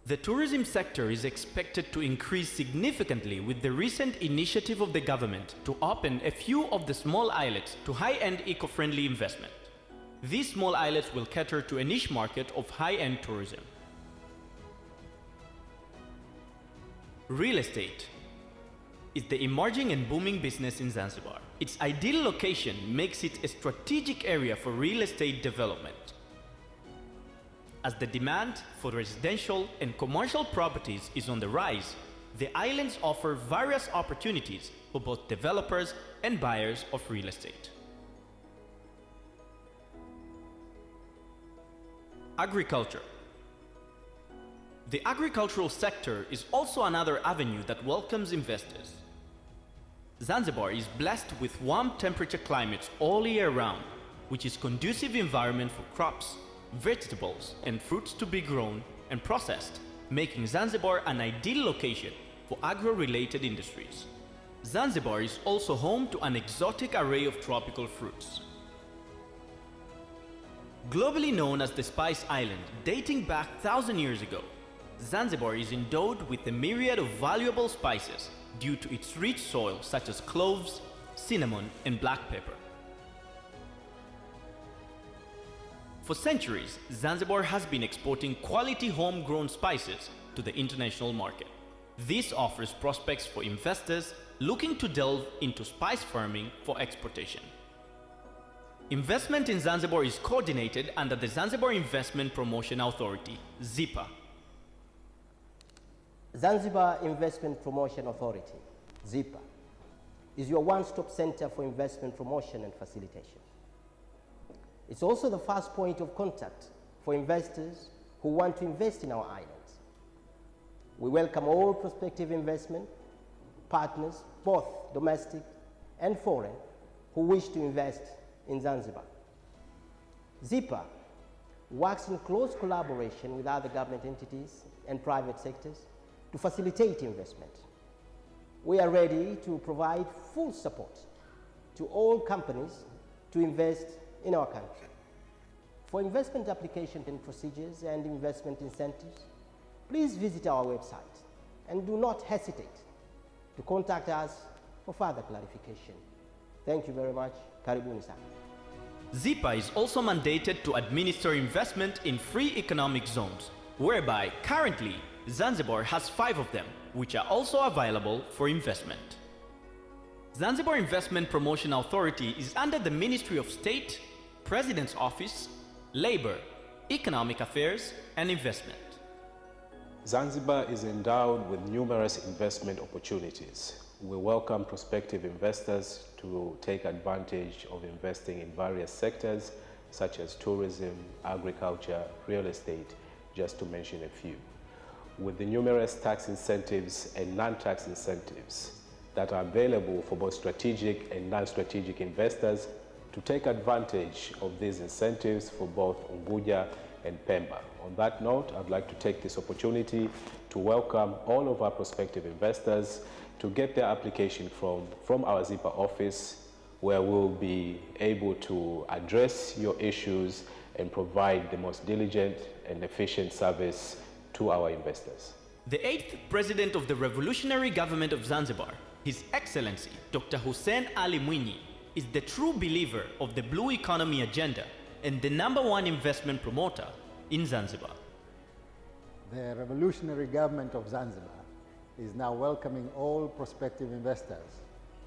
The tourism sector is expected to increase significantly with the recent initiative of the government to open a few of the small islets to high-end eco-friendly investment. These small islets will cater to a niche market of high-end tourism. Real estate is the emerging and booming business in Zanzibar. Its ideal location makes it a strategic area for real estate development. As the demand for residential and commercial properties is on the rise, the islands offer various opportunities for both developers and buyers of real estate. Agriculture. The agricultural sector is also another avenue that welcomes investors. Zanzibar is blessed with warm temperature climates all year round, which is conducive environment for crops, vegetables and fruits to be grown and processed, making Zanzibar an ideal location for agro-related industries. Zanzibar is also home to an exotic array of tropical fruits. Globally known as the Spice Island, dating back 1,000 years ago, Zanzibar is endowed with a myriad of valuable spices due to its rich soil such as cloves, cinnamon and black pepper. For centuries, Zanzibar has been exporting quality homegrown spices to the international market. This offers prospects for investors looking to delve into spice farming for exportation. Investment in Zanzibar is coordinated under the Zanzibar Investment Promotion Authority, ZIPA. Zanzibar Investment Promotion Authority, ZIPA, is your one-stop center for investment promotion and facilitation. It's also the first point of contact for investors who want to invest in our islands. We welcome all prospective investment partners, both domestic and foreign, who wish to invest in Zanzibar. ZIPA works in close collaboration with other government entities and private sectors to facilitate investment. We are ready to provide full support to all companies to invest in our country. For investment application and procedures and investment incentives, please visit our website and do not hesitate to contact us for further clarification. Thank you very much. Karibuni sana. ZIPA is also mandated to administer investment in free economic zones, whereby currently Zanzibar has 5 of them, which are also available for investment. Zanzibar Investment Promotion Authority is under the Ministry of State, President's Office, Labor, Economic Affairs and Investment. Zanzibar is endowed with numerous investment opportunities. We welcome prospective investors to take advantage of investing in various sectors such as tourism, agriculture, real estate, just to mention a few. With the numerous tax incentives and non-tax incentives that are available for both strategic and non-strategic investors to take advantage of these incentives for both Unguja and Pemba. On that note, I'd like to take this opportunity to welcome all of our prospective investors to get their application from our ZIPA office, where we'll be able to address your issues and provide the most diligent and efficient service to our investors. The 8th President of the Revolutionary Government of Zanzibar, His Excellency Dr. Hussein Ali Mwinyi, is the true believer of the Blue Economy agenda and the #1 investment promoter in Zanzibar. The Revolutionary Government of Zanzibar is now welcoming all prospective investors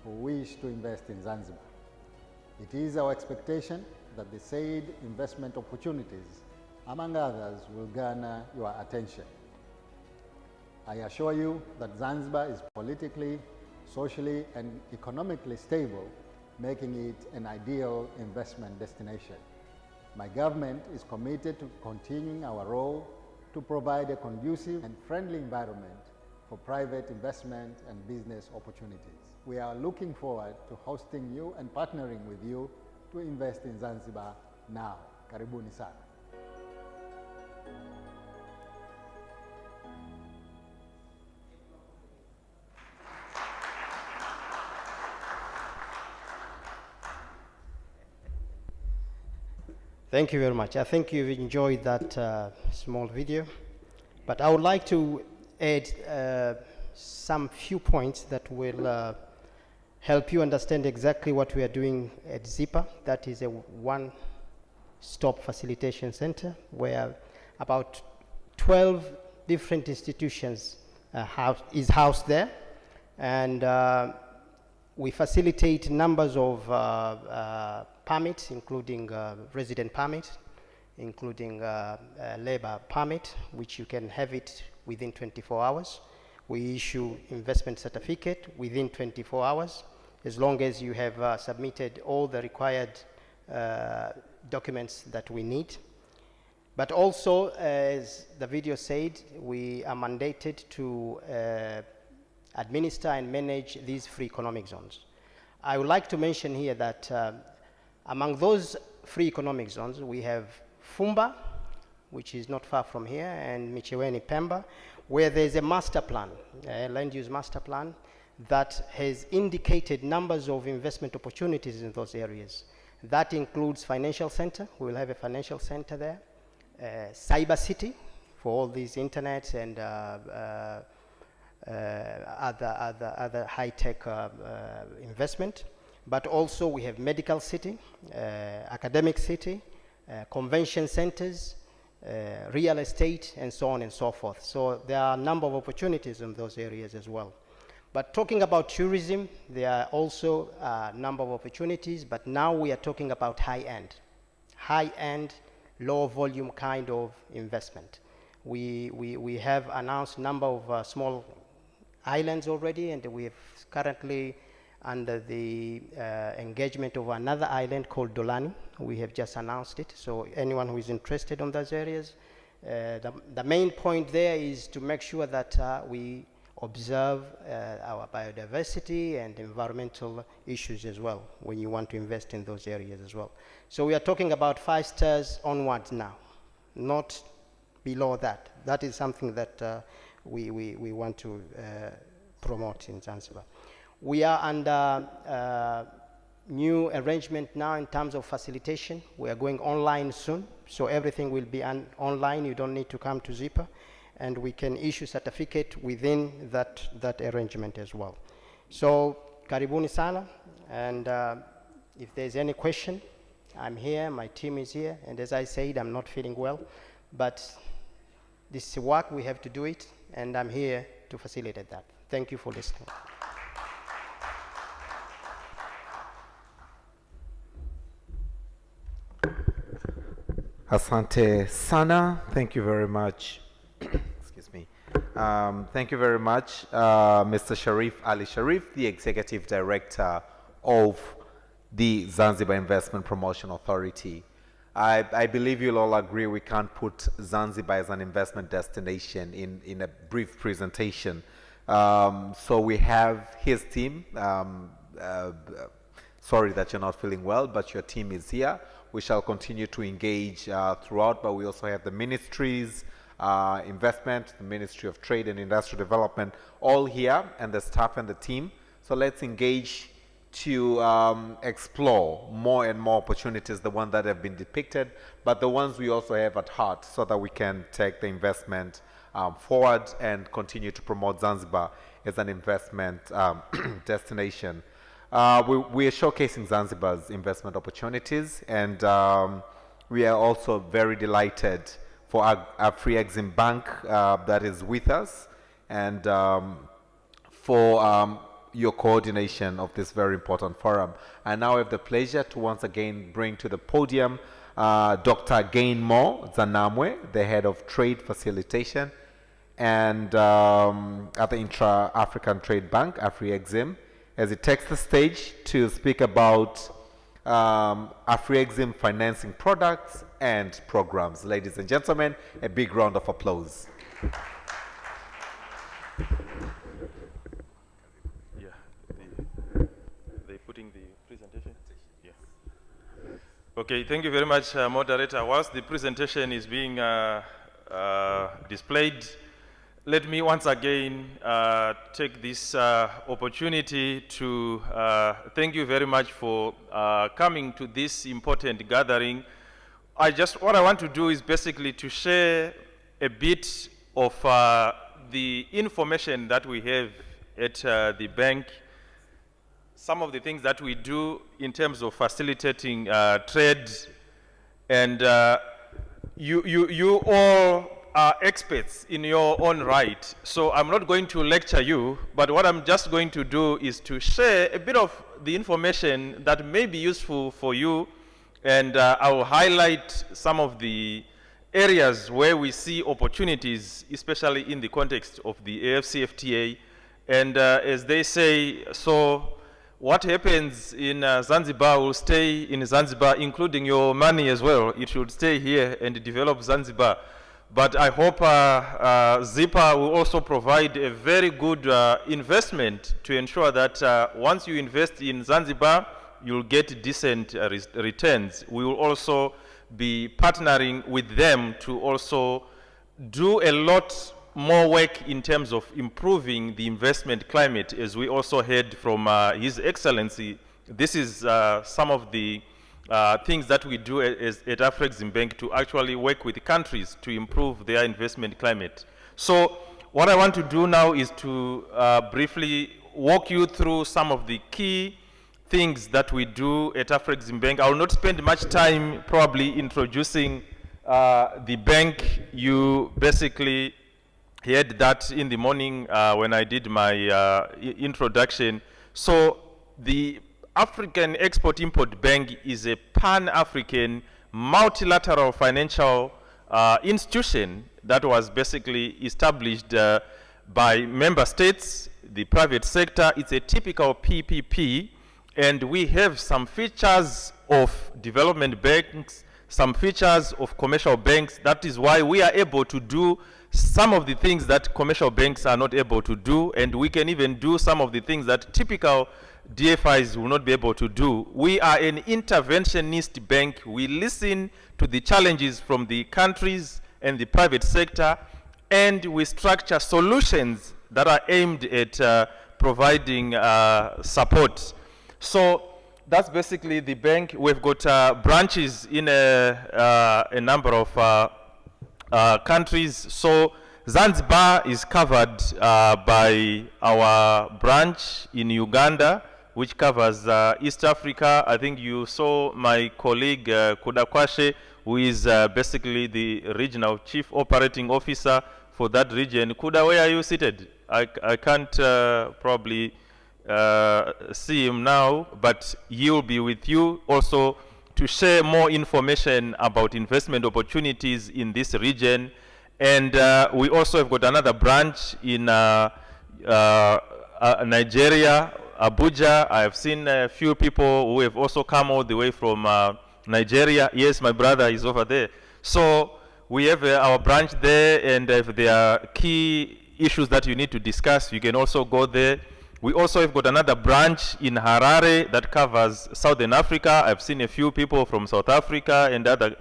who wish to invest in Zanzibar. It is our expectation that the said investment opportunities, among others, will garner your attention. I assure you that Zanzibar is politically, socially, and economically stable, making it an ideal investment destination. My government is committed to continuing our role to provide a conducive and friendly environment for private investment and business opportunities. We are looking forward to hosting you and partnering with you to invest in Zanzibar now. Karibuni sana. Thank you very much. I think you've enjoyed that small video. But I would like to add some few points that will help you understand exactly what we are doing at ZIPA. That is a one-stop facilitation center where about 12 different institutions is housed there. And we facilitate numbers of permits, including resident permit, including labor permit, which you can have it within 24 hours. We issue investment certificate within 24 hours, as long as you have submitted all the required documents that we need. But also, as the video said, we are mandated to administer and manage these free economic zones. I would like to mention here that among those free economic zones, we have Fumba, which is not far from here, and Micheweni Pemba, where there's a master plan, a land use master plan, that has indicated numbers of investment opportunities in those areas. That includes financial center. We will have a financial center there. Cyber city for all these internet and other high-tech investment. But also we have medical city, academic city, convention centers, real estate, and so on and so forth. So there are a number of opportunities in those areas as well. But talking about tourism, there are also a number of opportunities, but now we are talking about high-end, low volume kind of investment. We have announced a number of small islands already, and we have currently under the engagement of another island called Dolani. We have just announced it, so anyone who is interested in those areas, the main point there is to make sure that we observe our biodiversity and environmental issues as well when you want to invest in those areas as well. So we are talking about 5 stars onwards now, not below that. That is something that we want to promote in Zanzibar. We are under new arrangement now in terms of facilitation. We are going online soon, so everything will be online. You don't need to come to ZIPA, and we can issue certificate within that arrangement as well. So karibuni sana, and if there's any question, I'm here, my team is here, and as I said, I'm not feeling well, but this is work, we have to do it, and I'm here to facilitate that. Thank you for listening. Asante sana, thank you very much. Excuse me. Thank you very much, Mr. Sharif Ali Sharif, the Executive Director of the Zanzibar Investment Promotion Authority. I believe you'll all agree we can't put Zanzibar as an investment destination in a brief presentation. So we have his team. Sorry that you're not feeling well, but your team is here. We shall continue to engage throughout, but we also have the ministries, investment, the Ministry of Trade and Industrial Development, all here, and the staff and the team. So let's engage to explore more and more opportunities, the ones that have been depicted, but the ones we also have at heart, so that we can take the investment forward and continue to promote Zanzibar as an investment destination. We are showcasing Zanzibar's investment opportunities, and we are also very delighted for our Afri-Exim Bank that is with us, and for your coordination of this very important forum. I now have the pleasure to once again bring to the podium Dr. Gain Mo Zanamwe, the Head of Trade Facilitation and at the Intra-African Trade Bank, Afri-Exim, as he takes the stage to speak about Afri-Exim financing products and programs. Ladies and gentlemen, a big round of applause. Yeah, they putting the presentation? Yeah. Okay, thank you very much, moderator. Whilst the presentation is being displayed, let me once again take this opportunity to thank you very much for coming to this important gathering. What I want to do is basically to share a bit of the information that we have at the bank, some of the things that we do in terms of facilitating trade, and you all are experts in your own right. So I'm not going to lecture you, but what I'm just going to do is to share a bit of the information that may be useful for you, and I will highlight some of the areas where we see opportunities, especially in the context of the AFCFTA. And as they say, so what happens in Zanzibar will stay in Zanzibar, including your money as well. It should stay here and develop Zanzibar. But I hope ZIPA will also provide a very good investment to ensure that once you invest in Zanzibar, you'll get decent returns. We will also be partnering with them to also do a lot more work in terms of improving the investment climate. As we also heard from His Excellency, this is some of the things that we do at Afreximbank to actually work with countries to improve their investment climate. So what I want to do now is to briefly walk you through some of the key things that we do at Afreximbank. I will not spend much time probably introducing the bank. You basically heard that in the morning when I did my introduction. So the African Export-Import Bank is a pan-African multilateral financial institution that was basically established by member states, the private sector. It's a typical PPP, and we have some features of development banks, some features of commercial banks. That is why we are able to do some of the things that commercial banks are not able to do, and we can even do some of the things that typical DFIs will not be able to do. We are an interventionist bank. We listen to the challenges from the countries and the private sector, and we structure solutions that are aimed at providing support. So that's basically the bank. We've got branches in a number of countries. So Zanzibar is covered by our branch in Uganda, which covers East Africa. I think you saw my colleague Kudakwashe, who is basically the regional chief operating officer for that region. Kuda, where are you seated? I can't probably see him now, but he'll be with you also to share more information about investment opportunities in this region. And we also have got another branch in Nigeria, Abuja. I have seen a few people who have also come all the way from Nigeria. Yes, my brother is over there. So we have our branch there, and if there are key issues that you need to discuss, you can also go there. We also have got another branch in Harare that covers Southern Africa. I've seen a few people from South Africa and other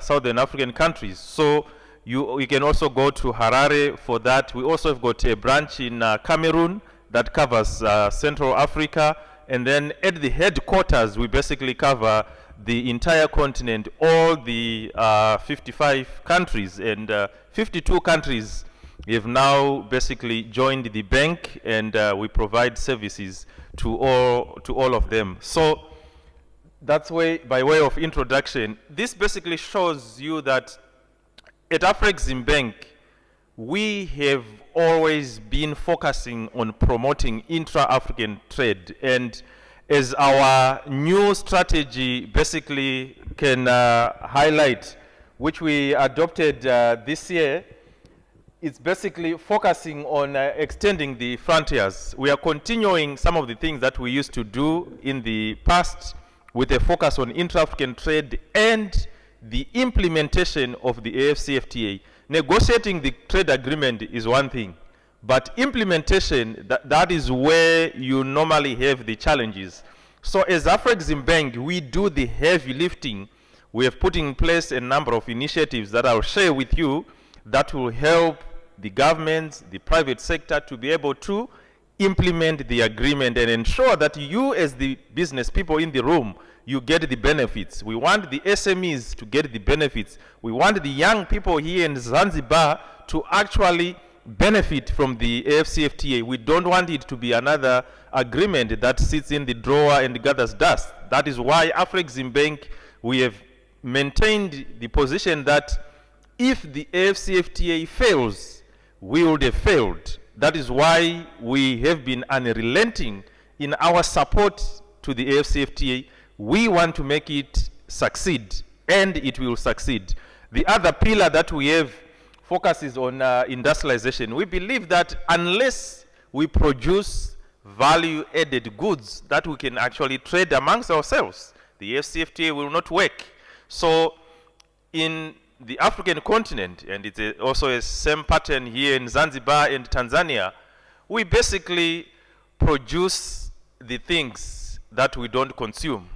Southern African countries. So you can also go to Harare for that. We also have got a branch in Cameroon that covers Central Africa. And then at the headquarters, we basically cover the entire continent, all the 55 countries, and 52 countries have now basically joined the bank, and we provide services to all of them. So that's by way of introduction. This basically shows you that at Afreximbank, we have always been focusing on promoting intra-African trade, and as our new strategy basically can highlight, which we adopted this year, it's basically focusing on extending the frontiers. We are continuing some of the things that we used to do in the past with a focus on intra-African trade and the implementation of the AFCFTA. Negotiating the trade agreement is one thing, but implementation, that is where you normally have the challenges. So as Afreximbank, we do the heavy lifting. We have put in place a number of initiatives that I'll share with you that will help the governments, the private sector to be able to implement the agreement and ensure that you as the business people in the room, you get the benefits. We want the SMEs to get the benefits. We want the young people here in Zanzibar to actually benefit from the AfCFTA. We don't want it to be another agreement that sits in the drawer and gathers dust. That is why Afreximbank, we have maintained the position that if the AfCFTA fails, we would have failed. That is why we have been unrelenting in our support to the AfCFTA. We want to make it succeed, and it will succeed. The other pillar that we have focuses on industrialization. We believe that unless we produce value-added goods that we can actually trade amongst ourselves, the AfCFTA will not work. So in the African continent, and it's also a same pattern here in Zanzibar and Tanzania, we basically produce the things that we don't consume,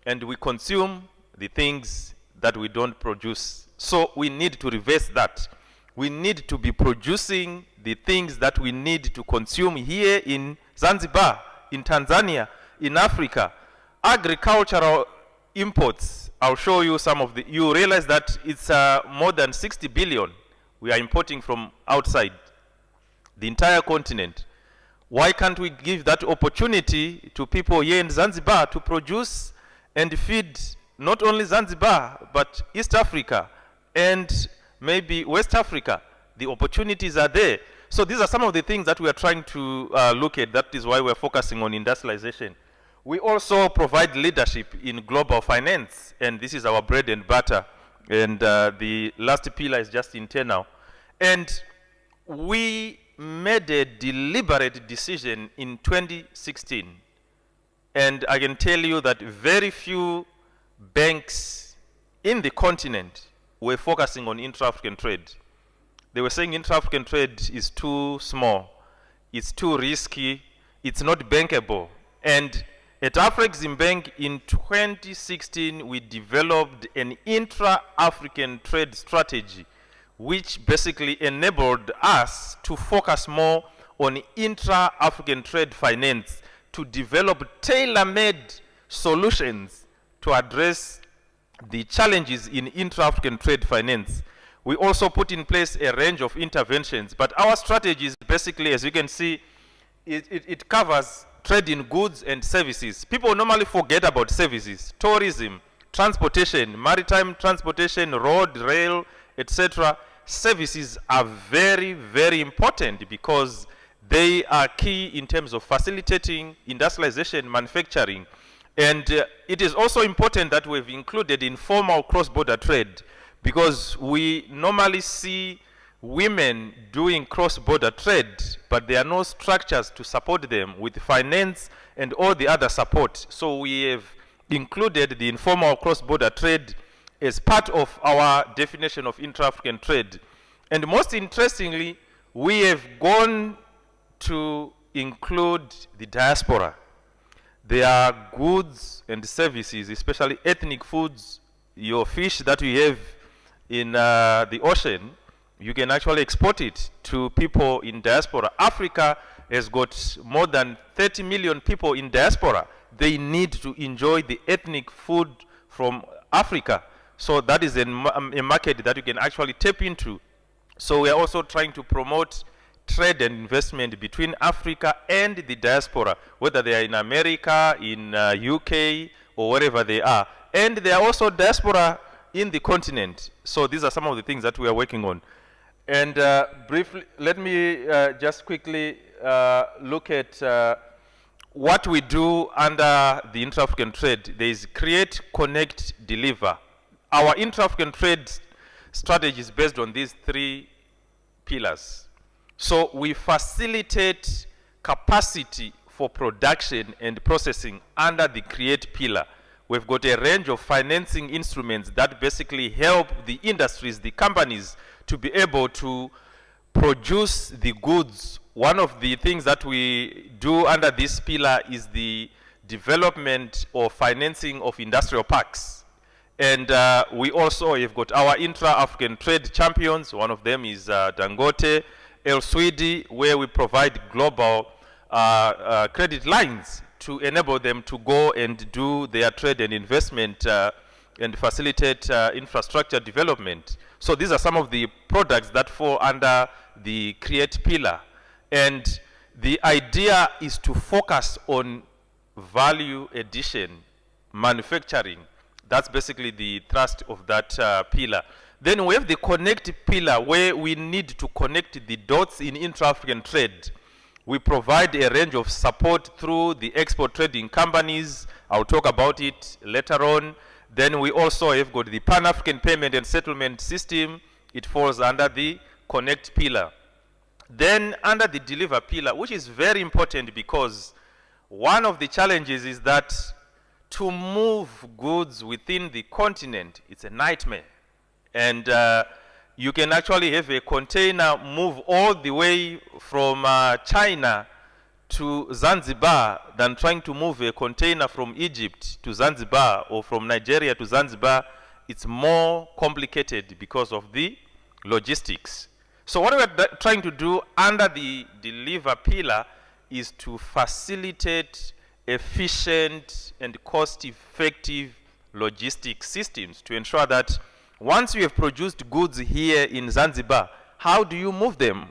and we consume the things that we don't produce. So we need to reverse that. We need to be producing the things that we need to consume here in Zanzibar, in Tanzania, in Africa. Agricultural imports, I'll show you some of the, you realize that it's more than 60 billion we are importing from outside the entire continent. Why can't we give that opportunity to people here in Zanzibar to produce and feed not only Zanzibar, but East Africa and maybe West Africa? The opportunities are there. So these are some of the things that we are trying to look at. That is why we're focusing on industrialization. We also provide leadership in global finance, and this is our bread and butter. And the last pillar is just internal. And we made a deliberate decision in 2016. And I can tell you that very few banks in the continent were focusing on intra-African trade. They were saying intra-African trade is too small, it's too risky, it's not bankable. And at Afreximbank in 2016, we developed an intra-African trade strategy, which basically enabled us to focus more on intra-African trade finance, to develop tailor-made solutions to address the challenges in intra-African trade finance. We also put in place a range of interventions, but our strategy is basically, as you can see, it covers trade in goods and services. People normally forget about services, tourism, transportation, maritime transportation, road, rail, etc. Services are very, very important because they are key in terms of facilitating industrialization, manufacturing. And it is also important that we've included informal cross-border trade, because we normally see women doing cross-border trade, but there are no structures to support them with finance and all the other support. So we have included the informal cross-border trade as part of our definition of intra-African trade. And most interestingly, we have gone to include the diaspora. There are goods and services, especially ethnic foods, your fish that we have in the ocean, you can actually export it to people in diaspora. Africa has got more than 30 million people in diaspora. They need to enjoy the ethnic food from Africa. So that is a market that you can actually tap into. So we are also trying to promote trade and investment between Africa and the diaspora, whether they are in America, in UK, or wherever they are. And there are also diaspora in the continent. So these are some of the things that we are working on. And briefly, let me just quickly look at what we do under the intra-African trade. There is create, connect, deliver. Our intra-African trade strategy is based on these three pillars. So we facilitate capacity for production and processing under the create pillar. We've got a range of financing instruments that basically help the industries, the companies, to be able to produce the goods. One of the things that we do under this pillar is the development or financing of industrial parks. And we also have got our intra-African trade champions. One of them is Dangote, El Swidi, where we provide global credit lines to enable them to go and do their trade and investment and facilitate infrastructure development. So these are some of the products that fall under the create pillar. And the idea is to focus on value addition, manufacturing. That's basically the thrust of that pillar. Then we have the connect pillar, where we need to connect the dots in intra-African trade. We provide a range of support through the export trading companies. I'll talk about it later on. Then we also have got the Pan-African Payment and Settlement System. It falls under the connect pillar. Then under the deliver pillar, which is very important because one of the challenges is that to move goods within the continent, it's a nightmare. And you can actually have a container move all the way from China to Zanzibar than trying to move a container from Egypt to Zanzibar or from Nigeria to Zanzibar. It's more complicated because of the logistics. So what we're trying to do under the deliver pillar is to facilitate efficient and cost-effective logistics systems to ensure that once you have produced goods here in Zanzibar, how do you move them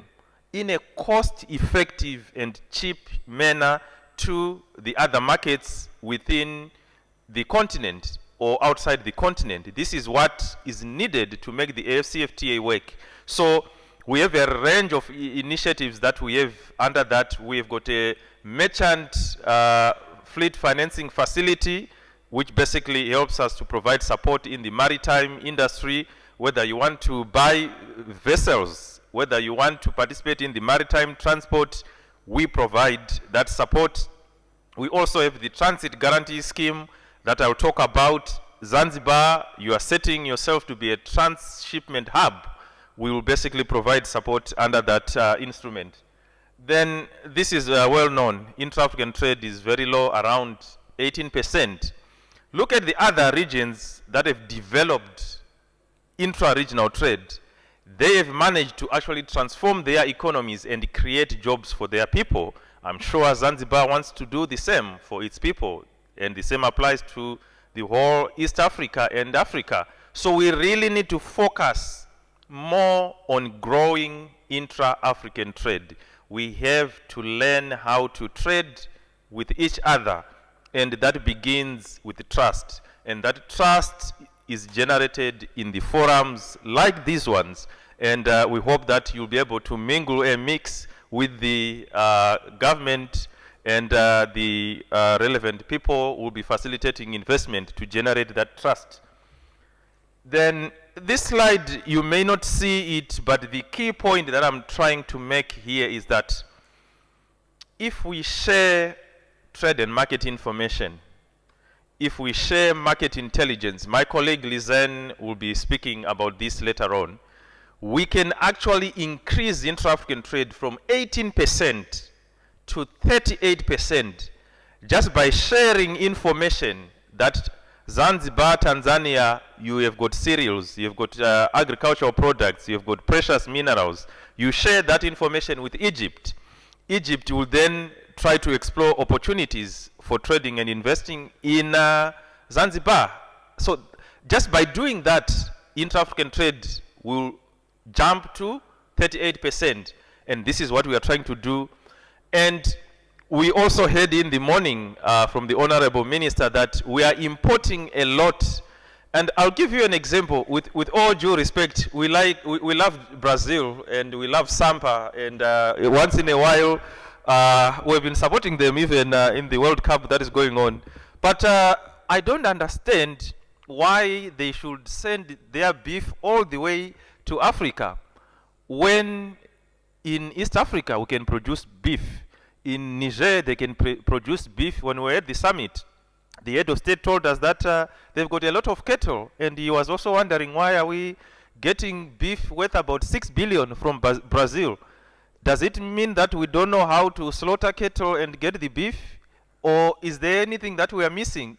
in a cost-effective and cheap manner to the other markets within the continent or outside the continent? This is what is needed to make the AfCFTA work. So we have a range of initiatives that we have under that. We have got a merchant fleet financing facility, which basically helps us to provide support in the maritime industry, whether you want to buy vessels, whether you want to participate in the maritime transport, we provide that support. We also have the transit guarantee scheme that I'll talk about. Zanzibar, you are setting yourself to be a transshipment hub. We will basically provide support under that instrument. Then this is well known. Intra-African trade is very low, around 18%. Look at the other regions that have developed intra-regional trade. They have managed to actually transform their economies and create jobs for their people. I'm sure Zanzibar wants to do the same for its people, and the same applies to the whole East Africa and Africa. So we really need to focus more on growing intra-African trade. We have to learn how to trade with each other, and that begins with trust. And that trust is generated in the forums like these ones. And we hope that you'll be able to mingle and mix with the government, and the relevant people will be facilitating investment to generate that trust. Then this slide, you may not see it, but the key point that I'm trying to make here is that if we share trade and market information, if we share market intelligence, my colleague Lizen will be speaking about this later on, we can actually increase intra-African trade from 18% to 38% just by sharing information that Zanzibar, Tanzania, you have got cereals, you've got agricultural products, you've got precious minerals. You share that information with Egypt. Egypt will then try to explore opportunities for trading and investing in Zanzibar. So just by doing that, intra-African trade will jump to 38%. And this is what we are trying to do. And we also heard in the morning from the Honorable Minister that we are importing a lot. And I'll give you an example. With all due respect, we love Brazil and we love Sampa. And once in a while, we've been supporting them even in the World Cup that is going on. But I don't understand why they should send their beef all the way to Africa when in East Africa we can produce beef. In Niger, they can produce beef. When we were at the summit, the head of state told us that they've got a lot of cattle, and he was also wondering why are we getting beef worth about 6 billion from Brazil. Does it mean that we don't know how to slaughter cattle and get the beef? Or is there anything that we are missing?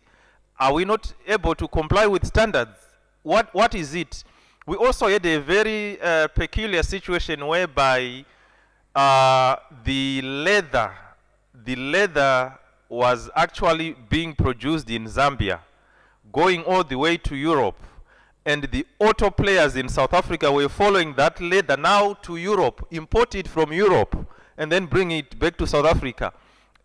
Are we not able to comply with standards? What is it? We also had a very peculiar situation whereby the leather was actually being produced in Zambia, going all the way to Europe. and the auto players in South Africa were following that leather now to Europe, import it from Europe, and then bring it back to South Africa.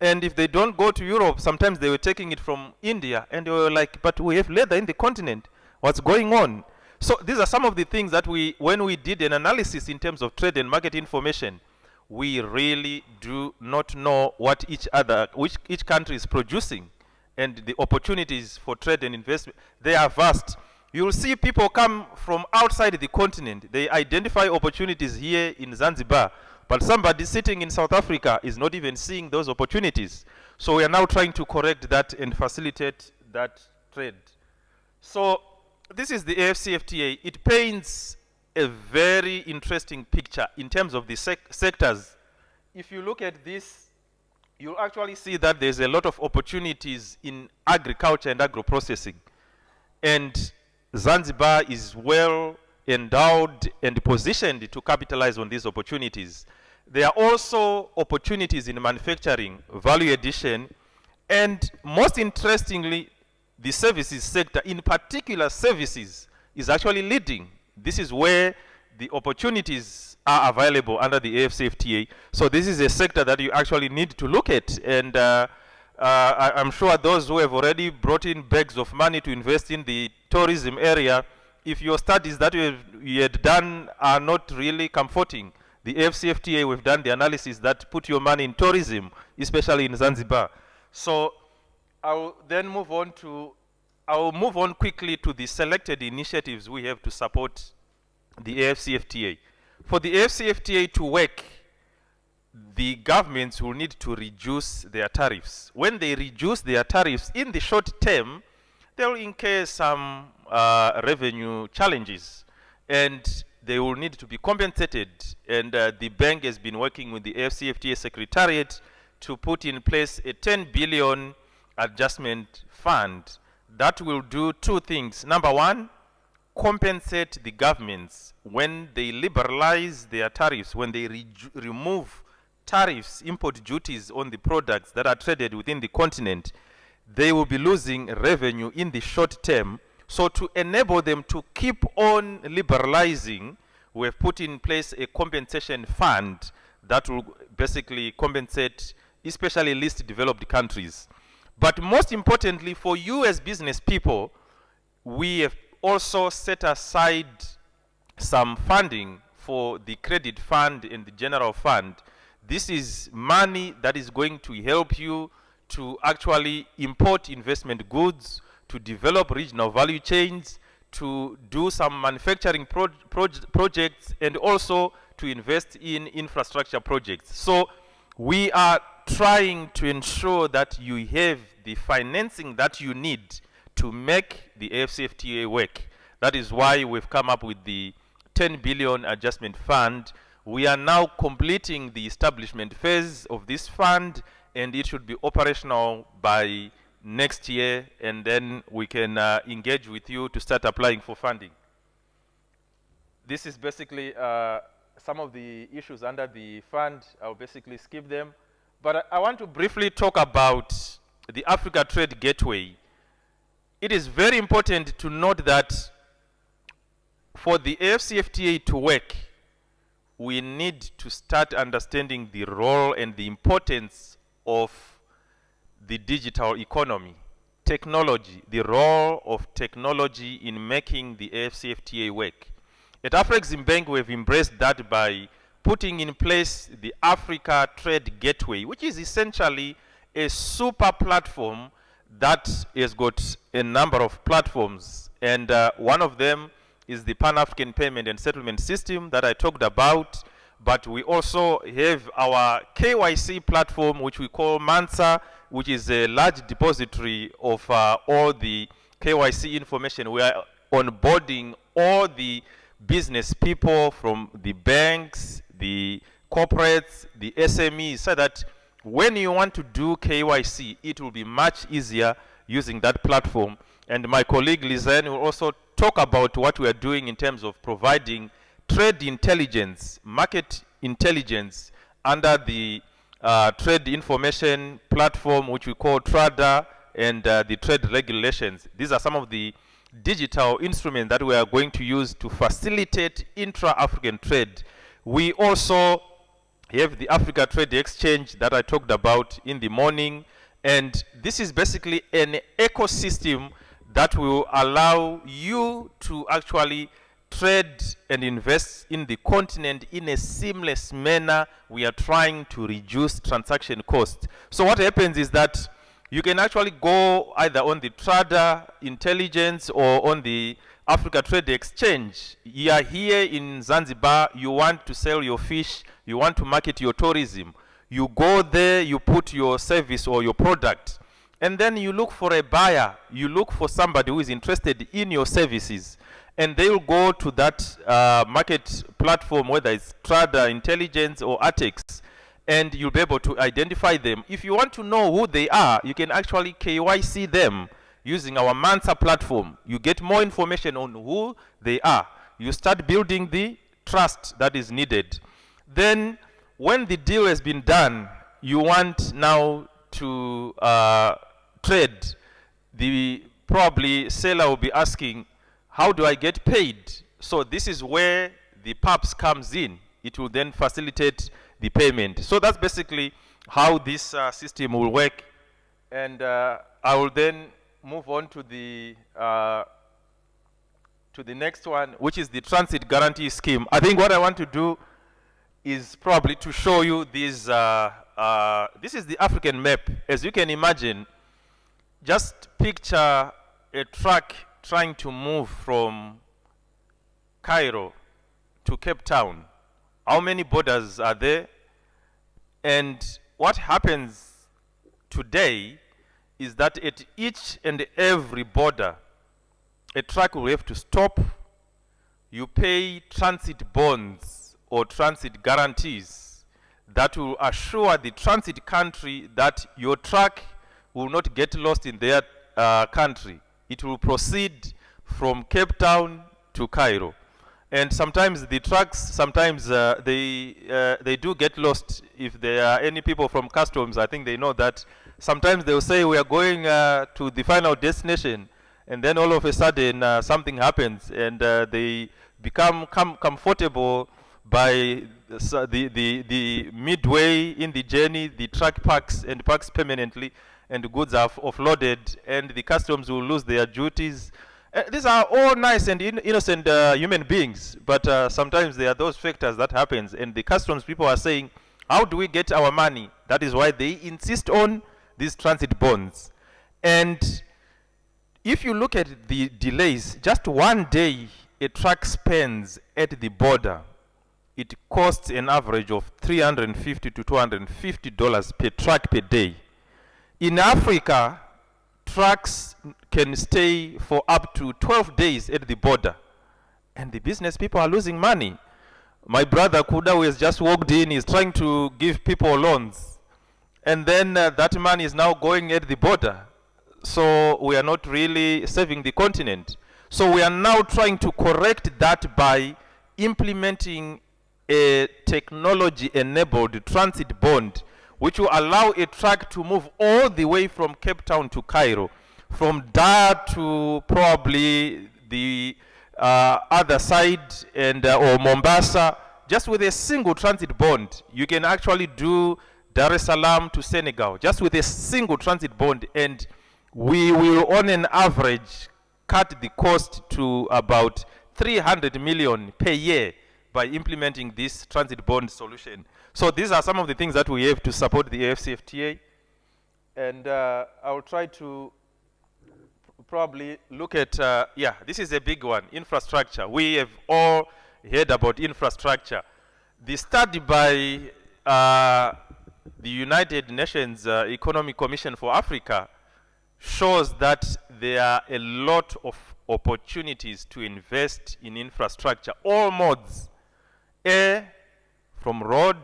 And if they don't go to Europe, sometimes they were taking it from India, and they were like, but we have leather in the continent. What's going on? So these are some of the things that when we did an analysis in terms of trade and market information, we really do not know what each country is producing, and the opportunities for trade and investment, they are vast. You'll see people come from outside the continent. They identify opportunities here in Zanzibar, but somebody sitting in South Africa is not even seeing those opportunities. So we are now trying to correct that and facilitate that trade. So this is the AFCFTA. It paints a very interesting picture in terms of the sectors. If you look at this, you'll actually see that there's a lot of opportunities in agriculture and agro-processing. And Zanzibar is well endowed and positioned to capitalize on these opportunities. There are also opportunities in manufacturing, value addition, and most interestingly, the services sector, in particular services, is actually leading. This is where the opportunities are available under the AFCFTA. So this is a sector that you actually need to look at. And I'm sure those who have already brought in bags of money to invest in the tourism area, if your studies that you had done are not really comforting, the AFCFTA, we've done the analysis that put your money in tourism, especially in Zanzibar. So I'll move on quickly to the selected initiatives we have to support the AFCFTA. For the AFCFTA to work, the governments will need to reduce their tariffs. When they reduce their tariffs in the short term, they will incur some revenue challenges, and they will need to be compensated. And the bank has been working with the AFCFTA Secretariat to put in place a 10 billion adjustment fund that will do two things. Number one, compensate the governments when they liberalize their tariffs, when they remove tariffs, import duties on the products that are traded within the continent. They will be losing revenue in the short term. So to enable them to keep on liberalizing, we have put in place a compensation fund that will basically compensate especially least developed countries. But most importantly, for you as business people, we have also set aside some funding for the credit fund and the general fund. This is money that is going to help you to actually import investment goods, to develop regional value chains, to do some manufacturing projects, and also to invest in infrastructure projects. So we are trying to ensure that you have the financing that you need to make the AFCFTA work. That is why we've come up with the 10 billion adjustment fund. We are now completing the establishment phase of this fund, and it should be operational by next year, and then we can engage with you to start applying for funding. This is basically some of the issues under the fund. I'll basically skip them. But I want to briefly talk about the Africa Trade Gateway. It is very important to note that for the AFCFTA to work, we need to start understanding the role and the importance of the digital economy, technology, the role of technology in making the AFCFTA work. At Afreximbank, we have embraced that by putting in place the Africa Trade Gateway, which is essentially a super platform that has got a number of platforms. And one of them is the Pan-African Payment and Settlement System that I talked about. But we also have our KYC platform, which we call Mansa, which is a large depository of all the KYC information. We are onboarding all the business people from the banks, the corporates, the SMEs, so that when you want to do KYC, it will be much easier using that platform. And my colleague Lizanne will also talk about what we are doing in terms of providing trade intelligence, market intelligence under the trade information platform, which we call TRADA, and the trade regulations. These are some of the digital instrument that we are going to use to facilitate intra-African trade. We also have the Africa Trade Exchange that I talked about in the morning, and this is basically an ecosystem that will allow you to actually trade and invest in the continent in a seamless manner. We are trying to reduce transaction costs. So what happens is that you can actually go either on the Trader Intelligence or on the Africa Trade Exchange. You are here in Zanzibar, you want to sell your fish, you want to market your tourism. You go there, you put your service or your product, and then you look for a buyer, you look for somebody who is interested in your services, and they will go to that market platform, whether it's Trader Intelligence or Atex, and you'll be able to identify them. If you want to know who they are, you can actually KYC them using our Mansa platform. You get more information on who they are. You start building the trust that is needed. Then, when the deal has been done, you want now to trade. The probably seller will be asking, how do I get paid? So this is where the PAPS comes in. It will then facilitate the payment. So that's basically how this system will work. And I will then move on to the next one, which is the Transit Guarantee Scheme. I think what I want to do is probably to show you this. This is the African map. As you can imagine, just picture a truck trying to move from Cairo to Cape Town. How many borders are there? And what happens today is that at each and every border, a truck will have to stop. You pay transit bonds or transit guarantees that will assure the transit country that your truck will not get lost in their country. It will proceed from Cape Town to Cairo. And sometimes the trucks, sometimes they do get lost. If there are any people from customs, I think they know that. Sometimes they'll say we are going to the final destination, and then all of a sudden something happens, and they become comfortable by the midway in the journey. The truck parks and parks permanently, and the goods are offloaded, and the customs will lose their duties. These are all nice and innocent human beings, but sometimes there are those factors that happens, and the customs people are saying, how do we get our money? That is why they insist on these transit bonds. And if you look at the delays, just one day a truck spends at the border, it costs an average of $350 to $250 per truck per day. In Africa, trucks can stay for up to 12 days at the border, and the business people are losing money. My brother Kuda, who has just walked in, is trying to give people loans, and then that money is now going at the border. So we are not really saving the continent. So we are now trying to correct that by implementing a technology-enabled transit bond, which will allow a truck to move all the way from Cape Town to Cairo, from Dar to probably the other side, and or Mombasa, just with a single transit bond. You can actually do Dar es Salaam to Senegal, just with a single transit bond, and we will, on an average, cut the cost to about 300 million per year by implementing this transit bond solution. So these are some of the things that we have to support the AFCFTA. And I will try to probably look at, yeah, this is a big one, infrastructure. We have all heard about infrastructure. The study by the United Nations Economic Commission for Africa shows that there are a lot of opportunities to invest in infrastructure, all modes, air, from road,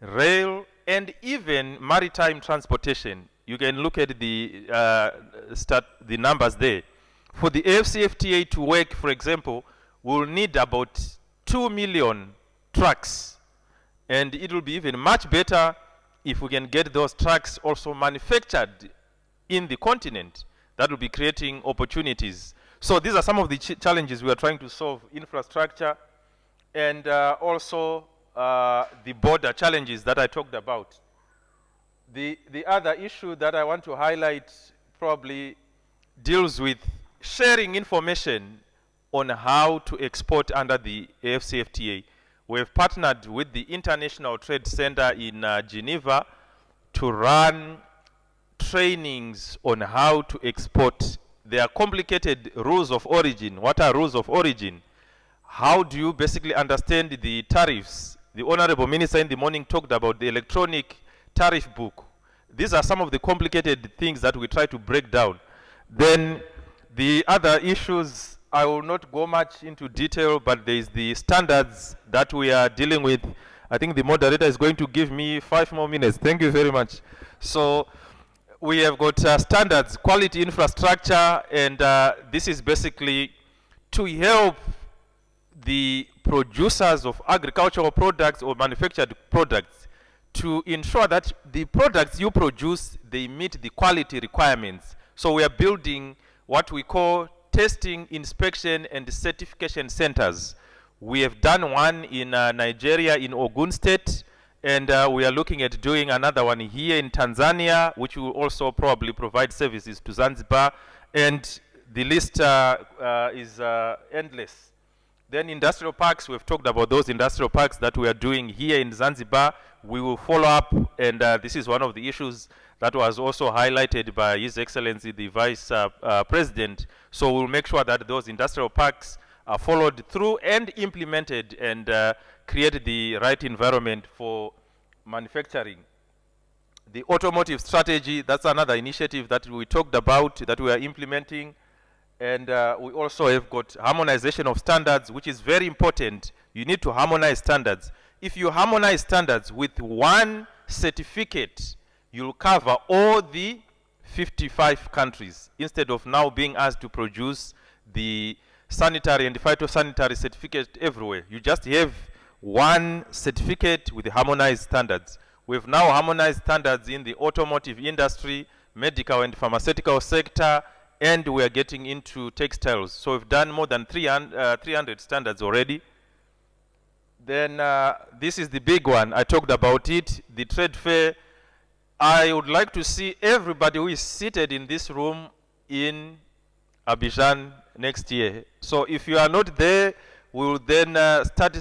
rail, and even maritime transportation. You can look at the numbers there. For the AFCFTA to work, for example, we'll need about 2 million trucks. And it will be even much better if we can get those trucks also manufactured in the continent. That will be creating opportunities. So these are some of the challenges we are trying to solve: infrastructure, and also the border challenges that I talked about. The other issue that I want to highlight probably deals with sharing information on how to export under the AFCFTA. We have partnered with the International Trade Center in Geneva to run trainings on how to export. There are complicated rules of origin. What are rules of origin? How do you basically understand the tariffs? The Honorable Minister in the morning talked about the electronic tariff book. These are some of the complicated things that we try to break down. Then the other issues, I will not go much into detail, but there is the standards that we are dealing with. I think the moderator is going to give me 5 more minutes. Thank you very much. So we have got standards, quality infrastructure, and this is basically to help the producers of agricultural products or manufactured products to ensure that the products you produce, they meet the quality requirements. So we are building what we call testing, inspection, and certification centers. We have done one in Nigeria, in Ogun State, and we are looking at doing another one here in Tanzania, which will also probably provide services to Zanzibar, and the list is endless. Then industrial parks, we've talked about those industrial parks that we are doing here in Zanzibar. We will follow up, and this is one of the issues that was also highlighted by His Excellency the Vice President. So we'll make sure that those industrial parks are followed through and implemented, and create the right environment for manufacturing. The automotive strategy, that's another initiative that we talked about, that we are implementing. And we also have got harmonization of standards, which is very important. You need to harmonize standards. If you harmonize standards with one certificate, you'll cover all the 55 countries, instead of now being asked to produce the sanitary and phytosanitary certificate everywhere. You just have one certificate with harmonized standards. We've now harmonized standards in the automotive industry, medical and pharmaceutical sector, and we are getting into textiles. So we've done more than 300 standards already. Then this is the big one. I talked about it, the trade fair. I would like to see everybody who is seated in this room in Abidjan next year. So if you are not there, we will then start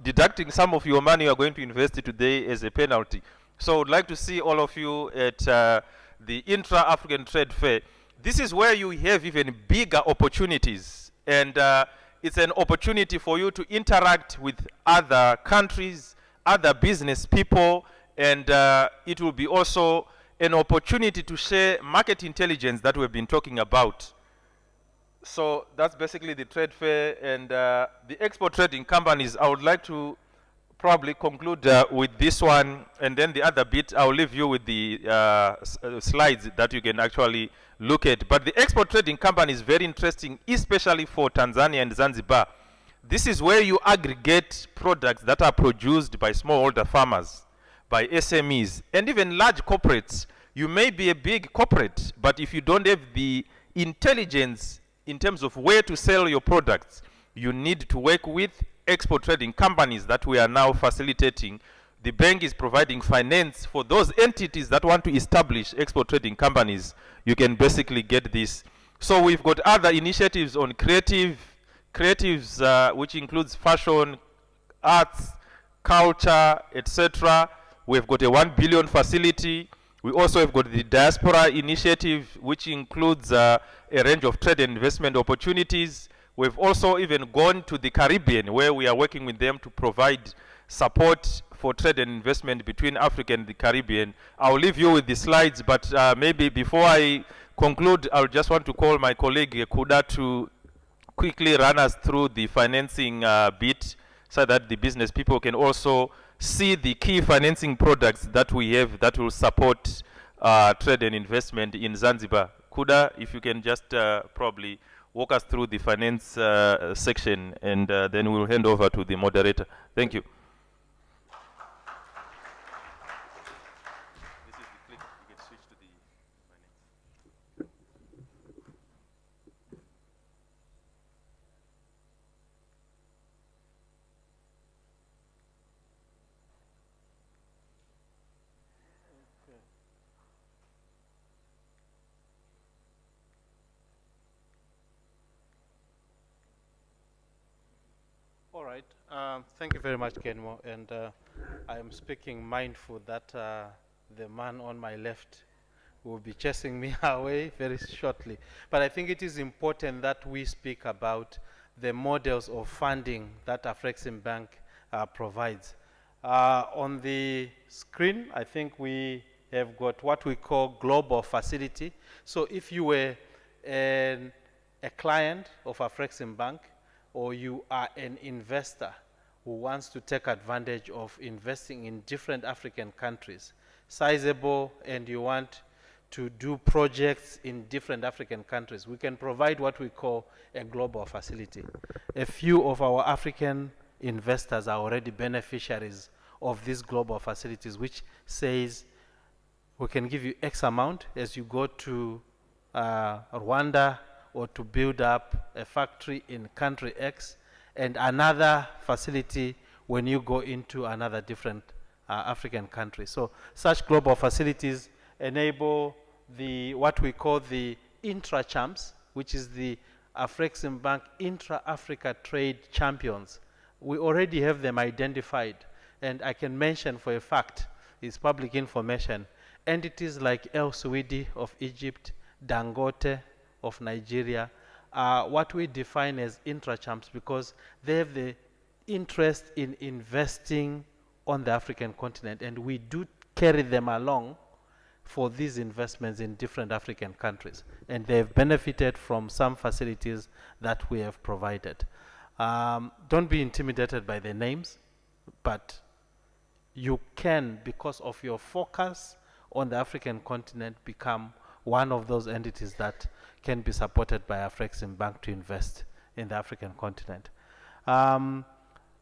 deducting some of your money you are going to invest today as a penalty. So I would like to see all of you at the Intra-African Trade Fair. This is where you have even bigger opportunities, and it's an opportunity for you to interact with other countries, other business people, and it will be also an opportunity to share market intelligence that we've been talking about. So that's basically the trade fair, and the export trading companies. I would like to probably conclude with this one, and then the other bit I'll leave you with the slides that you can actually look at. But the export trading company is very interesting, especially for Tanzania and Zanzibar. This is where you aggregate products that are produced by smallholder farmers, by SMEs, and even large corporates. You may be a big corporate, but if you don't have the intelligence in terms of where to sell your products, you need to work with export trading companies that we are now facilitating. The bank is providing finance for those entities that want to establish export trading companies. You can basically get this. So we've got other initiatives on creatives, which includes fashion, arts, culture, etc. We've got a 1 billion facility. We also have got the diaspora initiative, which includes a range of trade and investment opportunities. We've also even gone to the Caribbean, where we are working with them to provide support for trade and investment between Africa and the Caribbean. I'll leave you with the slides, but maybe before I conclude, I just want to call my colleague Kuda to quickly run us through the financing bit, so that the business people can also see the key financing products that we have that will support trade and investment in Zanzibar. Kuda, if you can just probably walk us through the finance section, and then we'll hand over to the moderator. Thank you. This is the click. You can switch to the finance. right. Thank you very much, Kenmo. And I am speaking mindful that the man on my left will be chasing me away very shortly. But I think it is important that we speak about the models of funding that Afreximbank provides. On the screen, I think we have got what we call global facility. So if you were a client of Afreximbank, or you are an investor who wants to take advantage of investing in different African countries, sizable, and you want to do projects in different African countries, we can provide what we call a global facility. A few of our African investors are already beneficiaries of these global facilities, which says we can give you X amount as you go to Rwanda or to build up a factory in country X, and another facility when you go into another different African country. So such global facilities enable what we call the intra-champs, which is the Afreximbank intra-Africa trade champions. We already have them identified, and I can mention for a fact, it's public information, entities like El Suidi of Egypt, Dangote of Nigeria, are what we define as intra-champs because they have the interest in investing on the African continent, and we do carry them along for these investments in different African countries, and they've benefited from some facilities that we have provided. Don't be intimidated by the names, but you can, because of your focus on the African continent, become one of those entities that can be supported by Afreximbank to invest in the African continent.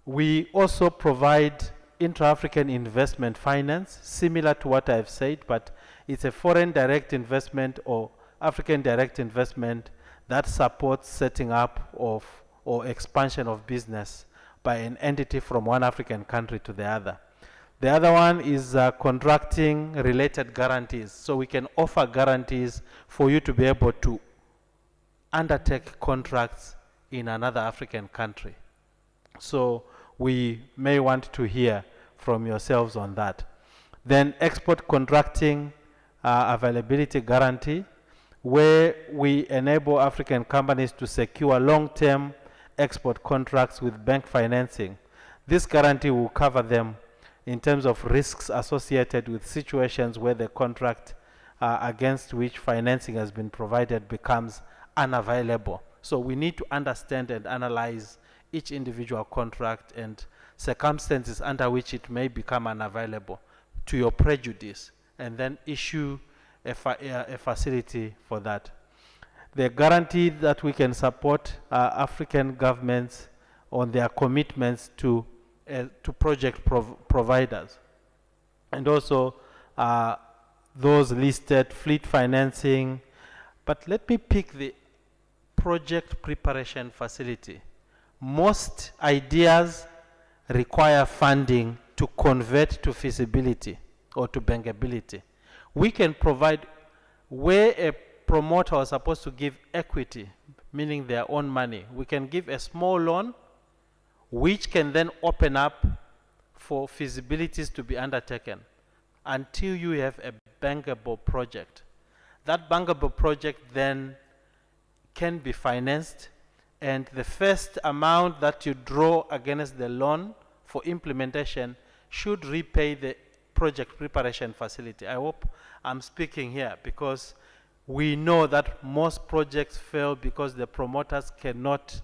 We also provide intra-African investment finance, similar to what I've said, but it's a foreign direct investment or African direct investment that supports setting up of or expansion of business by an entity from one African country to the other. The other one is contracting related guarantees. So we can offer guarantees for you to be able to undertake contracts in another African country. So we may want to hear from yourselves on that. Then export contracting availability guarantee, where we enable African companies to secure long-term export contracts with bank financing. This guarantee will cover them in terms of risks associated with situations where the contract against which financing has been provided becomes unavailable. So we need to understand and analyze each individual contract and circumstances under which it may become unavailable to your prejudice, and then issue a facility for that. The guarantee that we can support African governments on their commitments to project providers, and also those listed fleet financing. But let me pick the project preparation facility. Most ideas require funding to convert to feasibility or to bankability. We can provide where a promoter was supposed to give equity, meaning their own money. We can give a small loan which can then open up for feasibilities to be undertaken until you have a bankable project. That bankable project then can be financed, and the first amount that you draw against the loan for implementation should repay the project preparation facility. I hope I'm speaking here because we know that most projects fail because the promoters cannot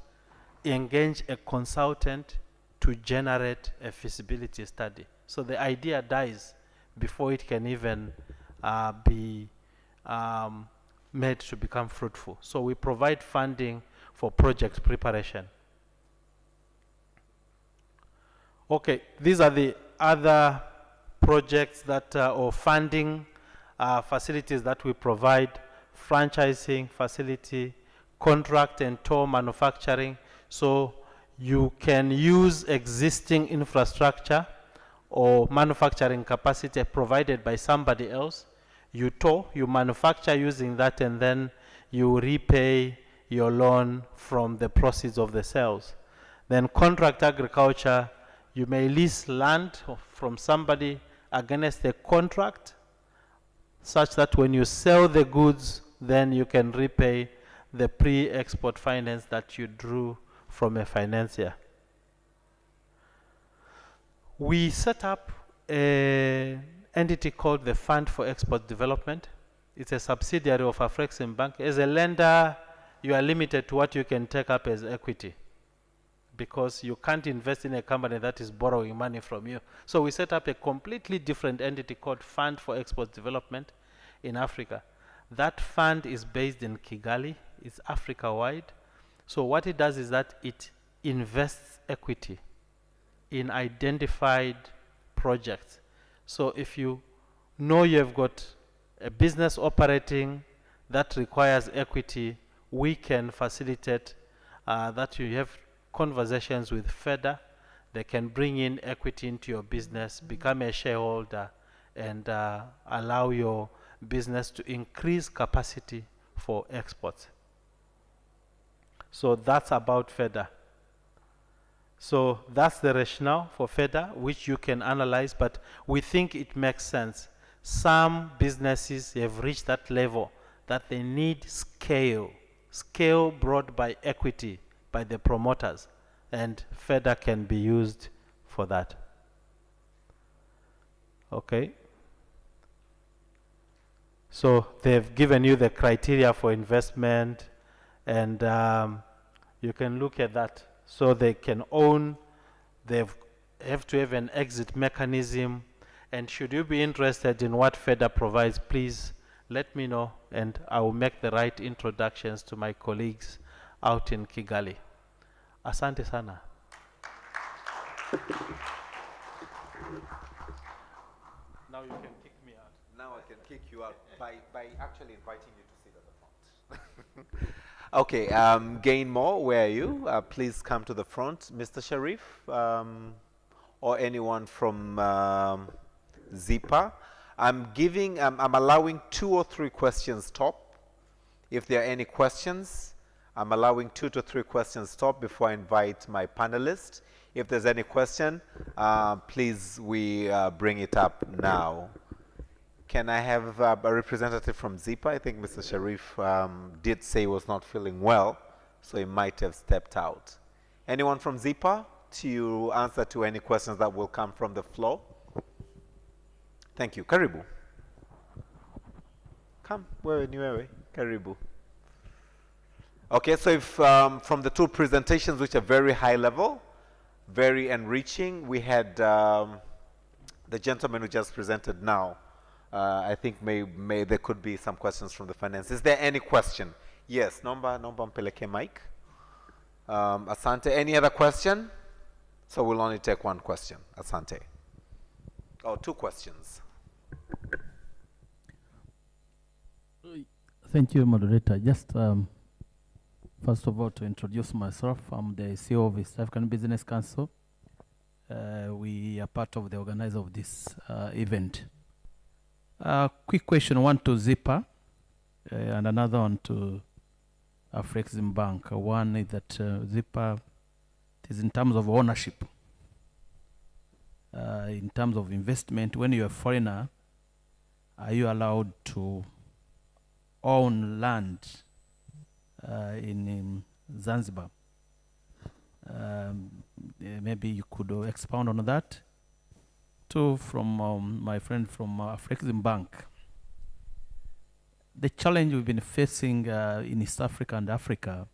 engage a consultant to generate a feasibility study. So the idea dies before it can even be made to become fruitful. So we provide funding for project preparation. Okay, these are the other projects that or funding facilities that we provide: franchising facility, contract and toll manufacturing. So you can use existing infrastructure or manufacturing capacity provided by somebody else. You tow, you manufacture using that, and then you repay your loan from the proceeds of the sales. Then contract agriculture, you may lease land from somebody against a contract, such that when you sell the goods, then you can repay the pre-export finance that you drew from a financier. We set up an entity called the Fund for Export Development. It's a subsidiary of Afreximbank. As a lender, you are limited to what you can take up as equity, because you can't invest in a company that is borrowing money from you. So we set up a completely different entity called Fund for Export Development in Africa. That fund is based in Kigali. It's Africa-wide. So what it does is that it invests equity in identified projects. So if you know you've got a business operating that requires equity, we can facilitate that. You have conversations with FEDA. They can bring in equity into your business, become a shareholder, and allow your business to increase capacity for exports. So that's about FEDA. So that's the rationale for FEDA, which you can analyze, but we think it makes sense. Some businesses have reached that level that they need scale brought by equity, by the promoters, and FEDA can be used for that. Okay. So they've given you the criteria for investment, and you can look at that. So they can own, they have to have an exit mechanism, and should you be interested in what FEDA provides, please let me know, and I will make the right introductions to my colleagues out in Kigali. Asante sana. Now you can kick me out. Now I can kick you out by actually inviting you to sit at the front. Okay, Gain More, where are you? Please come to the front. Mr. Sharif, or anyone from ZIPA. I'm allowing 2 or 3 questions top. If there are any questions, I'm allowing 2 to 3 questions top before I invite my panelists. If there's any question, please, we bring it up now. Can I have a representative from ZIPA? I think Mr. Sharif did say he was not feeling well, so he might have stepped out. Anyone from ZIPA to answer to any questions that will come from the floor? Thank you. Karibu. Come, wewe, Karibu. Okay, so if from the 2 presentations, which are very high level, very enriching, we had the gentleman who just presented now. I think may there could be some questions from the finance. Is there any question? Yes, Nomba mpeleke mic. Asante, any other question? So we'll only take 1 question. Asante. Oh, 2 questions. Thank you, moderator. Just first of all, to introduce myself, I'm the CEO of East African Business Council. We are part of the organizer of this event. Quick question, one to ZIPA and another one to Afreximbank. One is that ZIPA is in terms of ownership. In terms of investment, when you're a foreigner, are you allowed to own land in Zanzibar? Maybe you could expound on that. 2, from my friend from Afreximbank. The challenge we've been facing in East Africa and Africa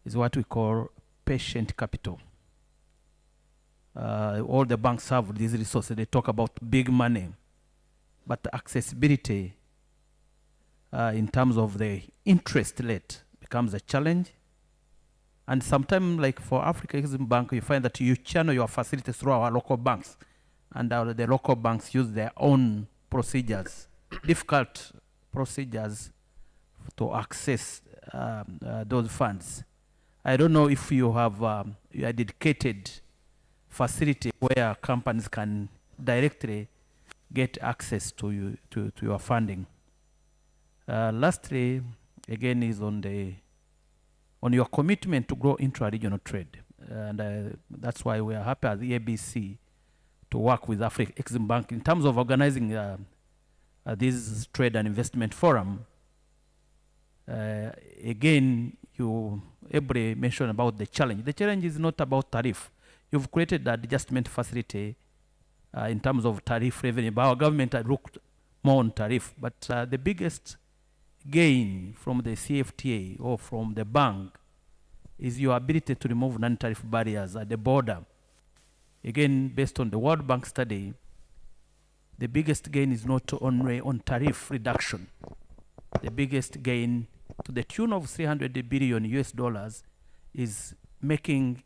is what we call patient capital. All the banks have these resources. They talk about big money, but the accessibility in terms of the interest rate becomes a challenge. And sometimes, like for Afreximbank, you find that you channel your facilities through our local banks, and the local banks use their own procedures, difficult procedures to access those funds. I don't know if you have a dedicated facility where companies can directly get access to your funding. Lastly, again, is on your commitment to grow intra-regional trade. And that's why we are happy at the ABC to work with Africa Exim Bank in terms of organizing this trade and investment forum. Again, everybody mentioned about the challenge. The challenge is not about tariff. You've created that adjustment facility in terms of tariff revenue, but our government had looked more on tariff. But the biggest gain from the CFTA or from the bank is your ability to remove non-tariff barriers at the border. Again, based on the World Bank study, the biggest gain is not only on tariff reduction. The biggest gain, to the tune of $300 billion US dollars, is making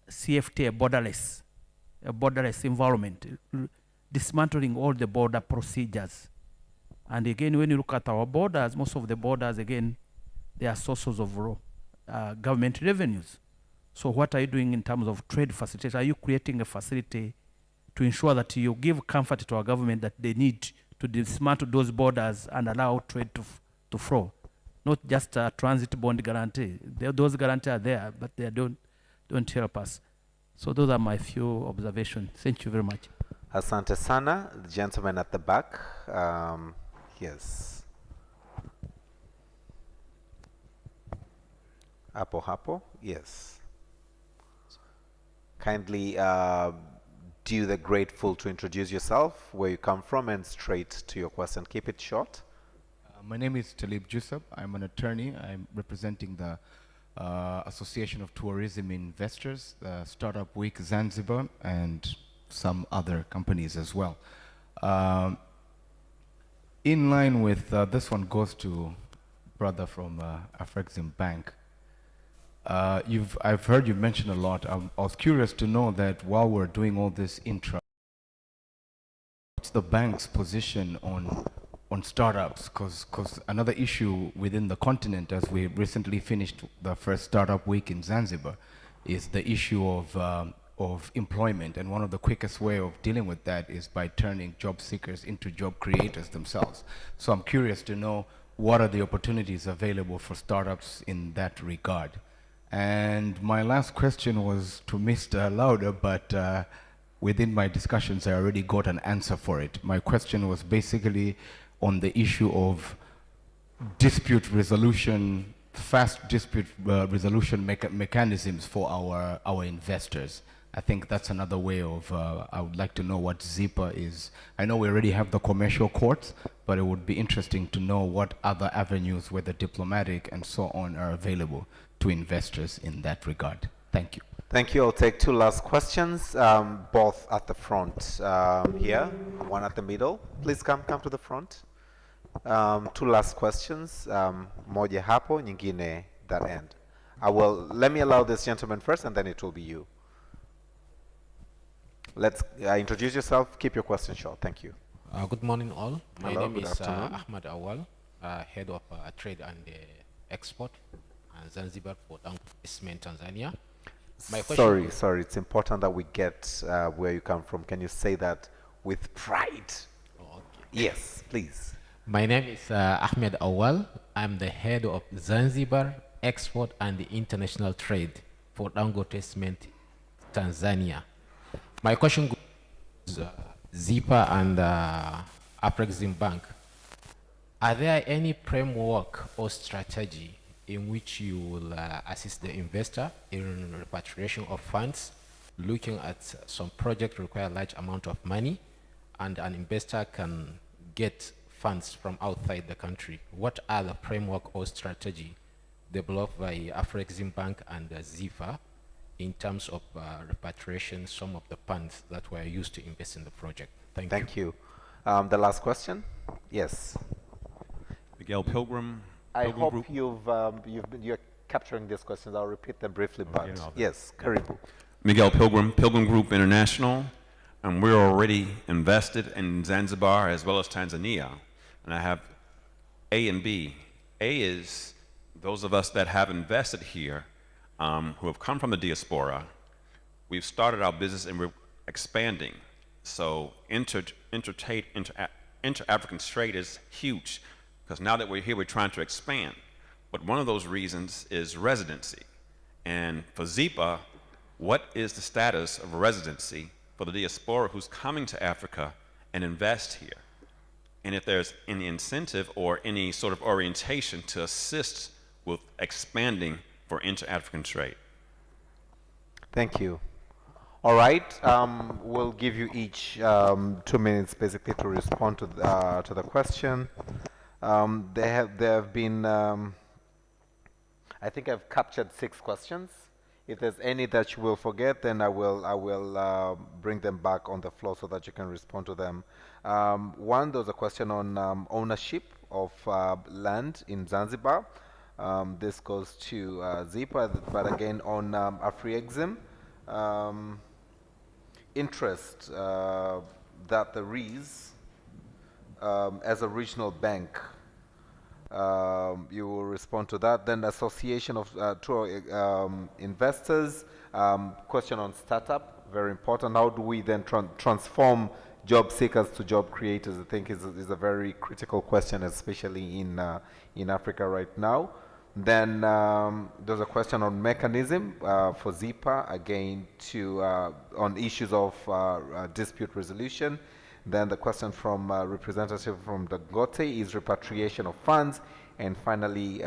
CFTA a borderless environment, dismantling all the border procedures. And again, when you look at our borders, most of the borders, again, they are sources of government revenues. So what are you doing in terms of trade facilitation? Are you creating a facility to ensure that you give comfort to our government that they need to dismantle those borders and allow trade to flow? Not just a transit bond guarantee. Those guarantees are there, but they don't help us. So those are my few observations. Thank you very much. Asante sana, the gentleman at the back. Yes. Hapo, yes. Kindly do the grateful to introduce yourself, where you come from, and straight to your question. Keep it short. My name is Talib Jusab. I'm an attorney. I'm representing the Association of Tourism Investors, the Startup Week Zanzibar, and some other companies as well. In line with this one goes to brother from Afrexim Bank. I've heard you mention a lot. I was curious to know that while we're doing all this what's the bank's position on startups? Because another issue within the continent, as we recently finished the first Startup Week in Zanzibar, is the issue of employment. And one of the quickest way of dealing with that is by turning job seekers into job creators themselves. So I'm curious to know, what are the opportunities available for startups in that regard? And my last question was to Mr. Lauder, but within my discussions, I already got an answer for it. My question was basically on the issue of dispute resolution, fast dispute resolution mechanisms for our investors. I think that's another way of, I would like to know what ZIPA is. I know we already have the commercial courts, but it would be interesting to know what other avenues, whether diplomatic and so on, are available to investors in that regard. Thank you. Thank you. I'll take two last questions, both at the front here, one at the middle. Please come to the front. Two last questions, moja hapo, nyingine that end. Let me allow this gentleman first, and then it will be you. Let's introduce yourself. Keep your question short. Thank you. Good morning, all. My name is afternoon. Ahmad Awal, head of trade and export and Zanzibar for Investment Tanzania. My question Sorry. It's important that we get where you come from. Can you say that with pride? Oh, okay. Yes, please. My name is Ahmed Awal. I'm the head of Zanzibar Export and International Trade for Dangote Cement Tanzania. My question goes to ZIPA and Afrexim Bank. Are there any framework or strategy in which you will assist the investor in repatriation of funds, looking at some project require large amount of money, and an investor can get funds from outside the country? What are the framework or strategy developed by Afrexim Bank and ZIFA in terms of repatriation some of the funds that were used to invest in the project? Thank you. The last question? Yes. Miguel Pilgrim. I hope you're capturing these questions. I'll repeat them briefly, but yes, Karibu. Miguel Pilgrim, Pilgrim Group International, and we're already invested in Zanzibar as well as Tanzania. And I have A and B. A is those of us that have invested here, who have come from the diaspora. We've started our business and we're expanding. So inter-African trade is huge, because now that we're here, we're trying to expand. But one of those reasons is residency. And for ZIPA, what is the status of residency for the diaspora who's coming to Africa and invest here? And if there's any incentive or any sort of orientation to assist with expanding for inter-African trade. Thank you. All right, we'll give you each 2 minutes basically to respond to the question. There have been, I think I've captured 6 questions. If there's any that you will forget, then I will bring them back on the floor so that you can respond to them. One, there was a question on ownership of land in Zanzibar. This goes to Zipa, but again on Afri-Exim. Interest that there is as a regional bank. You will respond to that. Then association of investors. Question on startup, very important. How do we then transform job seekers to job creators? I think is a very critical question, especially in Africa right now. Then there's a question on mechanism for ZIPA, again on issues of dispute resolution. Then the question from representative from Dangote is repatriation of funds, and finally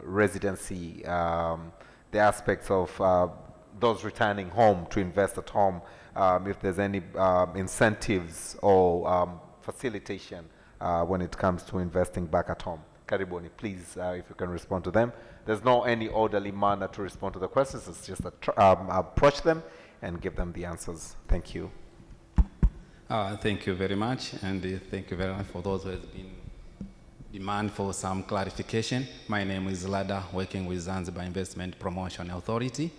residency, the aspects of those returning home to invest at home, if there's any incentives or facilitation when it comes to investing back at home. Karibuni, please, if you can respond to them. There's no any orderly manner to respond to the questions. It's just approach them and give them the answers. Thank you. Thank you very much, and thank you very much for those who have been demand for some clarification. My name is Lada, working with Zanzibar Investment Promotion Authority.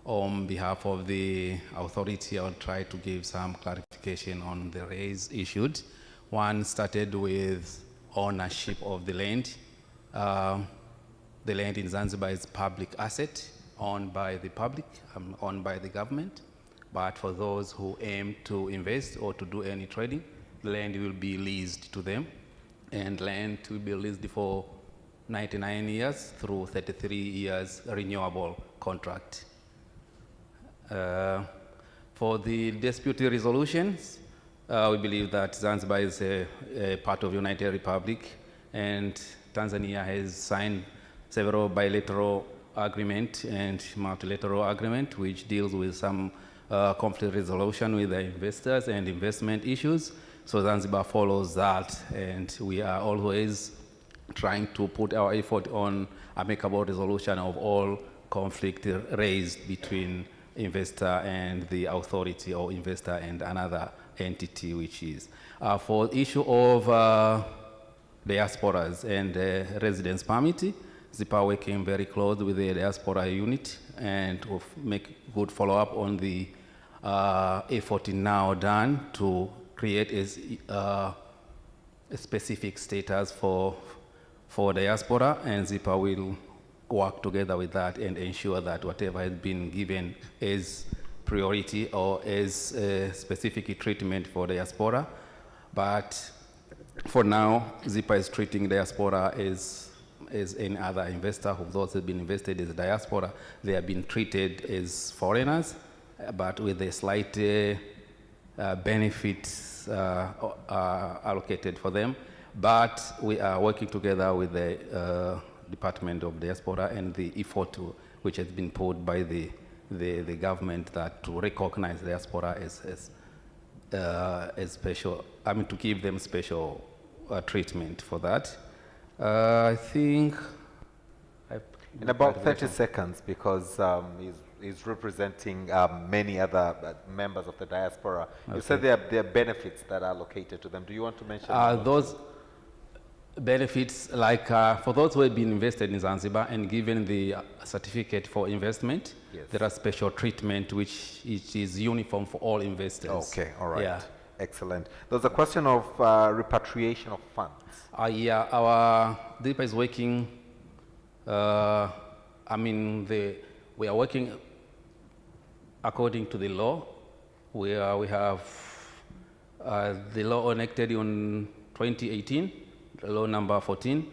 On behalf of the authority, I'll try to give some clarification on the raise issued. One started with ownership of the land. The land in Zanzibar is public asset, owned by the public, owned by the government. But for those who aim to invest or to do any trading, the land will be leased to them. And land will be leased for 99 years through 33 years renewable contract. For the dispute resolutions, we believe that Zanzibar is a part of United Republic, and Tanzania has signed several bilateral agreement and multilateral agreement which deals with some conflict resolution with the investors and investment issues. So Zanzibar follows that, and we are always trying to put our effort on amicable resolution of all conflict raised between investor and the authority, or investor and another entity, which is. For the issue of diasporas and residence permit, ZIPA working very close with the diaspora unit, and will make good follow-up on the effort now done to create a specific status for diaspora, and ZIPA will work together with that and ensure that whatever has been given is priority or is specific treatment for diaspora. But for now, ZIPA is treating diaspora as any other investor. Who those have been invested as diaspora, they have been treated as foreigners, but with a slight benefits allocated for them. But we are working together with the Department of Diaspora and the effort which has been put by the government that to recognize diaspora as special, to give them special treatment for that. I think in about 30 seconds, because he's representing many other members of the diaspora. Okay. You said there are benefits that are allocated to them. Do you want to mention those benefits? Like for those who have been invested in Zanzibar and given the certificate for investment, yes, there are special treatment which is uniform for all investors. Okay, all right. Yeah. Excellent. There's a question of repatriation of funds. Yeah, our DIPA is working, we are working according to the law. We have the law enacted in 2018, law number 14,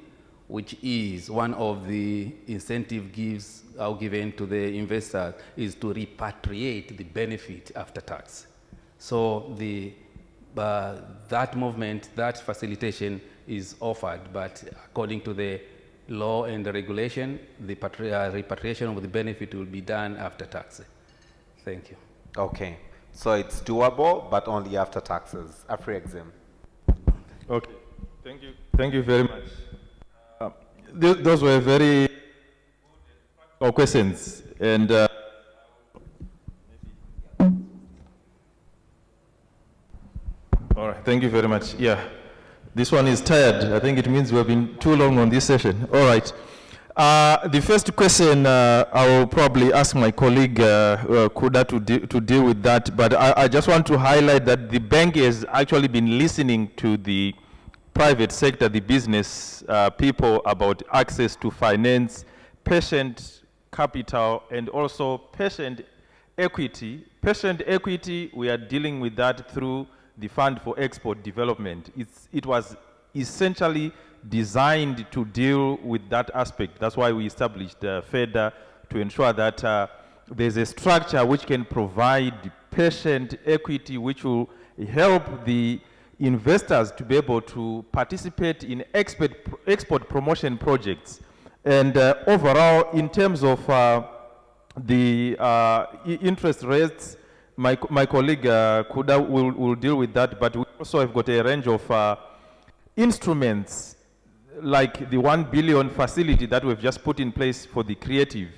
which is one of the incentive given to the investors is to repatriate the benefit after tax. So that movement, that facilitation is offered, but according to the law and the regulation, the repatriation of the benefit will be done after tax. Thank you. Okay, so it's doable, but only after taxes. Afri-Exim. Okay, thank you. Thank you very much. Those were very good questions, and all right, thank you very much. Yeah, this one is tired. I think it means we've been too long on this session. All right. The first question, I will probably ask my colleague Kuda to deal with that, but I just want to highlight that the bank has actually been listening to the private sector, the business people, about access to finance, patient capital, and also patient equity. Patient equity, we are dealing with that through the Fund for Export Development. It was essentially designed to deal with that aspect. That's why we established FEDA, to ensure that there's a structure which can provide patient equity, which will help the investors to be able to participate in export promotion projects. And overall, in terms of the interest rates, my colleague Kuda will deal with that, but we also have got a range of instruments like the 1 billion facility that we've just put in place for the creative.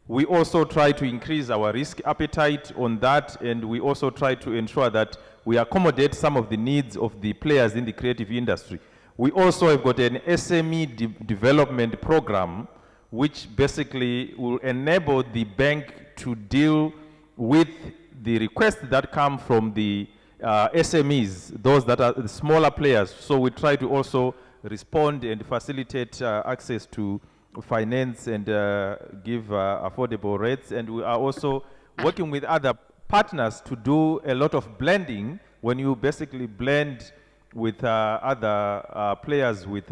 We also try to increase our risk appetite on that, and we also try to ensure that we accommodate some of the needs of the players in the creative industry. We also have got an SME development program, which basically will enable the bank to deal with the requests that come from the SMEs, those that are the smaller players. So we try to also respond and facilitate access to finance and give affordable rates. And we are also working with other partners to do a lot of blending, when you basically blend with other players with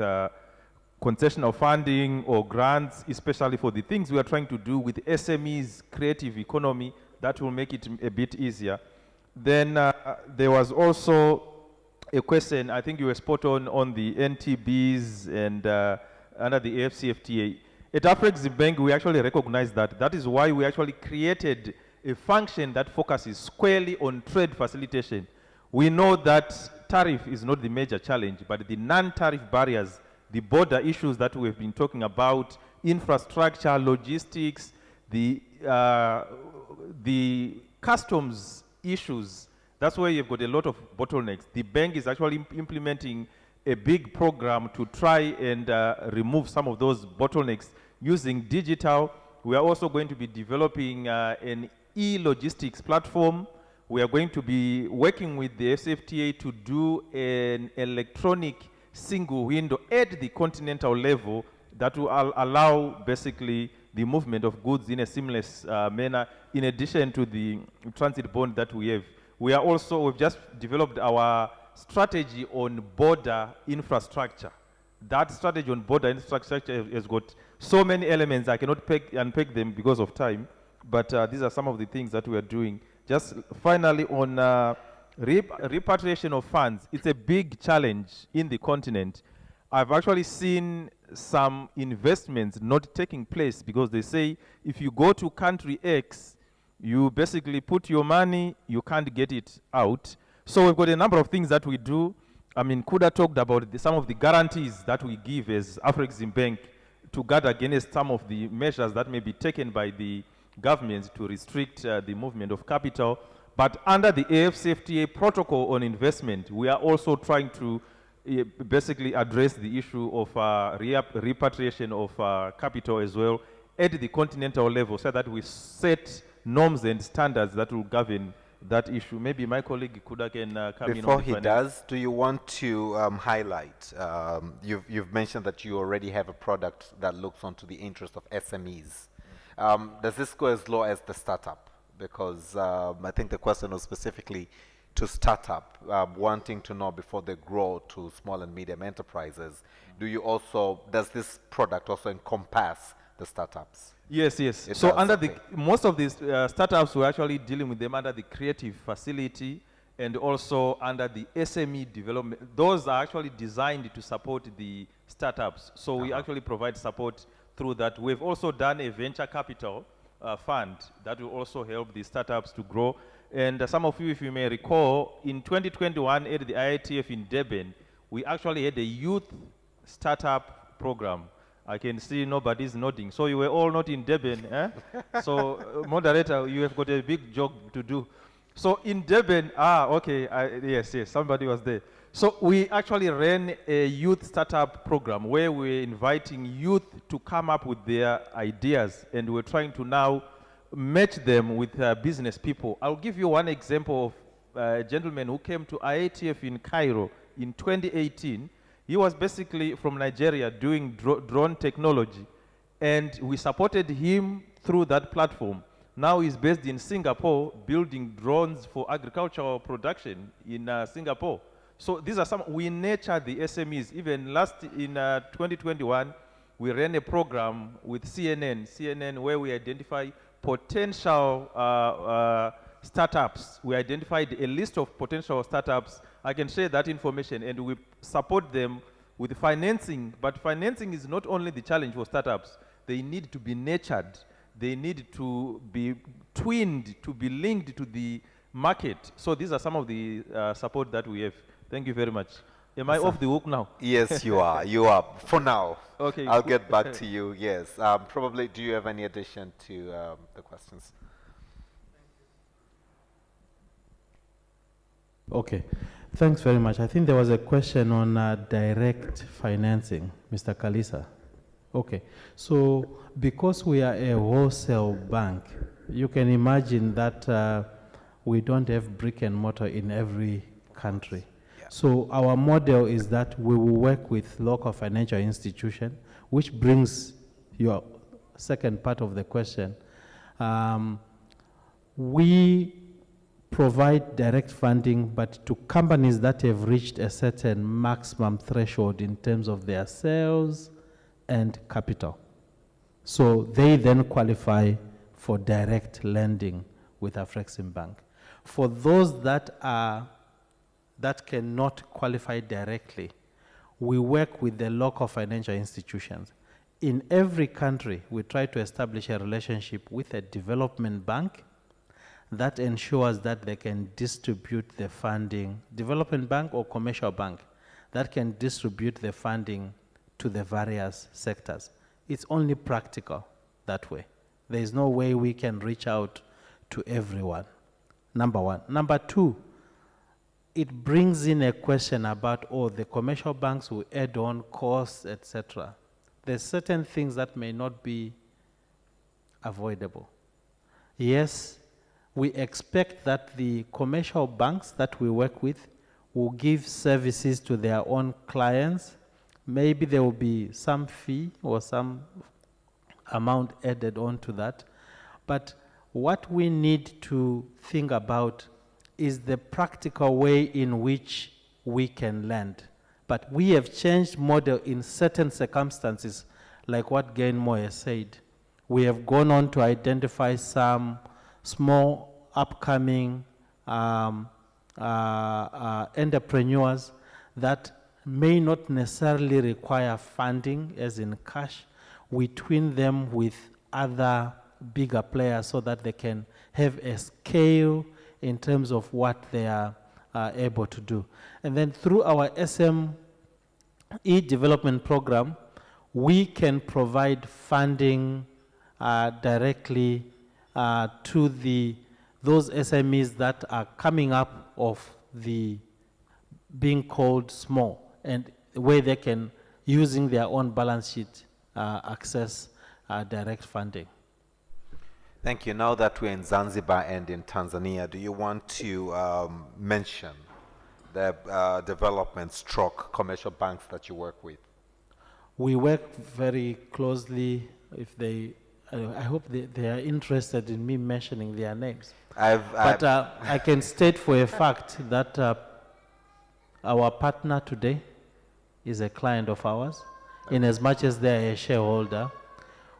concessional funding or grants, especially for the things we are trying to do with SMEs, creative economy. That will make it a bit easier. Then there was also a question, I think you were spot on the NTBs and under the AFCFTA. At Afri-Exim Bank, we actually recognize that. That is why we actually created a function that focuses squarely on trade facilitation. We know that tariff is not the major challenge, but the non-tariff barriers, the border issues that we've been talking about, infrastructure, logistics, the customs issues, that's where you've got a lot of bottlenecks. The bank is actually implementing a big program to try and remove some of those bottlenecks using digital. We are also going to be developing an e-logistics platform. We are going to be working with the SFTA to do an electronic single window at the continental level that will allow basically the movement of goods in a seamless manner, in addition to the transit bond that we have. We've just developed our strategy on border infrastructure. That strategy on border infrastructure has got so many elements. I cannot unpack them because of time, but these are some of the things that we are doing. Just finally on repatriation of funds, it's a big challenge in the continent. I've actually seen some investments not taking place because they say if you go to country X, you basically put your money, you can't get it out. So we've got a number of things that we do. I mean, Kuda talked about some of the guarantees that we give as Afri-Exim Bank to guard against some of the measures that may be taken by the governments to restrict the movement of capital. But under the AFCFTA protocol on investment, we are also trying to basically address the issue of repatriation of capital as well at the continental level, so that we set norms and standards that will govern that issue. Maybe my colleague Kuda can come in. Before he does, do you want to highlight, you've mentioned that you already have a product that looks onto the interest of SMEs. Does this go as low as the startup? Because I think the question was specifically to startup, wanting to know before they grow to small and medium enterprises, does this product also encompass the startups? Yes, yes. It So does, under okay. most of these startups, we're actually dealing with them under the creative facility and also under the SME development. Those are actually designed to support the startups. So we actually provide support through that. We've also done a venture capital fund that will also help the startups to grow. And some of you, if you may recall, in 2021 at the IITF in Durban, we actually had a youth startup program. I can see nobody's nodding. So you were all not in Durban, eh? So, moderator, you have got a big job to do. So in Durban, okay, yes, somebody was there. So we actually ran a youth startup program where we're inviting youth to come up with their ideas, and we're trying to now match them with business people. I'll give you one example of a gentleman who came to IATF in Cairo in 2018. He was basically from Nigeria doing drone technology, and we supported him through that platform. Now he's based in Singapore, building drones for agricultural production in Singapore. So these are we nurture the SMEs. Even in 2021, we ran a program with CNN, where we identify potential startups. We identified a list of potential startups. I can share that information, and we support them with financing. But financing is not only the challenge for startups. They need to be nurtured. They need to be twinned, to be linked to the market. So these are some of the support that we have. Thank you very much. Am I off the hook now? Yes, you are. You are. For now. Okay. I'll get back to you. Yes. Probably, do you have any addition to the questions? Okay. Thanks very much. I think there was a question on direct financing, Mr. Kalisa. Okay. So because we are a wholesale bank, you can imagine that we don't have brick and mortar in every country. Yeah. So our model is that we will work with local financial institutions, which brings your second part of the question. We provide direct funding, but to companies that have reached a certain maximum threshold in terms of their sales and capital. So they then qualify for direct lending with Afreximbank. For those that cannot qualify directly, we work with the local financial institutions. In every country, we try to establish a relationship with a development bank that ensures that they can distribute the funding, development bank or commercial bank, that can distribute the funding to the various sectors. It's only practical that way. There is no way we can reach out to everyone, number one. Number two, it brings in a question about, the commercial banks will add on costs, etc. There's certain things that may not be avoidable. Yes, we expect that the commercial banks that we work with will give services to their own clients. Maybe there will be some fee or some amount added on to that. But what we need to think about is the practical way in which we can lend. But we have changed model in certain circumstances, like what Gainmore has said. We have gone on to identify some small upcoming entrepreneurs that may not necessarily require funding as in cash. We twin them with other bigger players so that they can have a scale in terms of what they are able to do. And then through our SME development program, we can provide funding directly to those SMEs that are coming up of the being called small, and where they can, using their own balance sheet, access direct funding. Thank you. Now that we're in Zanzibar and in Tanzania, do you want to mention the development stroke commercial banks that you work with? We work very closely, if they I hope they are interested in me mentioning their names. But I can state for a fact that our partner today is a client of ours, in as much as they are a shareholder.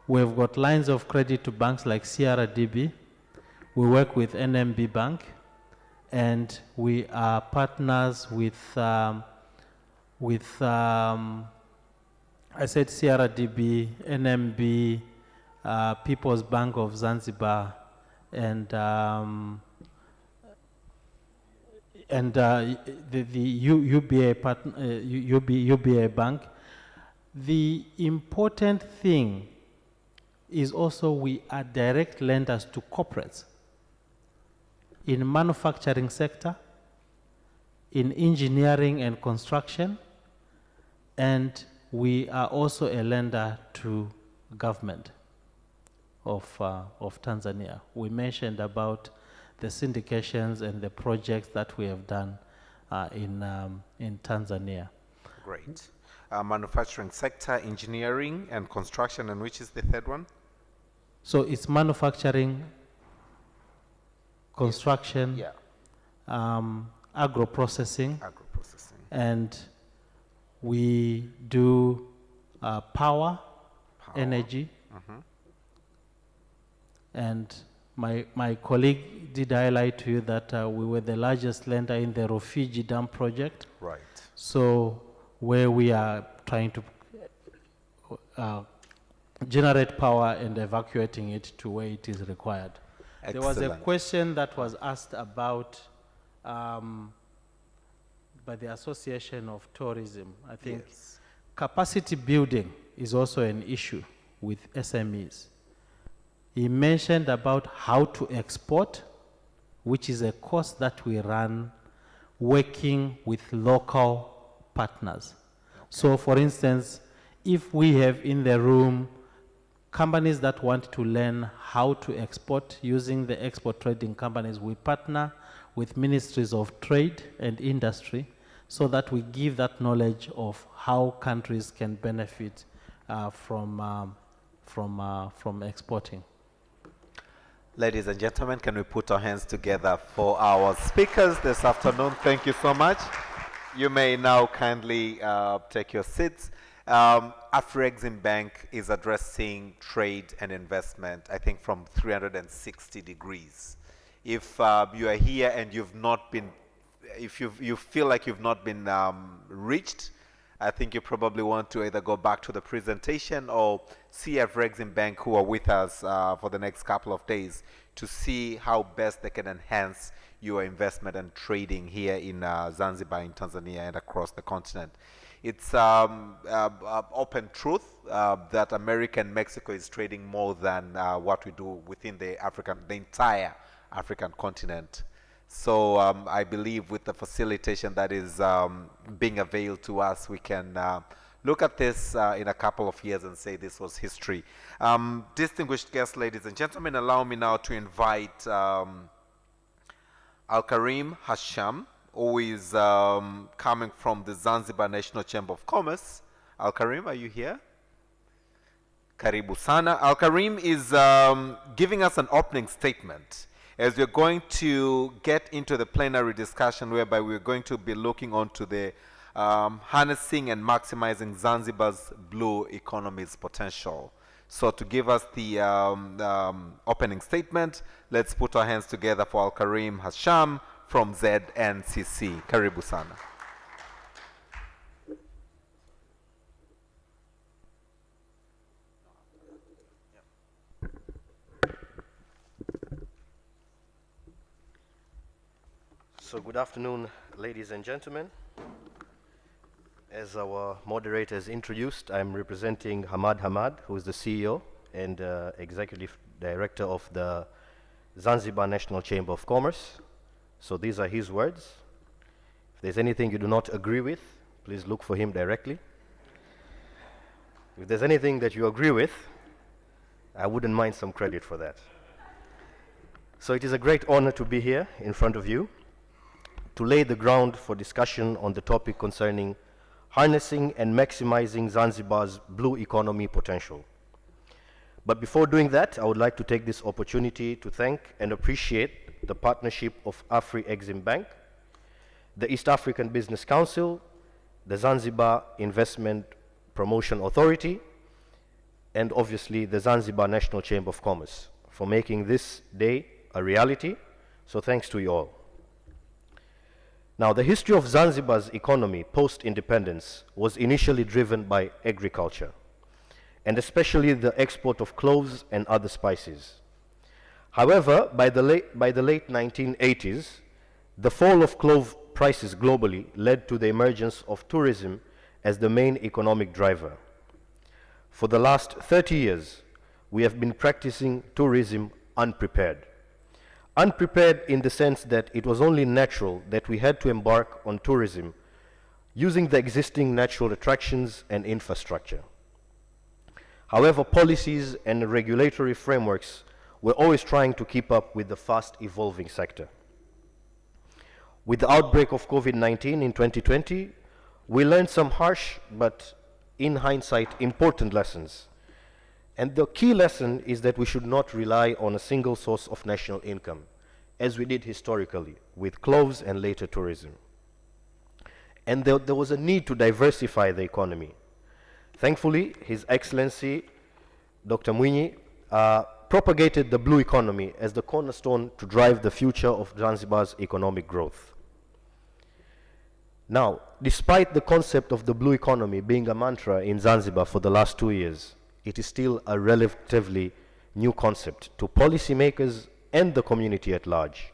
We've got lines of credit to banks like CRDB. We work with NMB Bank, and we are partners with I said CRDB, NMB, People's Bank of Zanzibar, and the UBA partner, UBA Bank. The important thing is also we are direct lenders to corporates in manufacturing sector, in engineering and construction, and we are also a lender to government of Tanzania. We mentioned about the syndications and the projects that we have done in Tanzania. Great. Manufacturing sector, engineering and construction, and which is the third one? So it's manufacturing, construction, agro-processing, and we do power, energy, and my colleague did highlight to you that we were the largest lender in the Rufiji Dam project. Right. So where we are trying to generate power and evacuating it to where it is required. Excellent. There was a question that was asked about by the Association of Tourism. I think capacity building is also an issue with SMEs. He mentioned about how to export, which is a course that we run working with local partners. So for instance, if we have in the room companies that want to learn how to export using the export trading companies, we partner with ministries of trade and industry so that we give that knowledge of how countries can benefit from exporting. Ladies and gentlemen, can we put our hands together for our speakers this afternoon? Thank you so much. You may now kindly take your seats. Afrexim Bank is addressing trade and investment, I think, from 360 degrees. If you are here and you've not been, if you feel like you've not been reached, I think you probably want to either go back to the presentation or see Afrexim Bank, who are with us for the next couple of days, to see how best they can enhance your investment and trading here in Zanzibar, in Tanzania, and across the continent. It's open truth that America and Mexico is trading more than what we do within the entire African continent. So I believe with the facilitation that is being availed to us, we can look at this in a couple of years and say this was history. Distinguished guests, ladies and gentlemen, allow me now to invite Al-Karim Hasham, who is coming from the Zanzibar National Chamber of Commerce. Al-Karim, are you here? Karibu sana. Al-Karim is giving us an opening statement as we're going to get into the plenary discussion, whereby we're going to be looking onto the harnessing and maximizing Zanzibar's blue economy's potential. So to give us the opening statement, let's put our hands together for Al-Karim Hasham from ZNCC. Karibu sana. So good afternoon, ladies and gentlemen. As our moderator has introduced, I'm representing Hamad Hamad, who is the CEO and Executive Director of the Zanzibar National Chamber of Commerce. So these are his words. If there's anything you do not agree with, please look for him directly. If there's anything that you agree with, I wouldn't mind some credit for that. So it is a great honor to be here in front of you to lay the ground for discussion on the topic concerning harnessing and maximizing Zanzibar's blue economy potential. But before doing that, I would like to take this opportunity to thank and appreciate the partnership of Afri-Exim Bank, the East African Business Council, the Zanzibar Investment Promotion Authority, and obviously the Zanzibar National Chamber of Commerce for making this day a reality. So thanks to you all. Now, the history of Zanzibar's economy post-independence was initially driven by agriculture, and especially the export of cloves and other spices. However, by the late 1980s, the fall of clove prices globally led to the emergence of tourism as the main economic driver. For the last 30 years, we have been practicing tourism unprepared. Unprepared in the sense that it was only natural that we had to embark on tourism using the existing natural attractions and infrastructure. However, policies and regulatory frameworks were always trying to keep up with the fast evolving sector. With the outbreak of COVID-19 in 2020, we learned some harsh, but in hindsight, important lessons. And the key lesson is that we should not rely on a single source of national income, as we did historically with cloves and later tourism. And there was a need to diversify the economy. Thankfully, His Excellency, Dr. Mwinyi, propagated the blue economy as the cornerstone to drive the future of Zanzibar's economic growth. Now, despite the concept of the blue economy being a mantra in Zanzibar for the last 2 years, it is still a relatively new concept to policymakers and the community at large.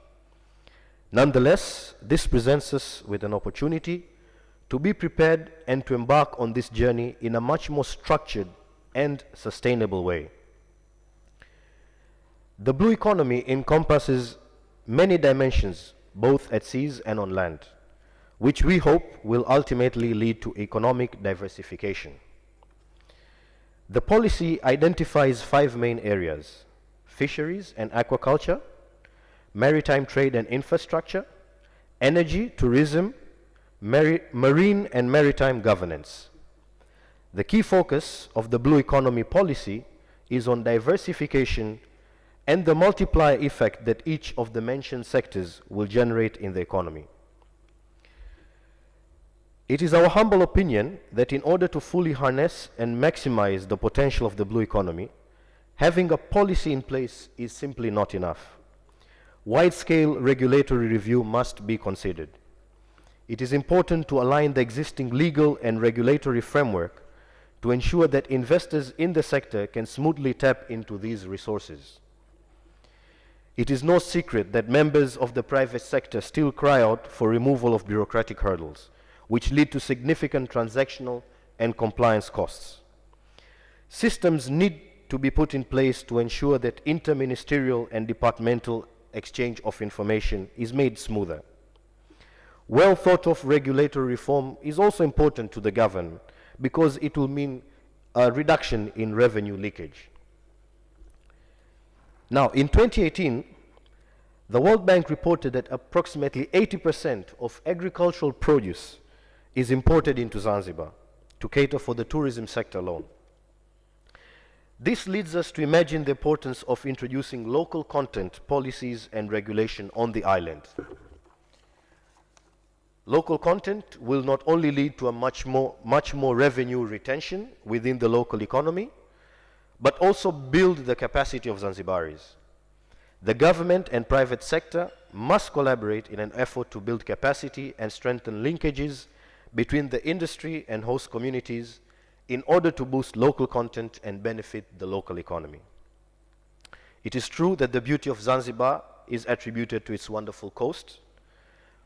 Nonetheless, this presents us with an opportunity to be prepared and to embark on this journey in a much more structured and sustainable way. The blue economy encompasses many dimensions, both at seas and on land, which we hope will ultimately lead to economic diversification. The policy identifies 5 main areas: fisheries and aquaculture, maritime trade and infrastructure, energy, tourism, marine and maritime governance. The key focus of the blue economy policy is on diversification and the multiplier effect that each of the mentioned sectors will generate in the economy. It is our humble opinion that in order to fully harness and maximize the potential of the blue economy, having a policy in place is simply not enough. Wide-scale regulatory review must be considered. It is important to align the existing legal and regulatory framework to ensure that investors in the sector can smoothly tap into these resources. It is no secret that members of the private sector still cry out for removal of bureaucratic hurdles, which lead to significant transactional and compliance costs. Systems need to be put in place to ensure that interministerial and departmental exchange of information is made smoother. Well thought of regulatory reform is also important to the government because it will mean a reduction in revenue leakage. Now, in 2018, the World Bank reported that approximately 80% of agricultural produce is imported into Zanzibar to cater for the tourism sector alone. This leads us to imagine the importance of introducing local content, policies, and regulation on the island. Local content will not only lead to a much more revenue retention within the local economy, but also build the capacity of Zanzibaris. The government and private sector must collaborate in an effort to build capacity and strengthen linkages between the industry and host communities in order to boost local content and benefit the local economy. It is true that the beauty of Zanzibar is attributed to its wonderful coast,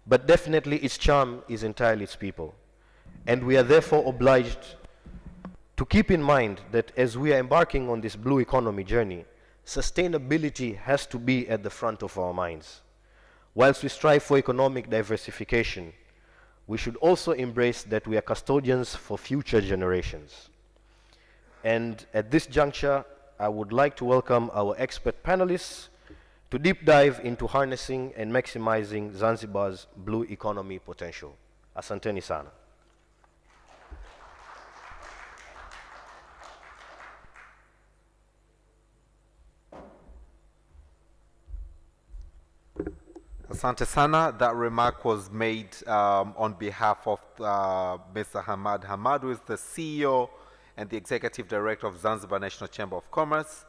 but definitely its charm is entirely its people. And we are therefore obliged to keep in mind that as we are embarking on this blue economy journey, sustainability has to be at the front of our minds. Whilst we strive for economic diversification, we should also embrace that we are custodians for future generations. And at this juncture, I would like to welcome our expert panelists to deep dive into harnessing and maximizing Zanzibar's blue economy potential. Asanteni sana. Asante sana. That remark was made on behalf of Mr. Hamad Hamad, who is the CEO and the Executive Director of Zanzibar National Chamber of Commerce,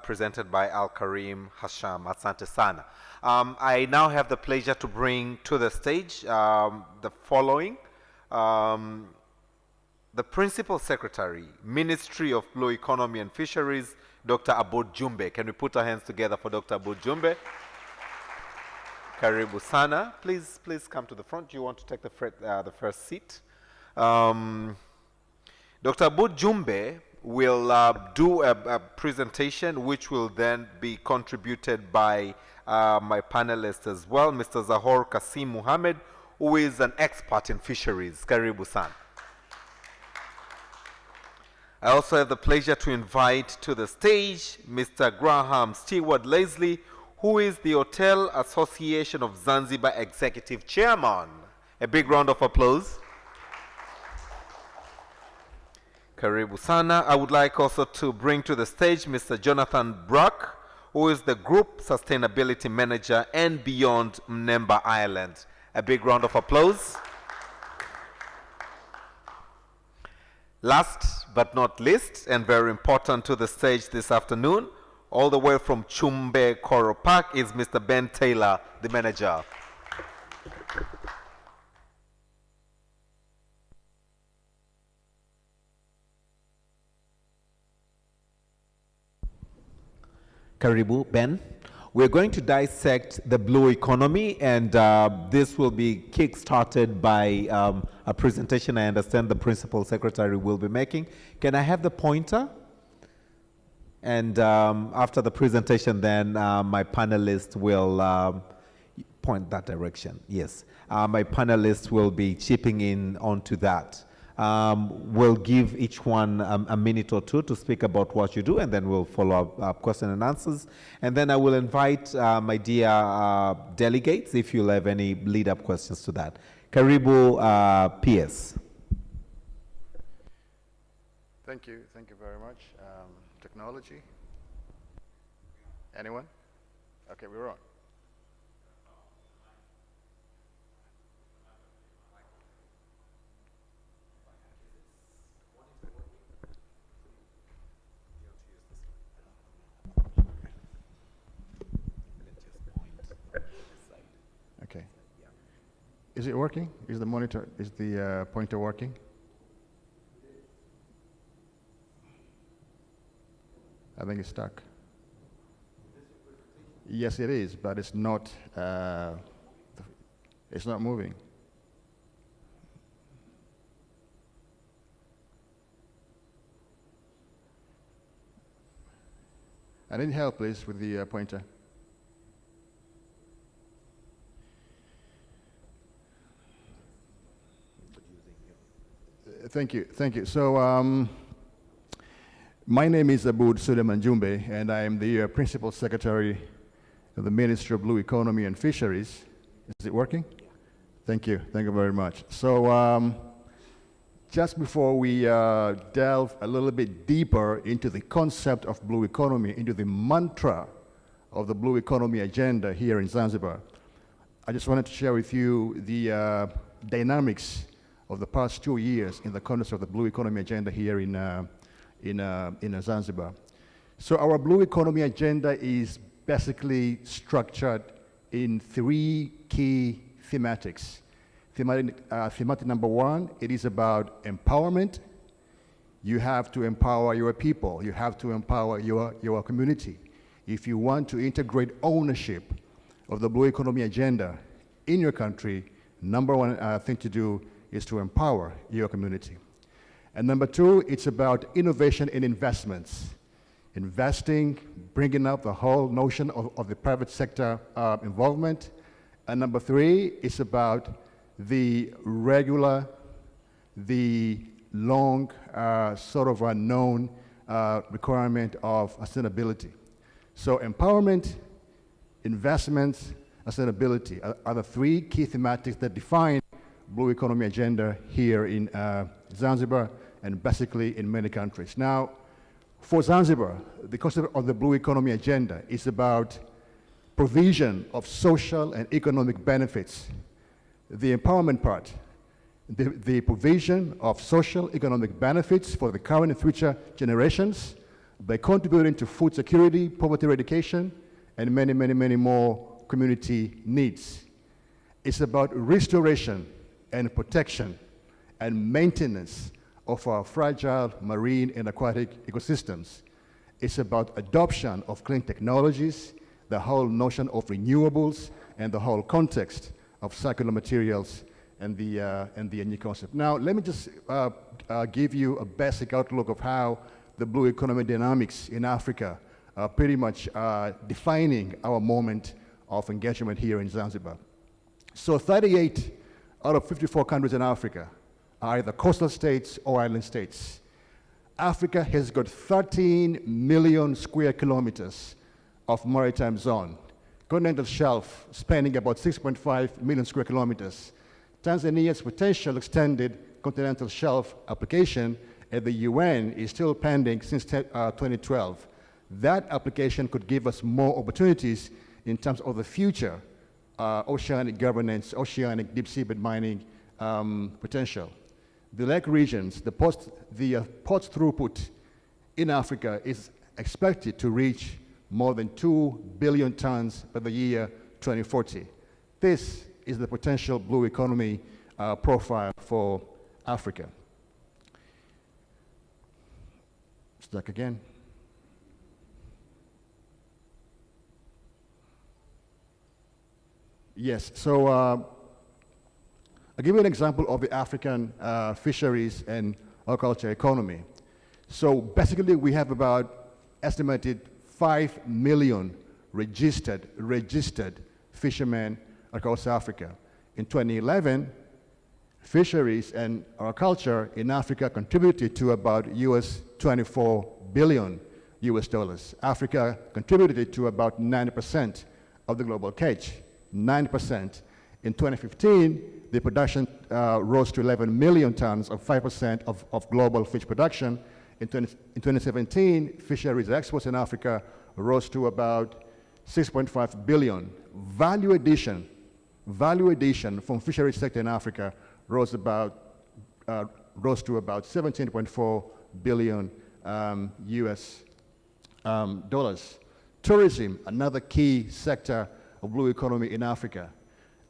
presented by Al Karim Hasham. Asante sana. I now have the pleasure to bring to the stage the following. The Principal Secretary, Ministry of Blue Economy and Fisheries, Dr. Aboud Jumbe. Can we put our hands together for Dr. Aboud Jumbe? Karibu sana. Please come to the front. Do you want to take the first seat? Dr. Aboud Jumbe will do a presentation which will then be contributed by my panelists as well, Mr. Zahor Kasim Muhammad, who is an expert in fisheries. Karibu sana. I also have the pleasure to invite to the stage Mr. Graham Stewart Leslie, who is the Hotel Association of Zanzibar Executive Chairman. A big round of applause. Karibu sana. I would like also to bring to the stage Mr. Jonathan Bruck, who is the Group Sustainability Manager and Beyond Mnemba Island. A big round of applause. Last but not least, and very important to the stage this afternoon, all the way from Chumbe Coral Park, is Mr. Ben Taylor, the manager. Karibu, Ben. We're going to dissect the blue economy, and this will be kick-started by a presentation I understand the Principal Secretary will be making. Can I have the pointer? And after the presentation, then my panelists will point that direction. Yes, my panelists will be chipping in onto that. We'll give each one a minute or two to speak about what you do, and then we'll follow up question and answers. And then I will invite my dear delegates, if you'll have any lead-up questions to that. Karibu PS. Thank you very much. Technology? Anyone? Okay, we're on. Okay. Is it working? Is the monitor, is the pointer working? I think it's stuck. Yes, it is, but it's not moving. I need help, please, with the pointer. Thank you. So, my name is Aboud Suleiman Jumbe, and I am the Principal Secretary of the Ministry of Blue Economy and Fisheries. Is it working? Thank you very much. So, just before we delve a little bit deeper into the concept of blue economy, into the mantra of the blue economy agenda here in Zanzibar, I just wanted to share with you the dynamics of the past 2 years in the context of the blue economy agenda here in Zanzibar. So our blue economy agenda is basically structured in 3 key thematics. Thematic number 1, it is about empowerment. You have to empower your people. You have to empower your community. If you want to integrate ownership of the blue economy agenda in your country, number 1 thing to do is to empower your community. And number 2, it's about innovation and investments. Investing, bringing up the whole notion of the private sector involvement. And number 3, it's about the regular, the long, sort of unknown requirement of sustainability. So empowerment, investments, sustainability are the 3 key thematics that define blue economy agenda here in Zanzibar and basically in many countries. Now, for Zanzibar, the concept of the blue economy agenda is about provision of social and economic benefits. The empowerment part, the provision of social economic benefits for the current and future generations by contributing to food security, poverty eradication, and many, many, many more community needs. It's about restoration and protection and maintenance of our fragile marine and aquatic ecosystems. It's about adoption of clean technologies, the whole notion of renewables, and the whole context of circular materials and the new concept. Now, let me just give you a basic outlook of how the blue economy dynamics in Africa are pretty much defining our moment of engagement here in Zanzibar. So 38 out of 54 countries in Africa are either coastal states or island states. Africa has got 13 million square kilometers of maritime zone. Continental shelf spanning about 6.5 million square kilometers. Tanzania's potential extended continental shelf application at the UN is still pending since 2012. That application could give us more opportunities in terms of the future oceanic governance, oceanic deep seabed mining potential. The lake regions, the port throughput in Africa is expected to reach more than 2 billion tons by the year 2040. This is the potential blue economy profile for Africa. Stuck again. Yes, so I'll give you an example of the African fisheries and aquaculture economy. So basically we have about estimated 5 million registered fishermen across Africa. In 2011, fisheries and aquaculture in Africa contributed to about US $24 billion. Africa contributed to about 90% of the global catch, 9%. In 2015, the production rose to 11 million tons, of 5% of global fish production. In 2017, fisheries exports in Africa rose to about 6.5 billion. Value addition from fisheries sector in Africa rose to about 17.4 billion US dollars. Tourism, another key sector of blue economy in Africa.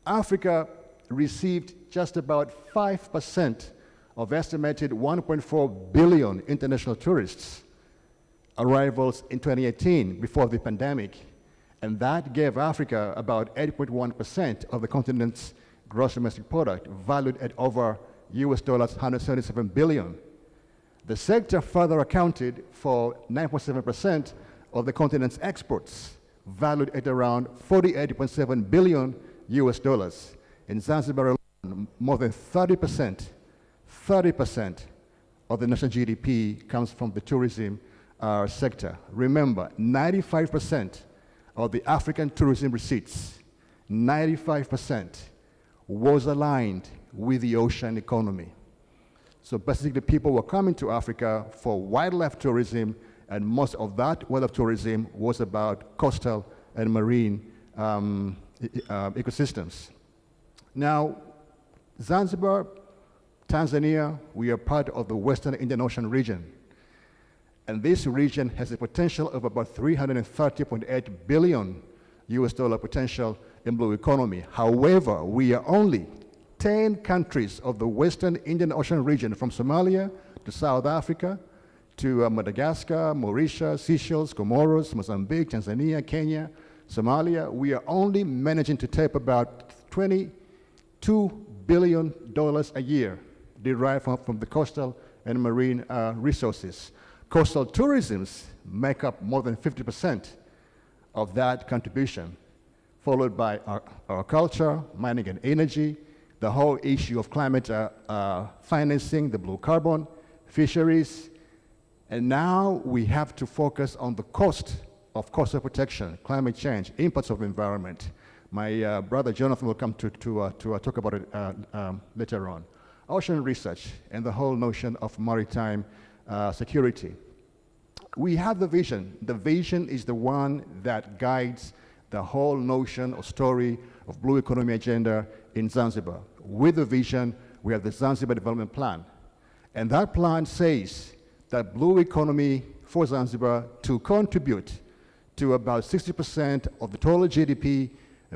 Africa received just about 5% of estimated 1.4 billion international tourists arrivals in 2018 before the pandemic, and that gave Africa about 8.1% of the continent's gross domestic product, valued at over US dollars 177 billion. The sector further accounted for 9.7% of the continent's exports, valued at around 48.7 billion US dollars. In Zanzibar alone, more than 30% of the national GDP comes from the tourism sector. Remember, 95% of the African tourism receipts, 95% was aligned with the ocean economy. So basically people were coming to Africa for wildlife tourism, and most of that wildlife tourism was about coastal and marine ecosystems. Now, Zanzibar, Tanzania, we are part of the Western Indian Ocean region. And this region has a potential of about 330.8 billion US dollar potential in blue economy. However, we are only 10 countries of the Western Indian Ocean region, from Somalia to South Africa to Madagascar, Mauritius, Seychelles, Comoros, Mozambique, Tanzania, Kenya, Somalia. We are only managing to tap about $22 billion a year derived from the coastal and marine resources. Coastal tourisms make up more than 50% of that contribution, followed by our culture, mining and energy, the whole issue of climate financing, the blue carbon, fisheries, and now we have to focus on the cost of coastal protection, climate change, impacts of the environment. My brother Jonathan will come to talk about it later on. Ocean research and the whole notion of maritime security. We have the vision. The vision is the one that guides the whole notion or story of blue economy agenda in Zanzibar. With the vision, we have the Zanzibar Development Plan. And that plan says that blue economy for Zanzibar to contribute to about 60% of the total GDP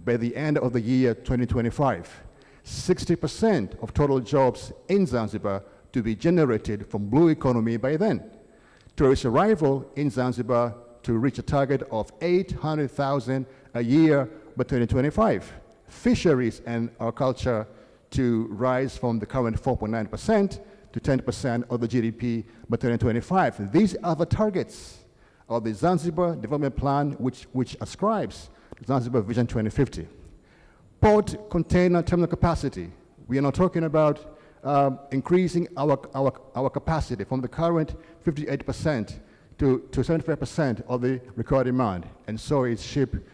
by the end of the year 2025. 60% of total jobs in Zanzibar to be generated from blue economy by then. Tourist arrival in Zanzibar to reach a target of 800,000 a year by 2025. Fisheries and aquaculture to rise from the current 4.9% to 10% of the GDP by 2025. These are the targets of the Zanzibar Development Plan, which ascribes to Zanzibar Vision 2050. Port container terminal capacity. We are not talking about increasing our capacity from the current 58% to 75% of the required demand, and so is ship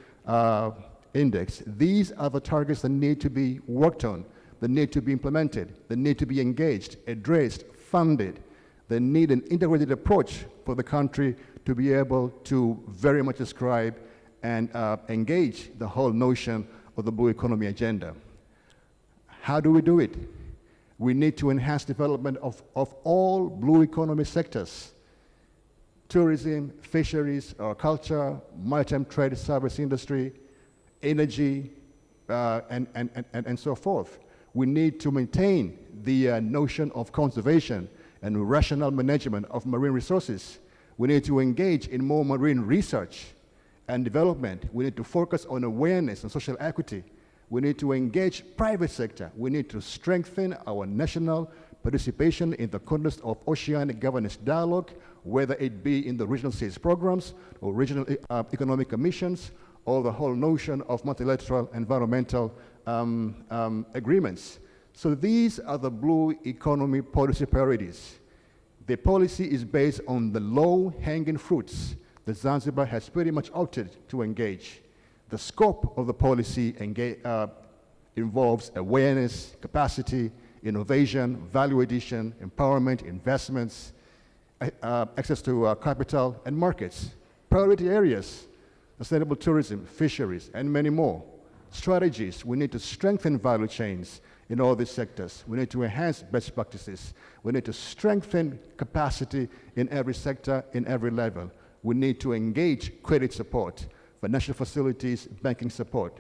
index. These are the targets that need to be worked on, that need to be implemented, that need to be engaged, addressed, funded. They need an integrated approach for the country to be able to very much describe and engage the whole notion of the blue economy agenda. How do we do it? We need to enhance development of all blue economy sectors: tourism, fisheries, culture, maritime trade, service industry, energy, and so forth. We need to maintain the notion of conservation and rational management of marine resources. We need to engage in more marine research and development. We need to focus on awareness and social equity. We need to engage private sector. We need to strengthen our national participation in the context of oceanic governance dialogue, whether it be in the regional SEAS programs or regional economic commissions, or the whole notion of multilateral environmental agreements. So these are the blue economy policy priorities. The policy is based on the low-hanging fruits that Zanzibar has pretty much opted to engage. The scope of the policy involves awareness, capacity, innovation, value addition, empowerment, investments, access to capital and markets. Priority areas: sustainable tourism, fisheries, and many more. Strategies: we need to strengthen value chains in all these sectors. We need to enhance best practices. We need to strengthen capacity in every sector, in every level. We need to engage credit support, financial facilities, banking support.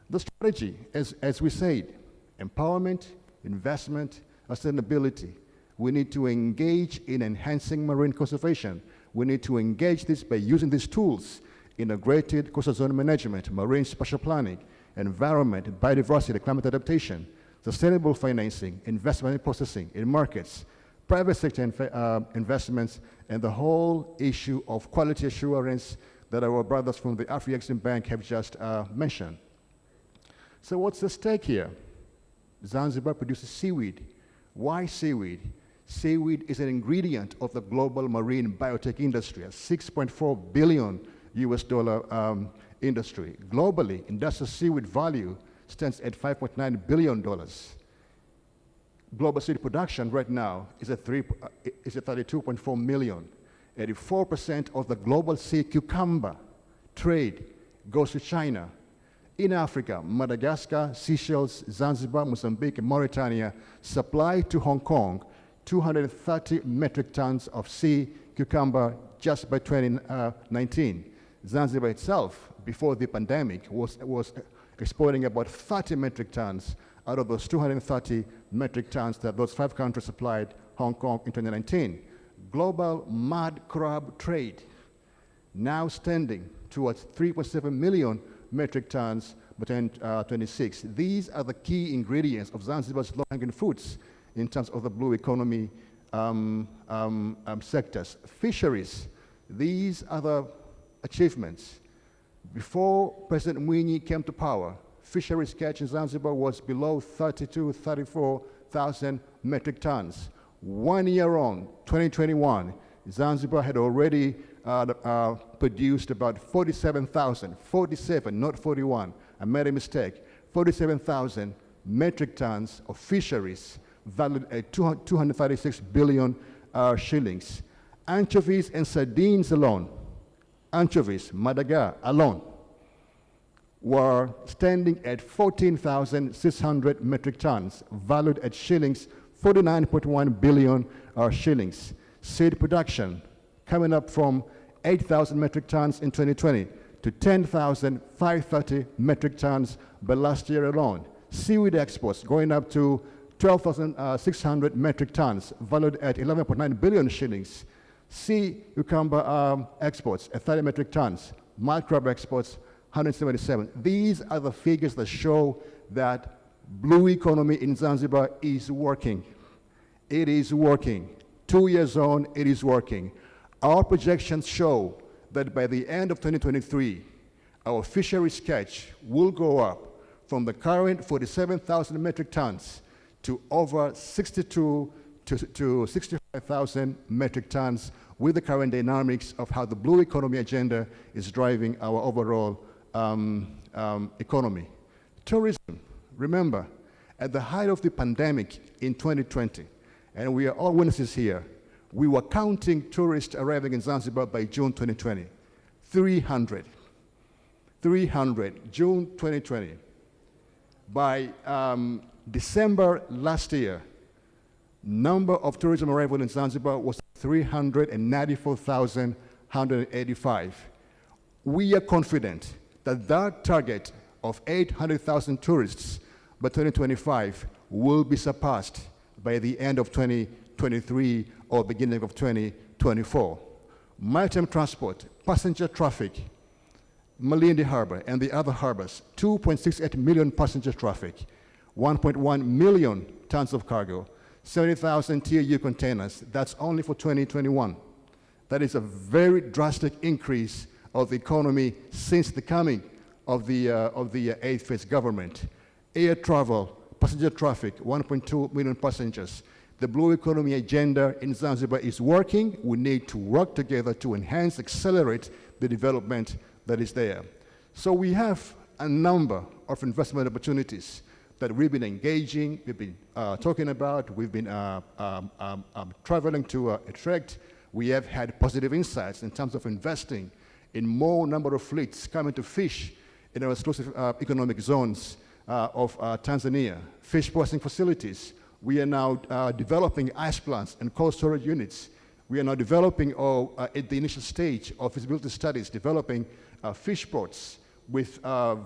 The strategy, as we said, empowerment, investment, sustainability. We need to engage in enhancing marine conservation. We need to engage this by using these tools: integrated coastal zone management, marine spatial planning, environment, biodiversity, climate adaptation, sustainable financing, investment in processing, in markets, private sector investments, and the whole issue of quality assurance that our brothers from the Afri-Exim Bank have just mentioned. So what's the stake here? Zanzibar produces seaweed. Why seaweed? Seaweed is an ingredient of the global marine biotech industry, a $6.4 billion industry. Globally, industrial seaweed value stands at $5.9 billion. Global seaweed production right now is at 32.4 million. 84% of the global sea cucumber trade goes to China. In Africa, Madagascar, Seychelles, Zanzibar, Mozambique, and Mauritania supply to Hong Kong 230 metric tons of sea cucumber just by 2019. Zanzibar itself, before the pandemic, was exporting about 30 metric tons out of those 230 metric tons that those 5 countries supplied Hong Kong in 2019. Global mud crab trade now standing towards 3.7 million metric tons by 2026. These are the key ingredients of Zanzibar's low-hanging fruits in terms of the blue economy sectors. Fisheries, these are the achievements. Before President Mwinyi came to power, fisheries catch in Zanzibar was below 34,000 metric tons. 1 year on, 2021, Zanzibar had already produced about 47,000, 47, not 41, I made a mistake, 47,000 metric tons of fisheries valued at 236 billion shillings. Anchovies and sardines alone, anchovies, Madagascar alone, were standing at 14,600 metric tons, valued at shillings 49.1 billion shillings. Seed production coming up from 8,000 metric tons in 2020 to 10,530 metric tons by last year alone. Seaweed exports going up to 12,600 metric tons, valued at 11.9 billion shillings. Sea cucumber exports at 30 metric tons. Mud crab exports 177. These are the figures that show that blue economy in Zanzibar is working. It is working. 2 years on, it is working. Our projections show that by the end of 2023, our fisheries catch will go up from the current 47,000 metric tons to over 62 to 65,000 metric tons, with the current dynamics of how the blue economy agenda is driving our overall economy. Tourism, remember, at the height of the pandemic in 2020, and we are all witnesses here, we were counting tourists arriving in Zanzibar by June 2020. 300, June 2020. By December last year, number of tourism arrival in Zanzibar was 394,185. We are confident that that target of 800,000 tourists by 2025 will be surpassed by the end of 2023 or beginning of 2024. Maritime transport, passenger traffic, Malindi Harbor and the other harbors, 2.68 million passenger traffic, 1.1 million tons of cargo, 70,000 TEU containers. That's only for 2021. That is a very drastic increase of the economy since the coming of the eighth phase government. Air travel, passenger traffic, 1.2 million passengers. The blue economy agenda in Zanzibar is working. We need to work together to enhance, accelerate the development that is there. So we have a number of investment opportunities that we've been engaging, we've been talking about, we've been traveling to attract. We have had positive insights in terms of investing in more number of fleets coming to fish in our exclusive economic zones of Tanzania, fish processing facilities. We are now developing ice plants and cold storage units. We are now developing, at the initial stage of feasibility studies, developing fish ports with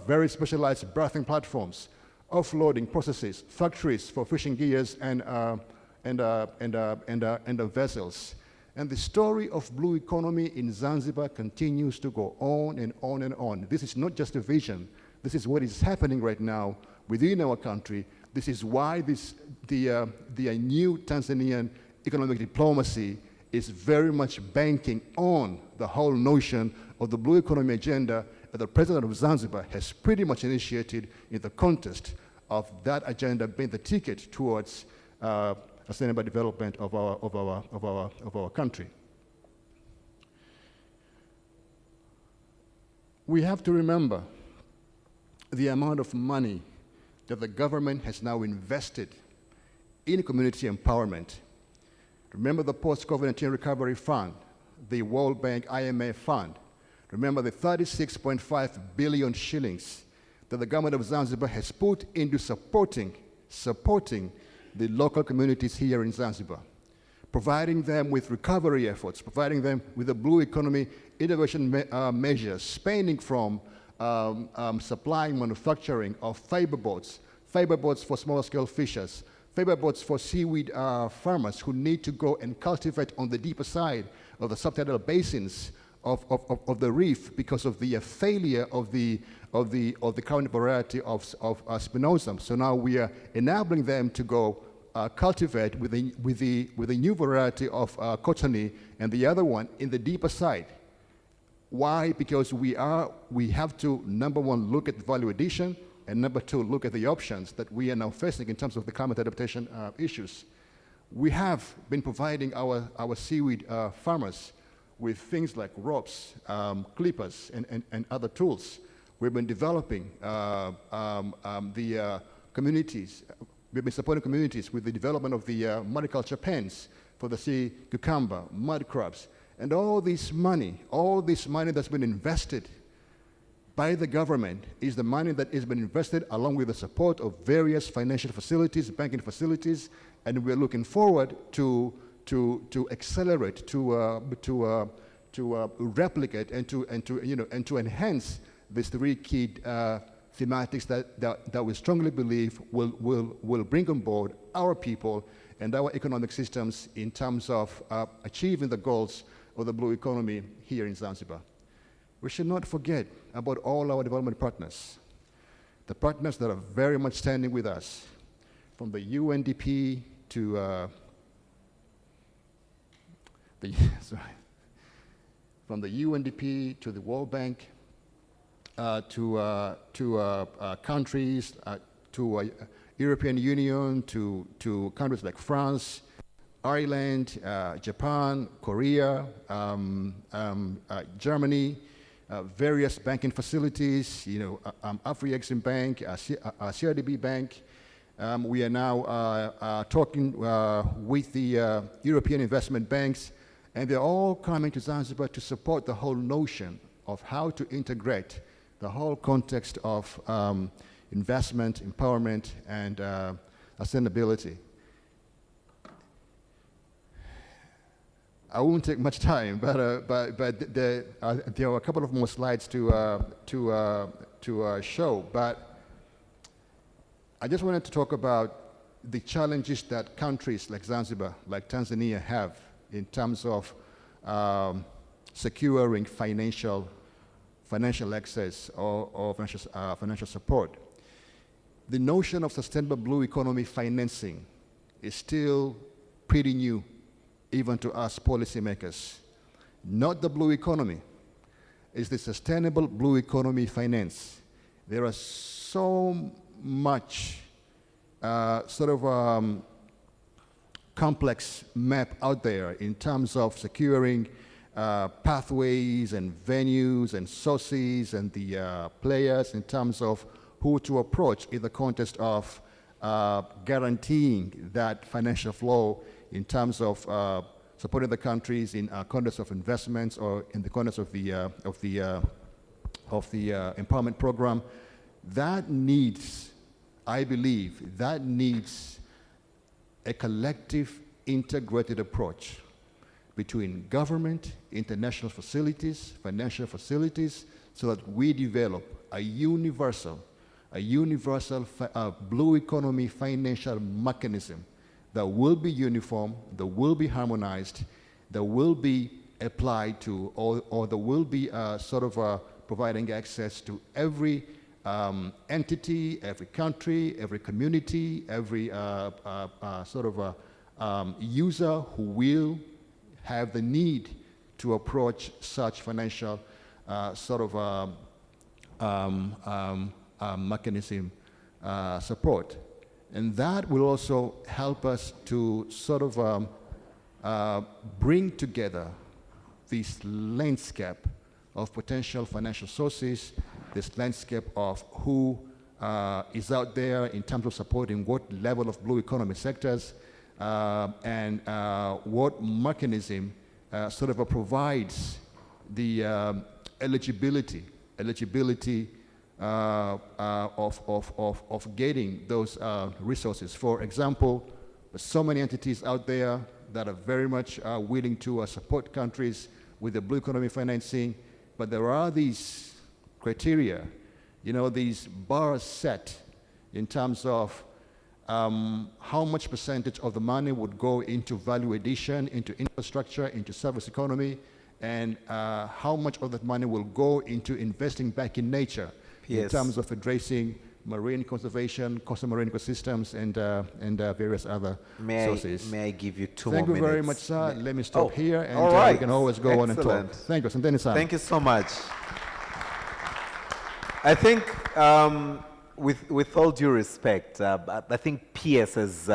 very specialized berthing platforms, offloading processes, factories for fishing gears and vessels. And the story of blue economy in Zanzibar continues to go on and on and on. This is not just a vision. This is what is happening right now within our country. This is why the new Tanzanian economic diplomacy is very much banking on the whole notion of the blue economy agenda that the president of Zanzibar has pretty much initiated in the context of that agenda being the ticket towards sustainable development of our country. We have to remember the amount of money that the government has now invested in community empowerment. Remember the post-COVID-19 recovery fund, the World Bank IMF fund. Remember the 36.5 billion shillings that the government of Zanzibar has put into supporting the local communities here in Zanzibar, providing them with recovery efforts, providing them with the blue economy innovation measures, spanning from supplying manufacturing of fiber boats for small-scale fishers, fiber boats for seaweed farmers who need to go and cultivate on the deeper side of the subtidal basins of the reef because of the failure of the current variety of spinosum. So now we are enabling them to go cultivate with a new variety of cottony and the other one in the deeper side. Why? Because we have to, number one, look at the value addition, and number two, look at the options that we are now facing in terms of the climate adaptation issues. We have been providing our seaweed farmers with things like ropes, clippers, and other tools. We've been developing the communities. We've been supporting communities with the development of the mariculture pens for the sea cucumber, mud crabs, and all this money that's been invested by the government is the money that has been invested along with the support of various financial facilities, banking facilities, and we're looking forward to accelerate, to replicate, and to enhance these three key thematics that we strongly believe will bring on board our people and our economic systems in terms of achieving the goals of the blue economy here in Zanzibar. We should not forget about all our development partners, the partners that are very much standing with us, from the UNDP to from the UNDP to the World Bank, to countries, to European Union, to countries like France, Ireland, Japan, Korea, Germany, various banking facilities, Afri-Exim Bank, CRDB Bank. We are now talking with the European investment banks, and they're all coming to Zanzibar to support the whole notion of how to integrate the whole context of investment, empowerment, and sustainability. I won't take much time, but there are a couple of more slides to show. But I just wanted to talk about the challenges that countries like Zanzibar, like Tanzania, have in terms of securing financial access or financial support. The notion of sustainable blue economy financing is still pretty new, even to us policymakers. Not the blue economy, it's the sustainable blue economy finance. There are so much complex map out there in terms of securing pathways and venues and sources and the players in terms of who to approach in the context of guaranteeing that financial flow in terms of supporting the countries in context of investments or in the context of the empowerment program. That needs, I believe, that needs a collective integrated approach between government, international facilities, financial facilities, so that we develop a universal blue economy financial mechanism that will be uniform, that will be harmonized, that will be applied to, or that will be providing access to every entity, every country, every community, every user who will have the need to approach such financial mechanism support. And that will also help us to bring together this landscape of potential financial sources, this landscape of who is out there in terms of supporting what level of blue economy sectors, and what mechanism provides the eligibility of getting those resources. For example, so many entities out there that are very much willing to support countries with the blue economy financing, but there are these criteria, these bars set in terms of how much percentage of the money would go into value addition, into infrastructure, into service economy, and how much of that money will go into investing back in nature in terms of addressing marine conservation, coastal marine ecosystems, and various other sources. May I give you 2 Thank more minutes? Thank you very much, sir. Let me stop here, and we can always go on and talk. Thank you. Thank you so much. I think, with all due respect, I think PS has,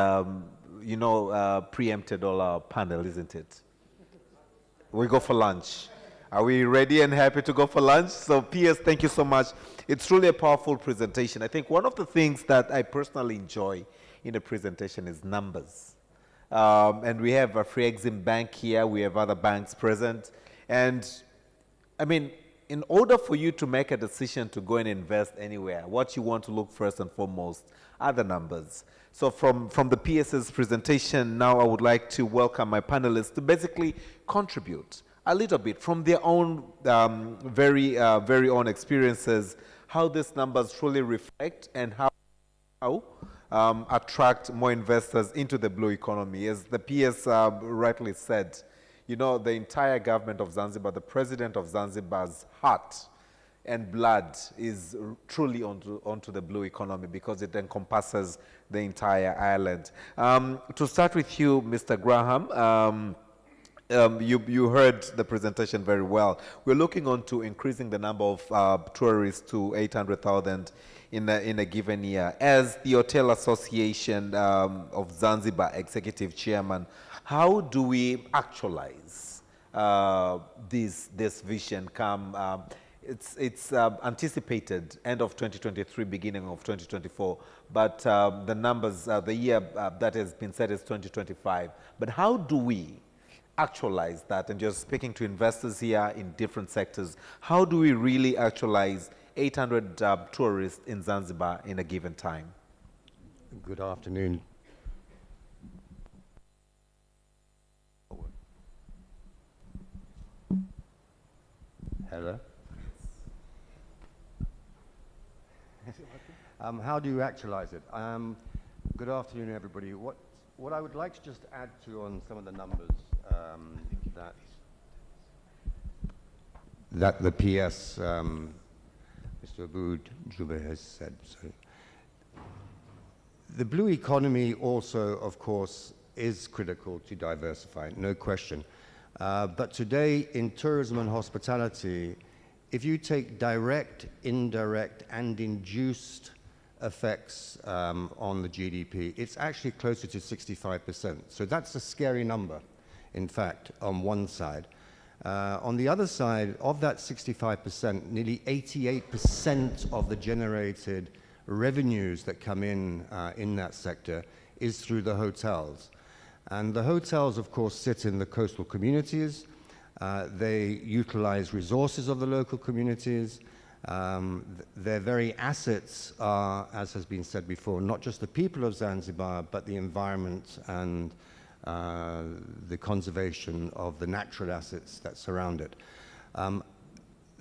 preempted all our panel, isn't it? We go for lunch. Are we ready and happy to go for lunch? So PS, thank you so much. It's truly a powerful presentation. I think one of the things that I personally enjoy in a presentation is numbers. And we have a Afri-Exim Bank here. We have other banks present. And I mean, in order for you to make a decision to go and invest anywhere, what you want to look first and foremost are the numbers. So from the PS's presentation, now I would like to welcome my panelists to basically contribute a little bit from their own very own experiences, how these numbers truly reflect and how attract more investors into the blue economy. As the PS rightly said, you know, the entire government of Zanzibar, the president of Zanzibar's heart and blood is truly onto the blue economy because it encompasses the entire island. To start with you, Mr. Graham, you heard the presentation very well. We're looking on to increasing the number of tourists to 800,000 in a given year. As the Hotel Association of Zanzibar Executive Chairman, how do we actualize this vision come? It's anticipated end of 2023, beginning of 2024, but the numbers, the year that has been set is 2025. But how do we actualize that? And just speaking to investors here in different sectors, how do we really actualize 800 tourists in Zanzibar in a given time? Good afternoon. Hello. How do you actualize it? Good afternoon, everybody. What I would like to just add to on some of the numbers that the PS, Mr. Aboud Jube has said. So, the blue economy also, of course, is critical to diversify, no question. But today, in tourism and hospitality, if you take direct, indirect, and induced effects on the GDP, it's actually closer to 65%. So that's a scary number, in fact, on one side. On the other side, of that 65%, nearly 88% of the generated revenues that come in that sector is through the hotels. And the hotels, of course, sit in the coastal communities. They utilize resources of the local communities. Their very assets are, as has been said before, not just the people of Zanzibar, but the environment and the conservation of the natural assets that surround it.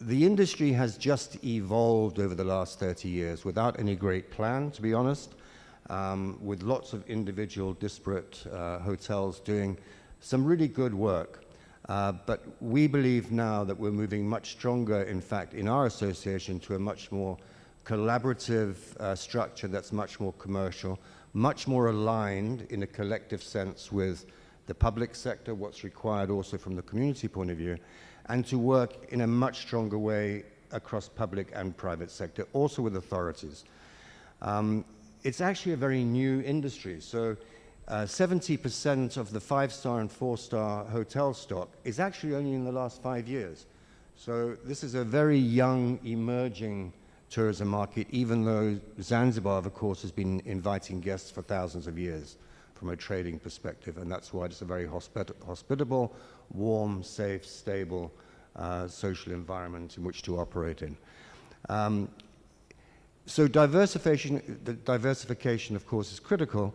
The industry has just evolved over the last 30 years without any great plan, to be honest, with lots of individual disparate hotels doing some really good work. But we believe now that we're moving much stronger, in fact, in our association to a much more collaborative structure that's much more commercial, much more aligned in a collective sense with the public sector, what's required also from the community point of view, and to work in a much stronger way across public and private sector, also with authorities. It's actually a very new industry. So 70% of the 5-star and 4-star hotel stock is actually only in the last 5 years. So this is a very young, emerging tourism market, even though Zanzibar, of course, has been inviting guests for thousands of years from a trading perspective, and that's why it's a very hospitable, warm, safe, stable social environment in which to operate in. So diversification, of course, is critical,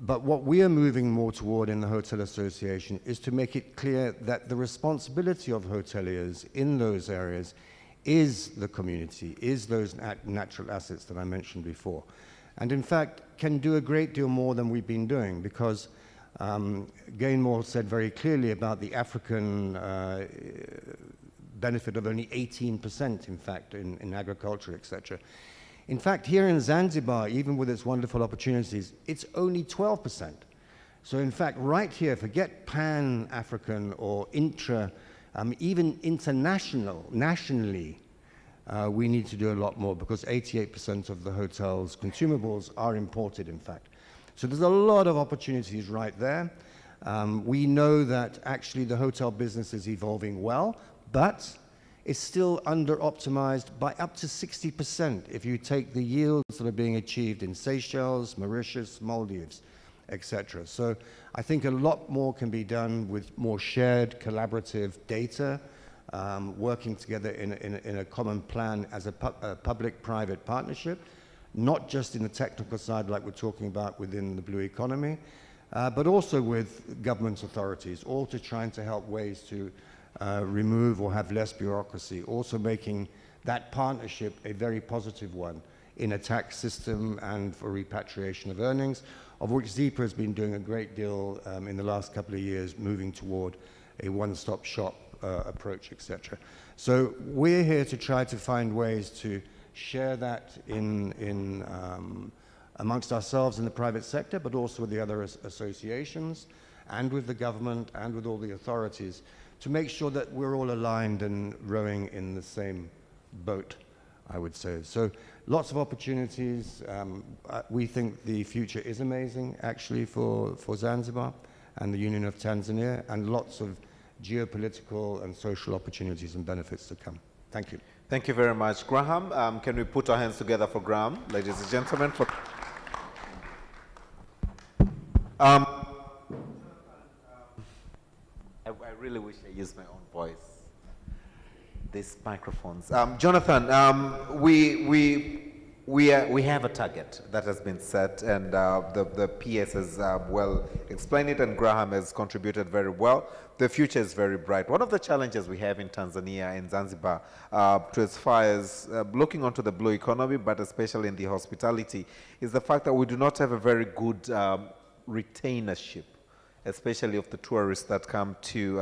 but what we are moving more toward in the Hotel Association is to make it clear that the responsibility of hoteliers in those areas is the community, is those natural assets that I mentioned before. And in fact, can do a great deal more than we've been doing, because Gainmore said very clearly about the African benefit of only 18%, in fact, in agriculture, etc. In fact, here in Zanzibar, even with its wonderful opportunities, it's only 12%. So in fact, right here, forget pan-African or even international, nationally, we need to do a lot more, because 88% of the hotel's consumables are imported, in fact. So there's a lot of opportunities right there. We know that actually the hotel business is evolving well, but it's still under-optimized by up to 60% if you take the yields that are being achieved in Seychelles, Mauritius, Maldives, etc. So I think a lot more can be done with more shared collaborative data working together in a common plan as a public-private partnership, not just in the technical side like we're talking about within the blue economy, but also with government authorities, all to trying to help ways to remove or have less bureaucracy, also making that partnership a very positive one in a tax system and for repatriation of earnings, of which ZIPA has been doing a great deal in the last couple of years, moving toward a one-stop shop approach, etc. So we're here to try to find ways to share that amongst ourselves in the private sector, but also with the other associations and with the government and with all the authorities to make sure that we're all aligned and rowing in the same boat, I would say. So lots of opportunities. We think the future is amazing, actually, for Zanzibar and the Union of Tanzania, and lots of geopolitical and social opportunities and benefits to come. Thank you. Thank you very much. Graham, can we put our hands together for Graham, ladies and gentlemen? I really wish I used my own voice. These microphones. Jonathan, we have a target that has been set, and the PS has well explained it, and Graham has contributed very well. The future is very bright. One of the challenges we have in Tanzania and Zanzibar, to as far as looking onto the blue economy, but especially in the hospitality, is the fact that we do not have a very good retainership, especially of the tourists that come to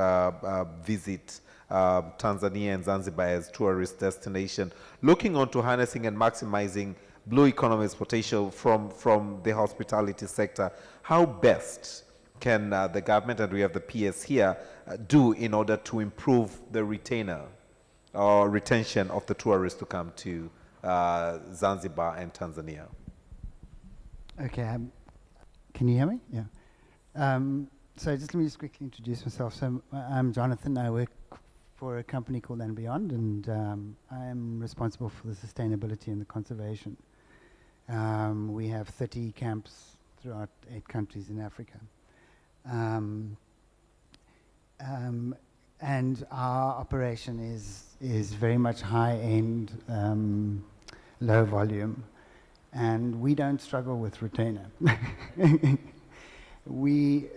visit Tanzania and Zanzibar as tourist destination. Looking onto harnessing and maximizing blue economy's potential from the hospitality sector, how best can the government, and we have the PS here, do in order to improve the retainer or retention of the tourists to come to Zanzibar and Tanzania? Okay, can you hear me? Yeah. So just let me just quickly introduce myself. So I'm Jonathan. I work for a company called And Beyond, and I am responsible for the sustainability and the conservation. We have 30 camps throughout 8 countries in Africa. And our operation is very much high-end, low volume, and we don't struggle with retainer.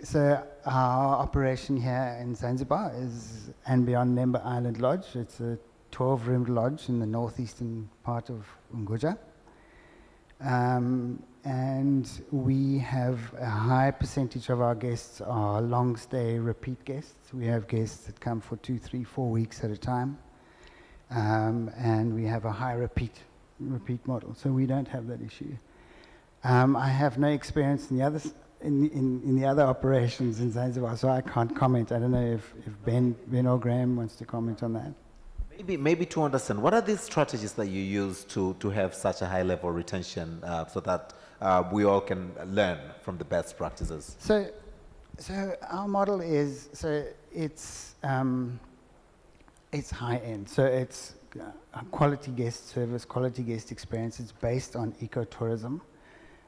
So our operation here in Zanzibar is And Beyond Member Island Lodge. It's a 12-roomed lodge in the northeastern part of Unguja. And we have a high percentage of our guests are long-stay repeat guests. We have guests that come for 2, 3, 4 weeks at a time. And we have a high repeat model, so we don't have that issue. I have no experience in the others. In the other operations in Zanzibar, so I can't comment. I don't know if Ben or Graham wants to comment on that. Maybe to understand, what are these strategies that you use to have such a high level of retention so that we all can learn from the best practices? So our model is, it's high end. So it's quality guest service, quality guest experience. It's based on ecotourism.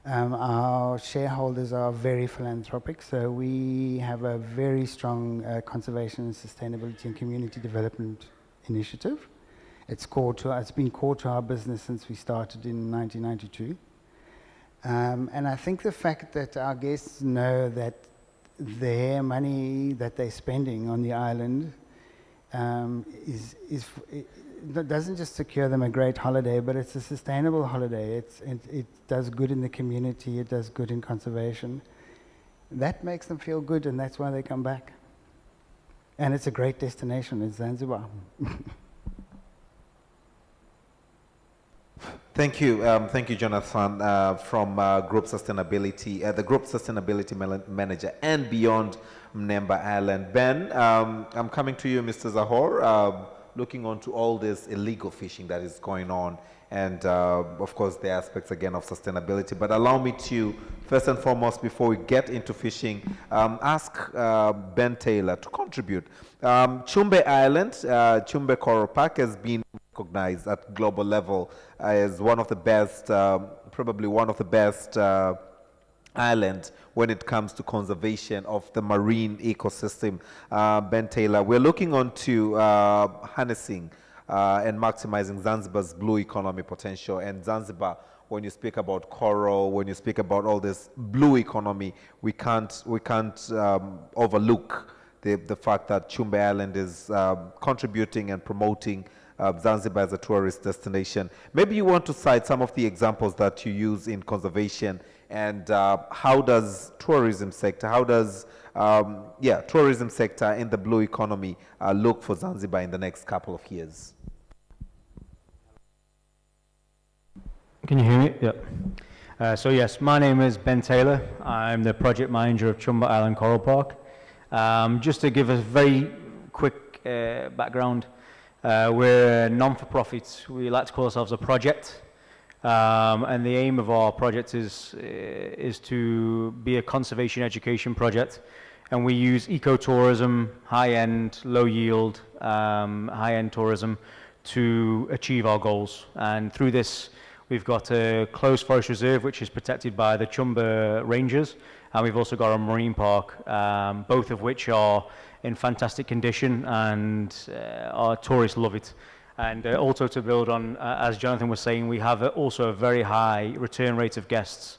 Our shareholders are very philanthropic, so we have a very strong conservation and sustainability and community development initiative. It's been core to our business since we started in 1992. And I think the fact that our guests know that their money that they're spending on the island that doesn't just secure them a great holiday, but it's a sustainable holiday. It does good in the community, it does good in conservation. That makes them feel good, and that's why they come back. And it's a great destination, it's Zanzibar. Thank you, Jonathan, from Group Sustainability, the Group Sustainability Manager And Beyond Mnemba Island. Ben, I'm coming to you, Mr. Zahor, looking onto all this illegal fishing that is going on, and of course the aspects again of sustainability. But allow me to, first and foremost, before we get into fishing, ask Ben Taylor to contribute. Chumbe Island, Chumbe Coral Park has been recognized at global level as one of the best, probably one of the best island when it comes to conservation of the marine ecosystem. Ben Taylor, we're looking on to harnessing and maximizing Zanzibar's blue economy potential. And Zanzibar, when you speak about coral, when you speak about all this blue economy, we can't overlook the fact that Chumbe Island is contributing and promoting Zanzibar as a tourist destination. Maybe you want to cite some of the examples that you use in conservation, and how does tourism sector, tourism sector in the blue economy look for Zanzibar in the next couple of years? Can you hear me? Yeah. So yes, my name is Ben Taylor. I'm the project manager of Chumbe Island Coral Park. Just to give a very quick background, we're a non-for-profit. We like to call ourselves a project, and the aim of our project is to be a conservation education project, and we use ecotourism, high-end, low-yield, high-end tourism to achieve our goals. And through this, we've got a closed forest reserve, which is protected by the Chumbe Rangers, and we've also got a marine park, both of which are in fantastic condition, and our tourists love it. And also to build on, as Jonathan was saying, we have also a very high return rate of guests.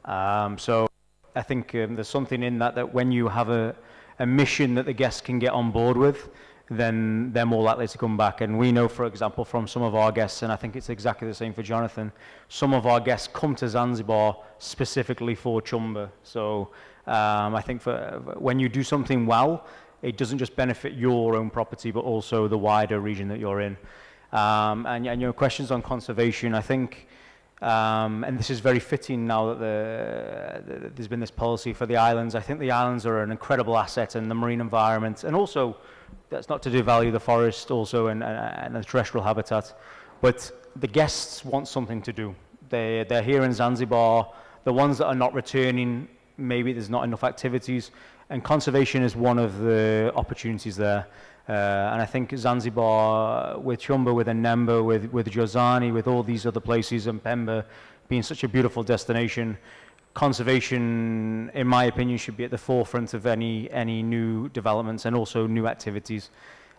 So I think there's something in that when you have a mission that the guests can get on board with, then they're more likely to come back. And we know, for example, from some of our guests, and I think it's exactly the same for Jonathan, some of our guests come to Zanzibar specifically for Chumbe. So I think when you do something well, it doesn't just benefit your own property, but also the wider region that you're in. And your questions on conservation, I think, and this is very fitting now that there's been this policy for the islands. I think the islands are an incredible asset in the marine environment, and also that's not to devalue the forest also and the terrestrial habitat, but the guests want something to do. They're here in Zanzibar. The ones that are not returning, maybe there's not enough activities, and conservation is one of the opportunities there. And I think Zanzibar, with Chumbe, with Anemba, with Jozani, with all these other places, and Pemba being such a beautiful destination, conservation, in my opinion, should be at the forefront of any new developments and also new activities.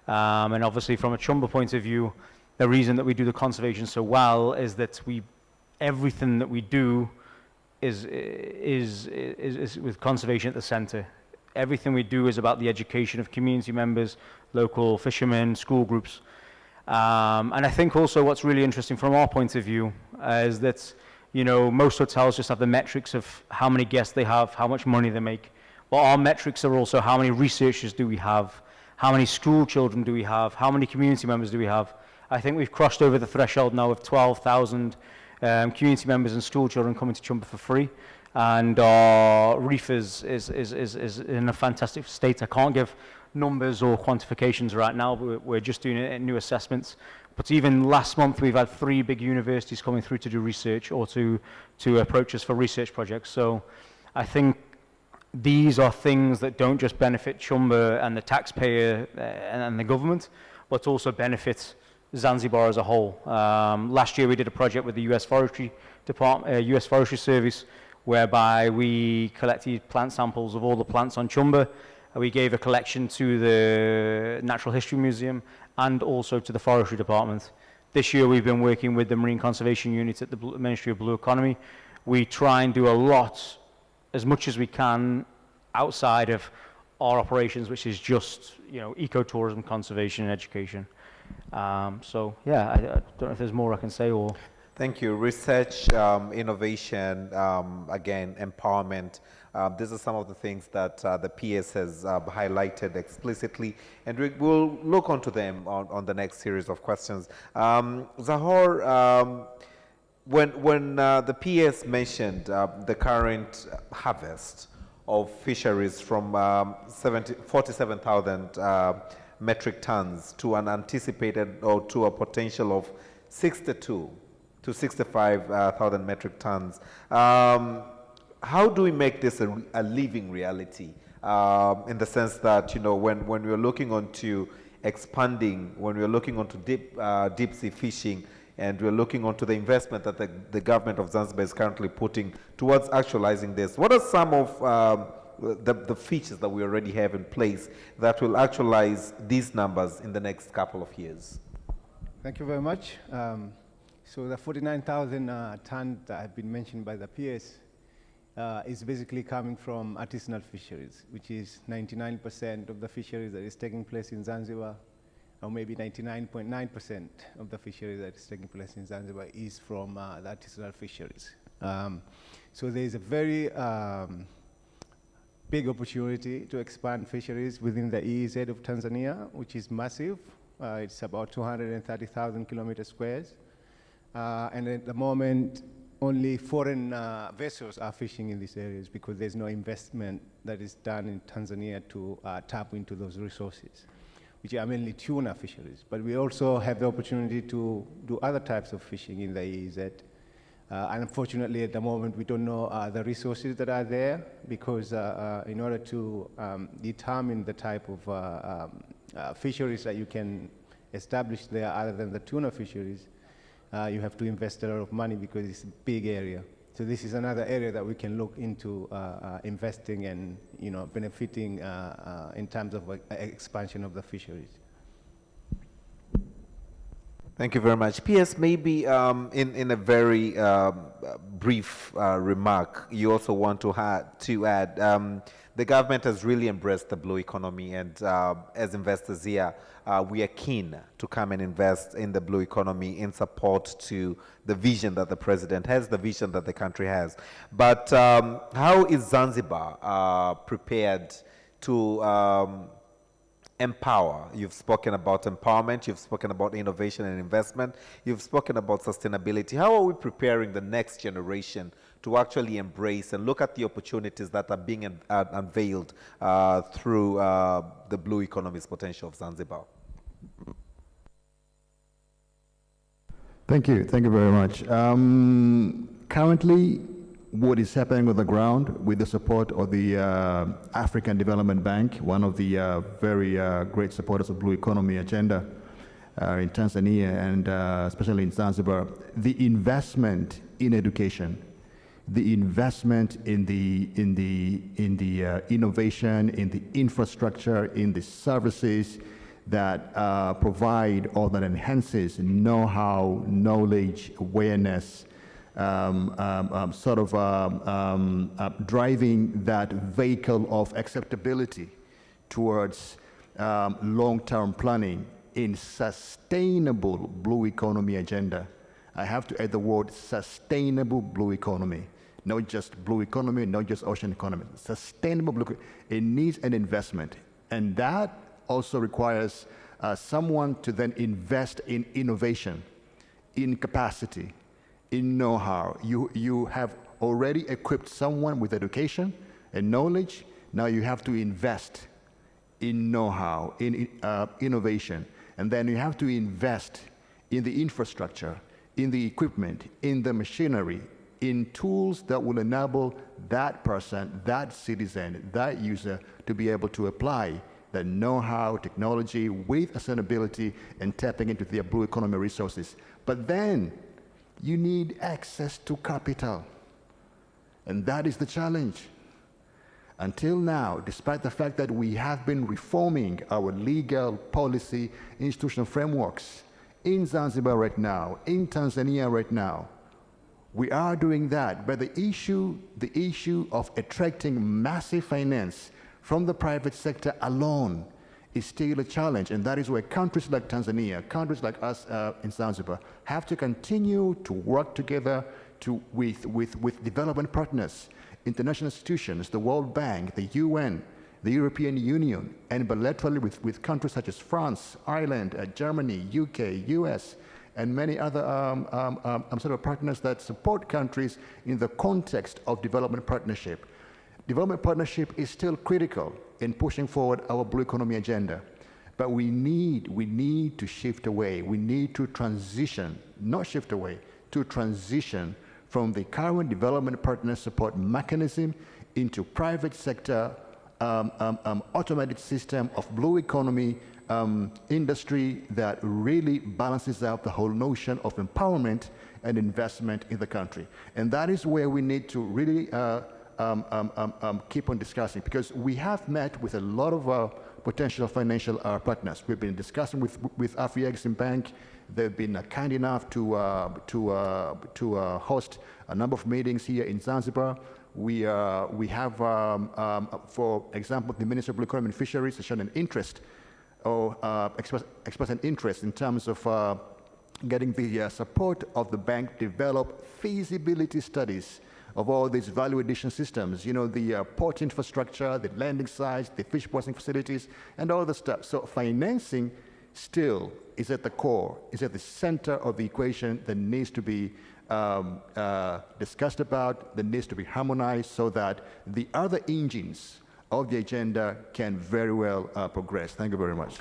And obviously, from a Chumbe point of view, the reason that we do the conservation so well is that everything that we do is with conservation at the center. Everything we do is about the education of community members, local fishermen, school groups. And I think also what's really interesting from our point of view is that, most hotels just have the metrics of how many guests they have, how much money they make. But our metrics are also how many researchers do we have, how many school children do we have, how many community members do we have. I think we've crossed over the threshold now of 12,000 community members and school children coming to Chumbe for free. And our reef is in a fantastic state. I can't give numbers or quantifications right now, but we're just doing new assessments. But even last month, we've had 3 big universities coming through to do research or to approach us for research projects. So I think these are things that don't just benefit Chumbe and the taxpayer and the government, but also benefit Zanzibar as a whole. Last year, we did a project with the U.S. Forestry Department, U.S. Forestry Service, whereby we collected plant samples of all the plants on Chumbe. We gave a collection to the Natural History Museum and also to the Forestry Department. This year we've been working with the Marine Conservation Unit at the Ministry of Blue Economy. We try and do a lot, as much as we can, outside of our operations, which is just ecotourism, conservation, and education. So yeah, I don't know if there's more I can say or... Thank you. Research, innovation, again, empowerment. These are some of the things that the PS has highlighted explicitly, and we'll look onto them on the next series of questions. Zahor, when the PS mentioned the current harvest of fisheries from 47,000 metric tons to an anticipated or to a potential of 62 to 65,000 metric tons. How do we make this a living reality in the sense that, when we're looking onto expanding, when we're looking onto deep sea fishing and we're looking onto the investment that the government of Zanzibar is currently putting towards actualizing this. What are some of the features that we already have in place that will actualize these numbers in the next couple of years? Thank you very much. So the 49,000 tons that have been mentioned by the peers is basically coming from artisanal fisheries, which is 99% of the fisheries that is taking place in Zanzibar, or maybe 99.9% of the fisheries that is taking place in Zanzibar is from the artisanal fisheries. So there is a very big opportunity to expand fisheries within the EEZ of Tanzania, which is massive. It's about 230,000 kilometers squares. And at the moment, only foreign vessels are fishing in these areas because there's no investment that is done in Tanzania to tap into those resources, which are mainly tuna fisheries. But we also have the opportunity to do other types of fishing in the EEZ. And unfortunately, at the moment, we don't know the resources that are there because in order to determine the type of fisheries that you can establish there other than the tuna fisheries, you have to invest a lot of money because it's a big area. So this is another area that we can look into investing and benefiting in terms of expansion of the fisheries. Thank you very much. P.S. Maybe in a very brief remark, you also want to add, the government has really embraced the blue economy, and as investors here, we are keen to come and invest in the blue economy in support to the vision that the president has, the vision that the country has. But how is Zanzibar prepared to empower? You've spoken about empowerment, you've spoken about innovation and investment, you've spoken about sustainability. How are we preparing the next generation to actually embrace and look at the opportunities that are being unveiled through the blue economy's potential of Zanzibar? Thank you very much. Currently, what is happening on the ground with the support of the African Development Bank, one of the very great supporters of Blue Economy agenda in Tanzania and especially in Zanzibar, the investment in education, the investment in the innovation, in the infrastructure, in the services that provide or that enhances know-how, knowledge, awareness, driving that vehicle of acceptability towards long-term planning in sustainable blue economy agenda. I have to add the word sustainable blue economy, not just blue economy, not just ocean economy, sustainable blue economy. It needs an investment, and that also requires someone to then invest in innovation, in capacity, in know-how. You have already equipped someone with education and knowledge. Now you have to invest in know-how, in innovation. And then you have to invest in the infrastructure, in the equipment, in the machinery, in tools that will enable that person, that citizen, that user to be able to apply the know-how, technology with sustainability and tapping into their blue economy resources. But then you need access to capital. And that is the challenge. Until now, despite the fact that we have been reforming our legal, policy, institutional frameworks in Zanzibar right now, in Tanzania right now, we are doing that. But the issue of attracting massive finance from the private sector alone is still a challenge, and that is where countries like Tanzania, countries like us in Zanzibar, have to continue to work together with development partners, international institutions, the World Bank, the UN, the European Union, and bilaterally with countries such as France, Ireland, Germany, UK, US, and many other partners that support countries in the context of development partnership. Development partnership is still critical in pushing forward our blue economy agenda. But we need to shift away. We need to transition, not shift away, to transition from the current development partner support mechanism into private sector automated system of blue economy industry that really balances out the whole notion of empowerment and investment in the country. And that is where we need to really keep on discussing, because we have met with a lot of potential financial partners. We've been discussing with Afri-Exim Bank. They've been kind enough to host a number of meetings here in Zanzibar. We have, for example, the Minister of Blue Economy and Fisheries has shown an interest, or expressed an interest in terms of getting the support of the bank develop feasibility studies of all these value addition systems, you know, the port infrastructure, the landing sites, the fish processing facilities, and all the stuff. So financing still is at the core, is at the center of the equation that needs to be discussed about, that needs to be harmonized so that the other engines of the agenda can very well progress. Thank you very much.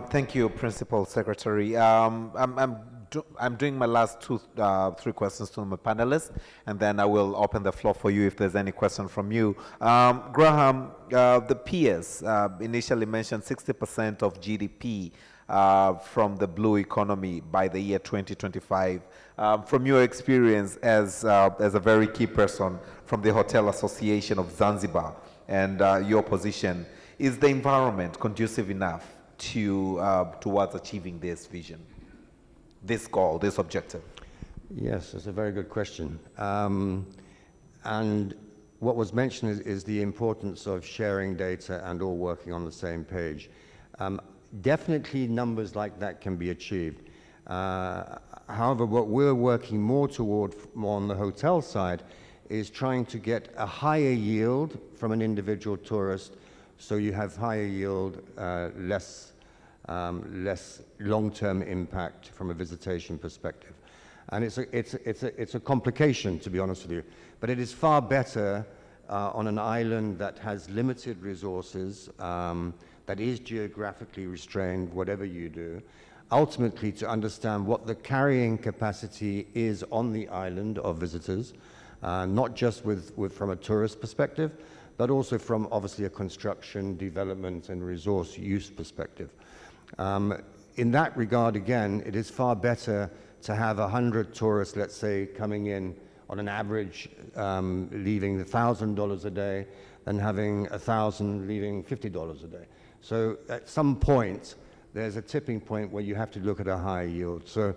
Thank you, Principal Secretary. I'm doing my last three questions to my panelists, and then I will open the floor for you if there's any question from you. Graham, the PS initially mentioned 60% of GDP from the blue economy by the year 2025. From your experience as a very key person from the Hotel Association of Zanzibar and your position, is the environment conducive enough towards achieving this vision, this goal, this objective? Yes, that's a very good question. And what was mentioned is the importance of sharing data and all working on the same page. Definitely numbers like that can be achieved. However, what we're working more toward on the hotel side is trying to get a higher yield from an individual tourist, so you have higher yield, less long-term impact from a visitation perspective. And it's a complication, to be honest with you, but it is far better on an island that has limited resources, that is geographically restrained, whatever you do, ultimately to understand what the carrying capacity is on the island of visitors, not just from a tourist perspective, but also from obviously a construction, development, and resource use perspective. In that regard, again, it is far better to have 100 tourists, let's say, coming in on an average, leaving $1,000 a day, than having 1,000 leaving $50 a day. So at some point, there's a tipping point where you have to look at a higher yield. So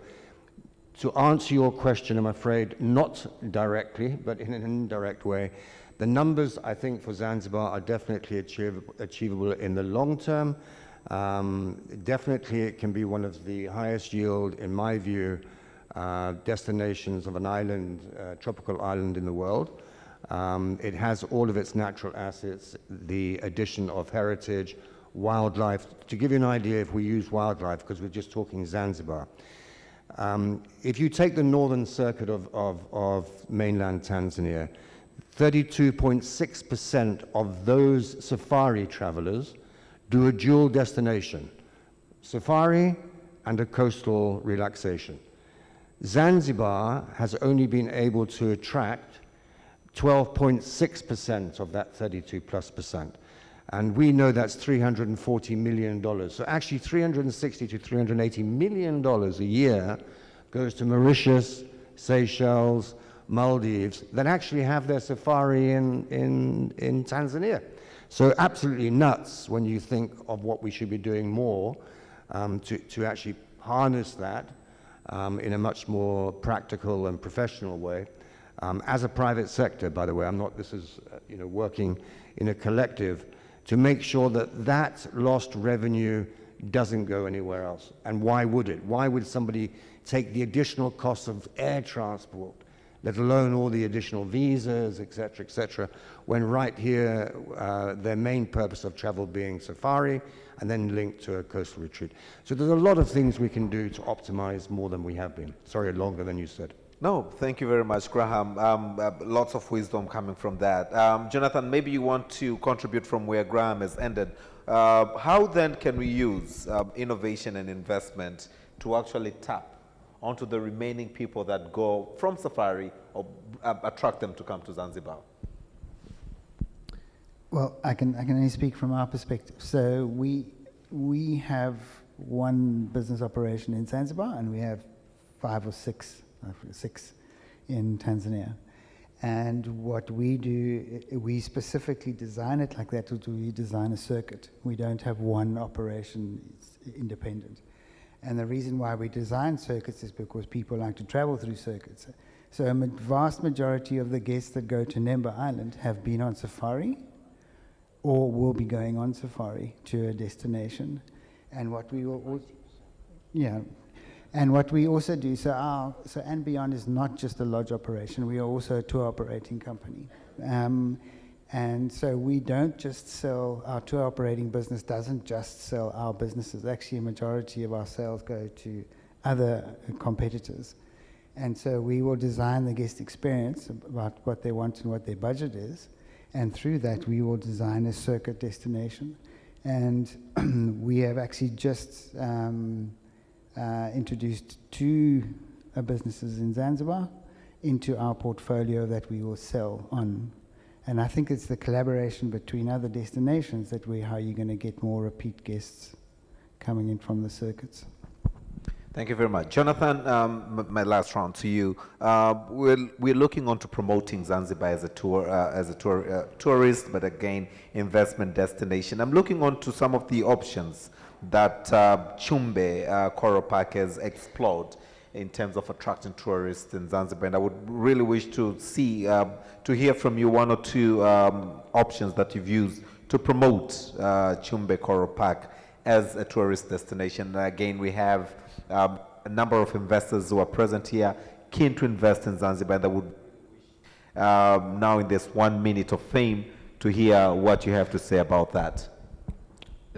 to answer your question, I'm afraid, not directly, but in an indirect way, the numbers, I think, for Zanzibar are definitely achievable in the long term. Definitely it can be one of the highest yield, in my view, destinations of an island, tropical island in the world. It has all of its natural assets, the addition of heritage, wildlife. To give you an idea, if we use wildlife, because we're just talking Zanzibar, if you take the northern circuit of mainland Tanzania, 32.6% of those safari travelers do a dual destination, safari and a coastal relaxation. Zanzibar has only been able to attract 12.6% of that 32+%. And we know that's $340 million. So actually $360 to $380 million a year goes to Mauritius, Seychelles, Maldives, that actually have their safari in Tanzania. So absolutely nuts when you think of what we should be doing more to actually harness that in a much more practical and professional way. As a private sector, by the way, this is working in a collective to make sure that that lost revenue doesn't go anywhere else. And why would it? Why would somebody take the additional cost of air transport, let alone all the additional visas, et cetera, when right here, their main purpose of travel being safari and then linked to a coastal retreat. So there's a lot of things we can do to optimize more than we have been. Sorry, longer than you said. No, thank you very much, Graham. Lots of wisdom coming from that. Jonathan, maybe you want to contribute from where Graham has ended. How then can we use innovation and investment to actually tap onto the remaining people that go from safari or attract them to come to Zanzibar? Well, I can only speak from our perspective. So we have one business operation in Zanzibar, and we have 5 or 6, in Tanzania. And what we do, we specifically design it like that. We design a circuit. We don't have one operation, it's independent. And the reason why we design circuits is because people like to travel through circuits. So a vast majority of the guests that go to Nemba Island have been on safari or will be going on safari to a destination. And what we will, and what we also do, so And Beyond is not just a lodge operation, we are also a tour operating company. And so we don't just sell, our tour operating business doesn't just sell our businesses. Actually, a majority of our sales go to other competitors. And so we will design the guest experience about what they want and what their budget is. And through that, we will design a circuit destination. And we have actually just introduced 2 businesses in Zanzibar into our portfolio that we will sell on. And I think it's the collaboration between other destinations that how you're going to get more repeat guests coming in from the circuits. Thank you very much. Jonathan, my last round to you. We're looking on to promoting Zanzibar as a tourist, but again, investment destination. I'm looking on to some of the options that Chumbe Coral Park has explored in terms of attracting tourists in Zanzibar. And I would really wish to see, to hear from you 1 or 2 options that you've used to promote Chumbe Coral Park as a tourist destination. And again, we have a number of investors who are present here, keen to invest in Zanzibar. That would now in this 1 minute of fame to hear what you have to say about that.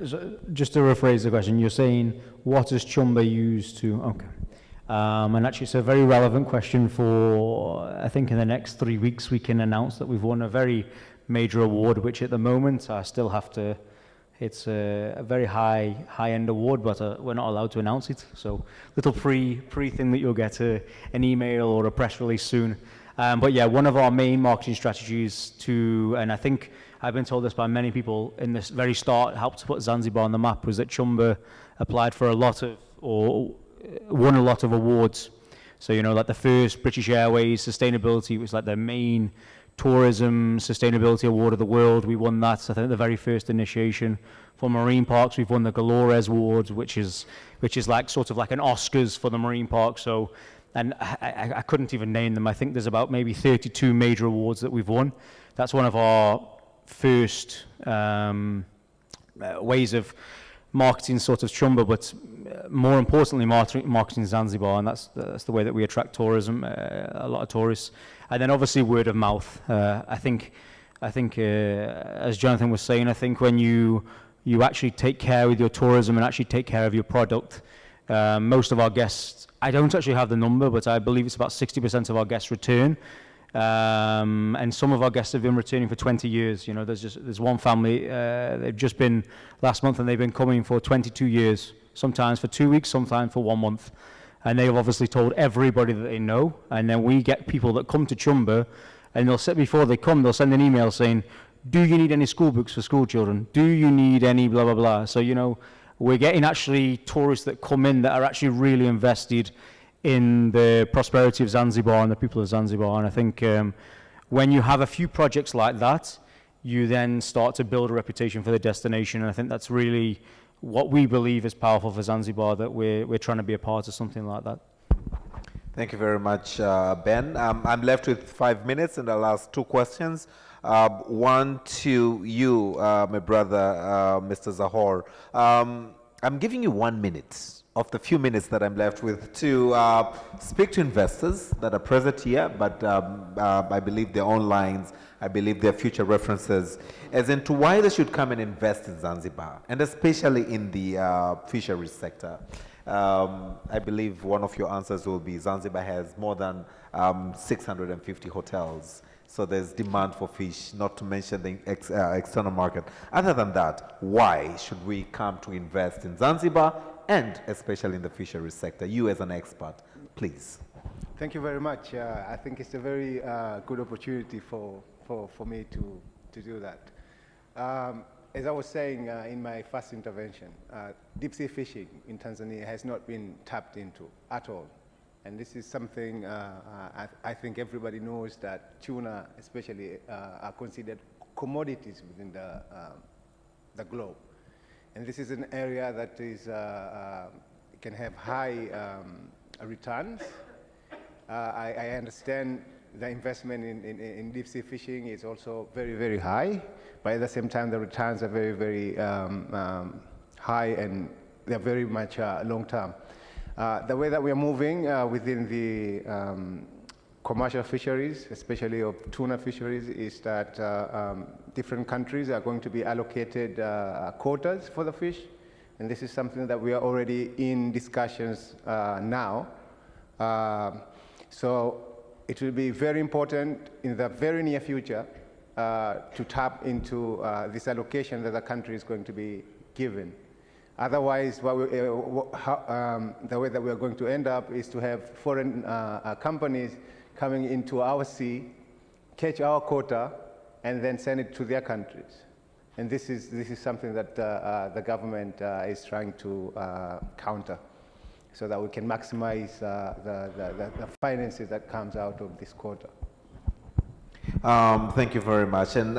So just to rephrase the question, you're saying what does Chumbe use to? Okay. And actually, it's a very relevant question for, I think in the next 3 weeks, we can announce that we've won a very major award, which at the moment I still have to, it's a very high-end award, but we're not allowed to announce it. So little pre thing that you'll get an email or a press release soon. But yeah, one of our main marketing strategies and I think I've been told this by many people in this very start, helped to put Zanzibar on the map, was that Chumbe applied for won a lot of awards. So, like the first British Airways sustainability was like the main tourism sustainability award of the world. We won that, I think, the very first initiation. For marine parks, we've won the Galores Awards, which is like sort of like an Oscars for the marine park. So, and I couldn't even name them. I think there's about maybe 32 major awards that we've won. That's one of our first ways of marketing sort of Chumbe, but more importantly, marketing Zanzibar, and that's the way that we attract tourism, a lot of tourists, and then obviously word of mouth. I think as Jonathan was saying, I think when you actually take care with your tourism and actually take care of your product, most of our guests, I don't actually have the number, but I believe it's about 60% of our guests return. And some of our guests have been returning for 20 years. There's one family, they've just been last month, and they've been coming for 22 years, sometimes for 2 weeks, sometimes for 1 month. And they've obviously told everybody that they know. And then we get people that come to Chumbe, and before they come, they'll send an email saying, do you need any school books for school children? Do you need any blah, blah, blah? So, we're getting actually tourists that come in that are actually really invested in the prosperity of Zanzibar and the people of Zanzibar. And I think when you have a few projects like that, you then start to build a reputation for the destination. And I think that's really what we believe is powerful for Zanzibar, that we're trying to be a part of something like that. Thank you very much, Ben. I'm left with 5 minutes, and I'll ask 2 questions. One to you, my brother, Mr. Zahor. I'm giving you 1 minute of the few minutes that I'm left with to speak to investors that are present here, but I believe they're online. I believe they're future references, as into why they should come and invest in Zanzibar, and especially in the fisheries sector. I believe one of your answers will be Zanzibar has more than 650 hotels. So there's demand for fish, not to mention the external market. Other than that, why should we come to invest in Zanzibar, and especially in the fisheries sector? You as an expert, please. Thank you very much. I think it's a very good opportunity for me to do that. As I was saying in my first intervention, deep sea fishing in Tanzania has not been tapped into at all. And this is something I think everybody knows, that tuna especially are considered commodities within the globe. And this is an area that is, can have high returns. I understand the investment in deep sea fishing is also very, very high, but at the same time the returns are very, very high, and they're very much long term. The way that we are moving within the commercial fisheries, especially of tuna fisheries, is that different countries are going to be allocated quotas for the fish, and this is something that we are already in discussions now. So it will be very important in the very near future to tap into this allocation that the country is going to be given. Otherwise, the way that we are going to end up is to have foreign companies coming into our sea, catch our quota, and then send it to their countries. And this is something that the government is trying to counter, so that we can maximize the finances that comes out of this quota. Thank you very much. And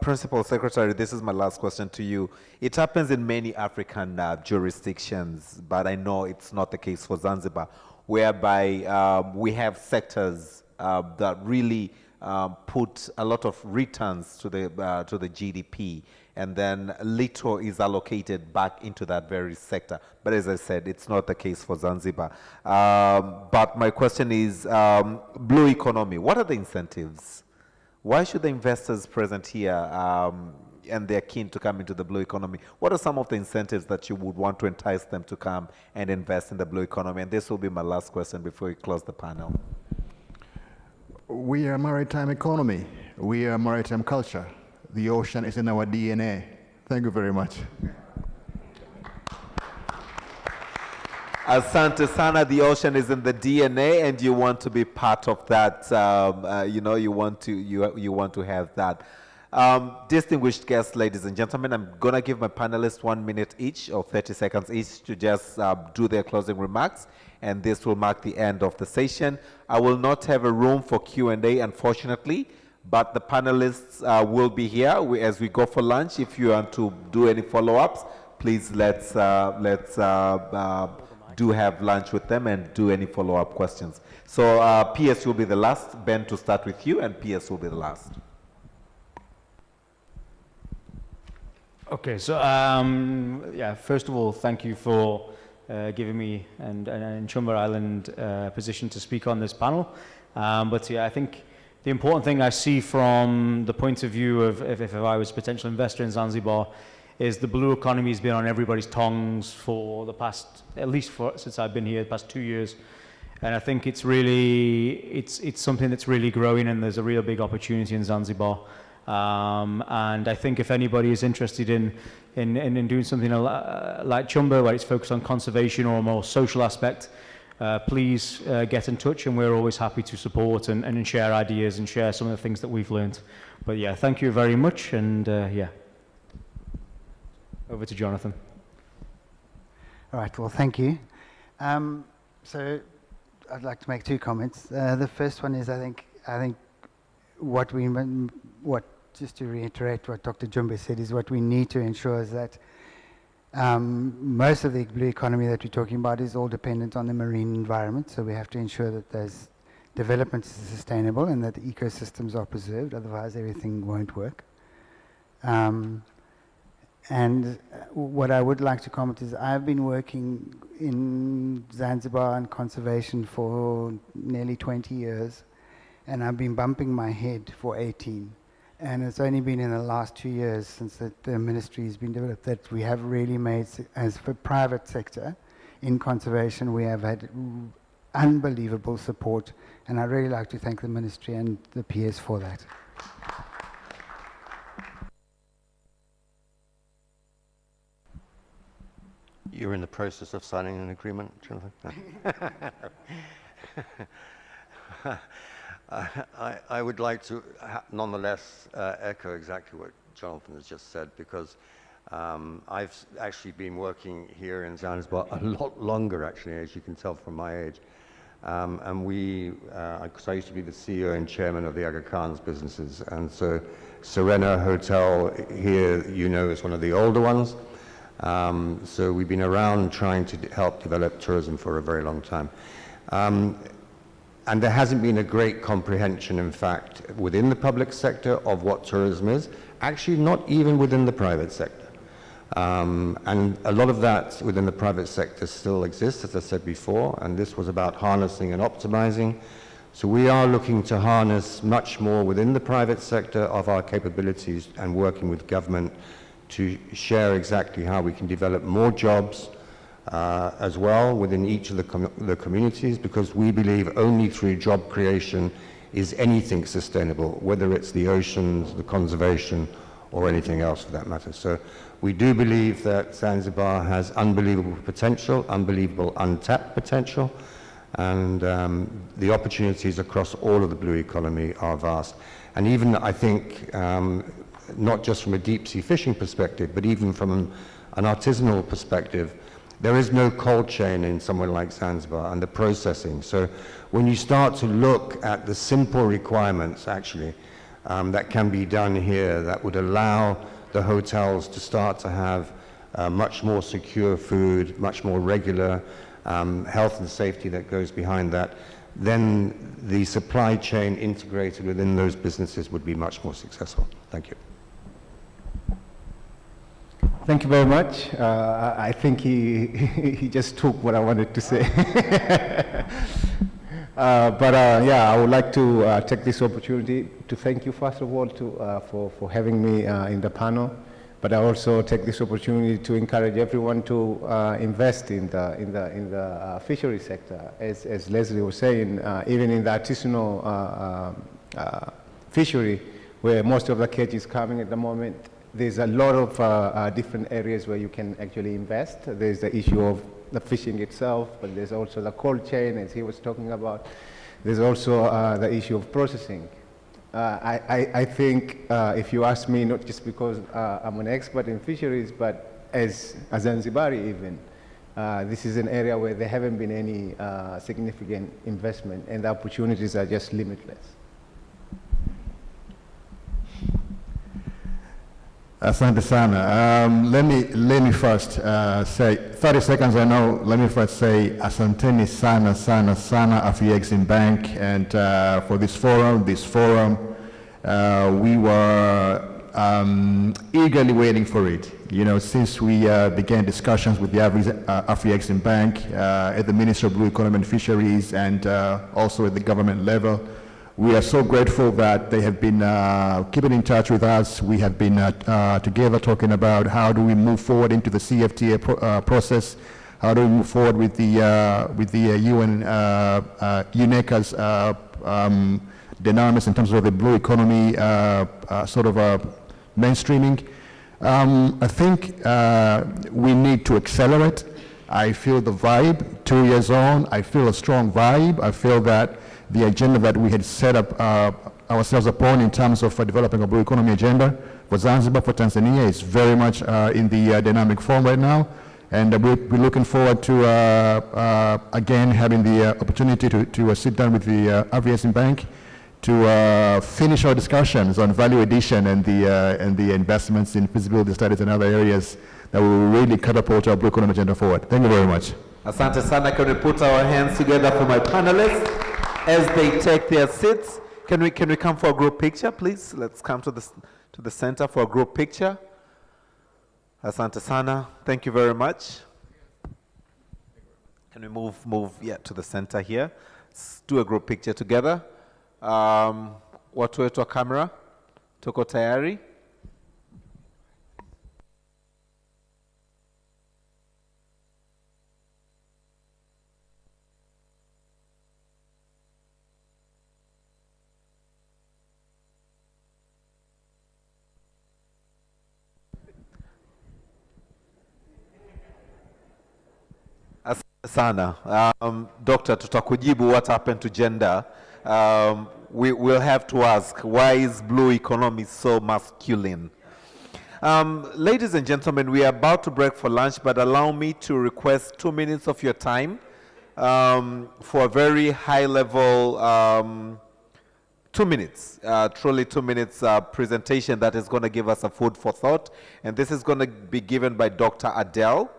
Principal Secretary, this is my last question to you. It happens in many African jurisdictions, but I know it's not the case for Zanzibar, whereby we have sectors that really put a lot of returns to the GDP, and then little is allocated back into that very sector. But as I said, it's not the case for Zanzibar. But my question is, blue economy, what are the incentives? Why should the investors present here, and they're keen to come into the blue economy, what are some of the incentives that you would want to entice them to come and invest in the blue economy? And this will be my last question before we close the panel. We are a maritime economy. We are maritime culture. The ocean is in our DNA. Thank you very much. Asante sana, the ocean is in the DNA, and you want to be part of that. You want to have that. Distinguished guests, ladies and gentlemen, I'm gonna give my panelists 1 minute each, or 30 seconds each, to just do their closing remarks, and this will mark the end of the session. I will not have a room for Q&A, unfortunately, but the panelists will be here as we go for lunch. If you want to do any follow-ups, please let's do have lunch with them and do any follow-up questions. So PS will be the last. Ben, to start with you, and PS will be the last. Okay, so yeah, first of all, thank you for giving me and Chumba Island position to speak on this panel. But yeah, I think the important thing I see from the point of view of if I was a potential investor in Zanzibar is the blue economy has been on everybody's tongues for the past, at least since I've been here, the past 2 years. And I think it's really, it's something that's really growing, and there's a real big opportunity in Zanzibar. And I think if anybody is interested in doing something like Chumba, where it's focused on conservation or a more social aspect, please get in touch, and we're always happy to support and share ideas and share some of the things that we've learned. But yeah, thank you very much, and yeah. Over to Jonathan. All right, well, thank you. So I'd like to make 2 comments. The first one is I think just to reiterate what Dr. Jumbe said, is what we need to ensure is that most of the blue economy that we're talking about is all dependent on the marine environment. So we have to ensure that those development is sustainable and that the ecosystems are preserved. Otherwise, everything won't work. And what I would like to comment is I've been working in Zanzibar and conservation for nearly 20 years, and I've been bumping my head for 18. And it's only been in the last 2 years since the ministry has been developed that we have really made, as for private sector in conservation, we have had unbelievable support, and I'd really like to thank the ministry and the PS for that. You're in the process of signing an agreement, Jonathan? I would like to nonetheless echo exactly what Jonathan has just said, because I've actually been working here in Zanzibar a lot longer, actually, as you can tell from my age. And because I used to be the CEO and chairman of the Aga Khan's businesses, and so Serena Hotel here, is one of the older ones. So we've been around trying to help develop tourism for a very long time. And there hasn't been a great comprehension, in fact, within the public sector of what tourism is, actually not even within the private sector. And a lot of that within the private sector still exists, as I said before, and this was about harnessing and optimizing. So we are looking to harness much more within the private sector of our capabilities and working with government to share exactly how we can develop more jobs as well within each of the communities, because we believe only through job creation is anything sustainable, whether it's the oceans, the conservation, or anything else for that matter. So we do believe that Zanzibar has unbelievable potential, unbelievable untapped potential, and the opportunities across all of the blue economy are vast. And even, I think, not just from a deep sea fishing perspective, but even from an artisanal perspective, there is no cold chain in somewhere like Zanzibar and the processing. So when you start to look at the simple requirements, actually, that can be done here that would allow the hotels to start to have much more secure food, much more regular health and safety that goes behind that, then the supply chain integrated within those businesses would be much more successful. Thank you. Thank you very much. I think he just took what I wanted to say. Yeah, I would like to take this opportunity to thank you, first of all, for having me in the panel. But I also take this opportunity to encourage everyone to invest in the fishery sector. As Leslie was saying, even in the artisanal fishery, where most of the catch is coming at the moment, there's a lot of different areas where you can actually invest. There's the issue of the fishing itself, but there's also the cold chain, as he was talking about. There's also the issue of processing. I think if you ask me, not just because I'm an expert in fisheries, but as a Zanzibari even, this is an area where there haven't been any significant investment, and the opportunities are just limitless. Asante sana. Let me first say, 30 seconds I know, let me first say asanteni sana sana sana Afrexim Bank, and for this forum. We were eagerly waiting for it. Since we began discussions with the Afrexim Bank at the Ministry of Blue Economy and Fisheries, and also at the government level. We are so grateful that they have been keeping in touch with us. We have been together talking about how do we move forward into the CFTA process, how do we move forward with the UN UNECA's dynamics in terms of the blue economy mainstreaming. I think we need to accelerate. I feel the vibe. 2 years on, I feel a strong vibe. I feel that the agenda that we had set up ourselves upon in terms of developing a blue economy agenda for Zanzibar, for Tanzania, is very much in the dynamic form right now. And we're looking forward to, again, having the opportunity to sit down with the Afrexim Bank to finish our discussions on value addition and the investments in feasibility studies and other areas that will really catapult our blue economy agenda forward. Thank you very much. Asante sana. Can we put our hands together for my panelists as they take their seats? Can we come for a group picture, please? Let's come to the center for a group picture. Asante sana. Thank you very much. Can we move to the center here? Let's do a group picture together. Watu wetu wa kamera, tuko tayari? Sana. Doctor, tutakujibu what happened to gender. We will have to ask, why is blue economy so masculine? Ladies and gentlemen, we are about to break for lunch, but allow me to request 2 minutes of your time for a very high level 2 minutes, truly 2 minutes presentation that is going to give us a food for thought. And this is going to be given by Dr. Adel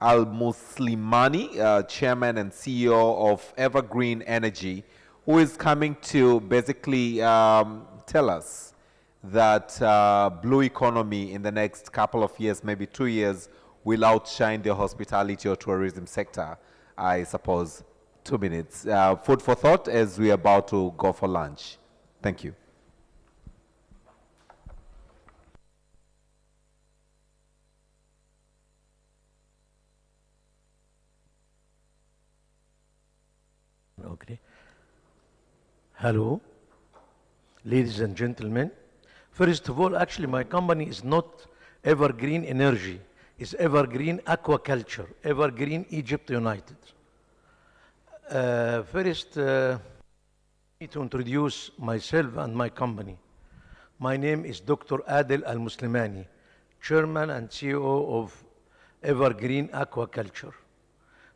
Al-Muslimani, Chairman and CEO of Evergreen Energy, who is coming to basically tell us that blue economy in the next couple of years, maybe 2 years, will outshine the hospitality or tourism sector, I suppose. 2 minutes. Food for thought as we are about to go for lunch. Thank you. Okay. Hello, ladies and gentlemen. First of all, actually, my company is not Evergreen Energy. It's Evergreen Aquaculture, Evergreen Egypt United. First, to introduce myself and my company. My name is Dr. Adel Al-Muslimani, Chairman and CEO of Evergreen Aquaculture.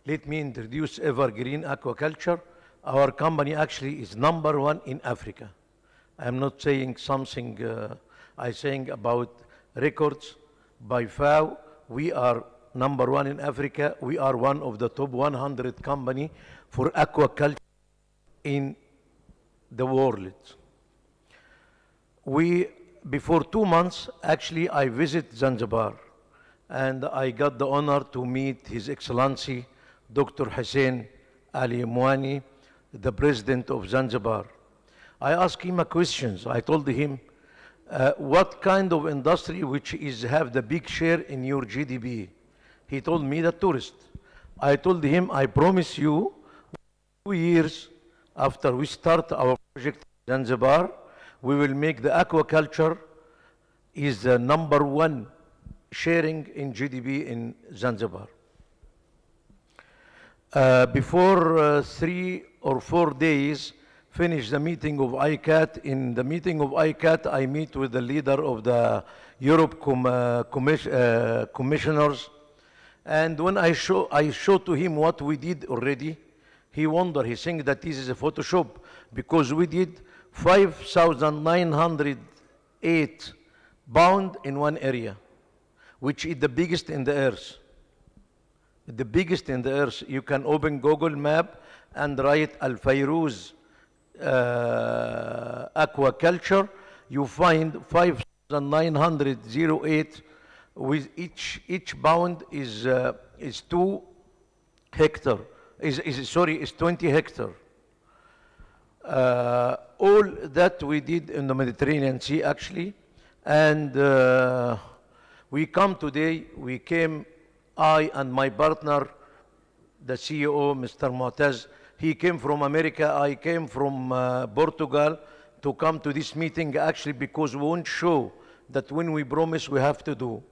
Let me introduce Evergreen Aquaculture. Our company actually is #1 in Africa. I'm not saying something, I'm saying about records. By FAO, we are #1 in Africa. We are one of the top 100 company for aquaculture in the world. Before 2 months, actually, I visit Zanzibar, and I got the honor to meet His Excellency, Dr. Hussein Ali Mwani, the President of Zanzibar. I asked him a question. I told him, what kind of industry which have the big share in your GDP? He told me the tourist. I told him, I promise you, 2 years after we start our project in Zanzibar, we will make the aquaculture is the #1 sharing in GDP in Zanzibar. Before 3 or 4 days, finish the meeting of ICAT. In the meeting of ICAT, I meet with the leader of the Europe commissioners. And when I show to him what we did already, he wondered, he think that this is a Photoshop, because we did 5,908 pound in one area, which is the biggest in the earth. The biggest in the earth. You can open Google Map and write Al-Fayruz aquaculture. You find 5,908 with each pound is 2 hectare. Is 20 hectare. All that we did in the Mediterranean Sea actually, and we come today. We came, I and my partner, the CEO, Mr. Mu'taz. He came from America. I came from Portugal to come to this meeting actually because we want to show that when we promise, we have to do.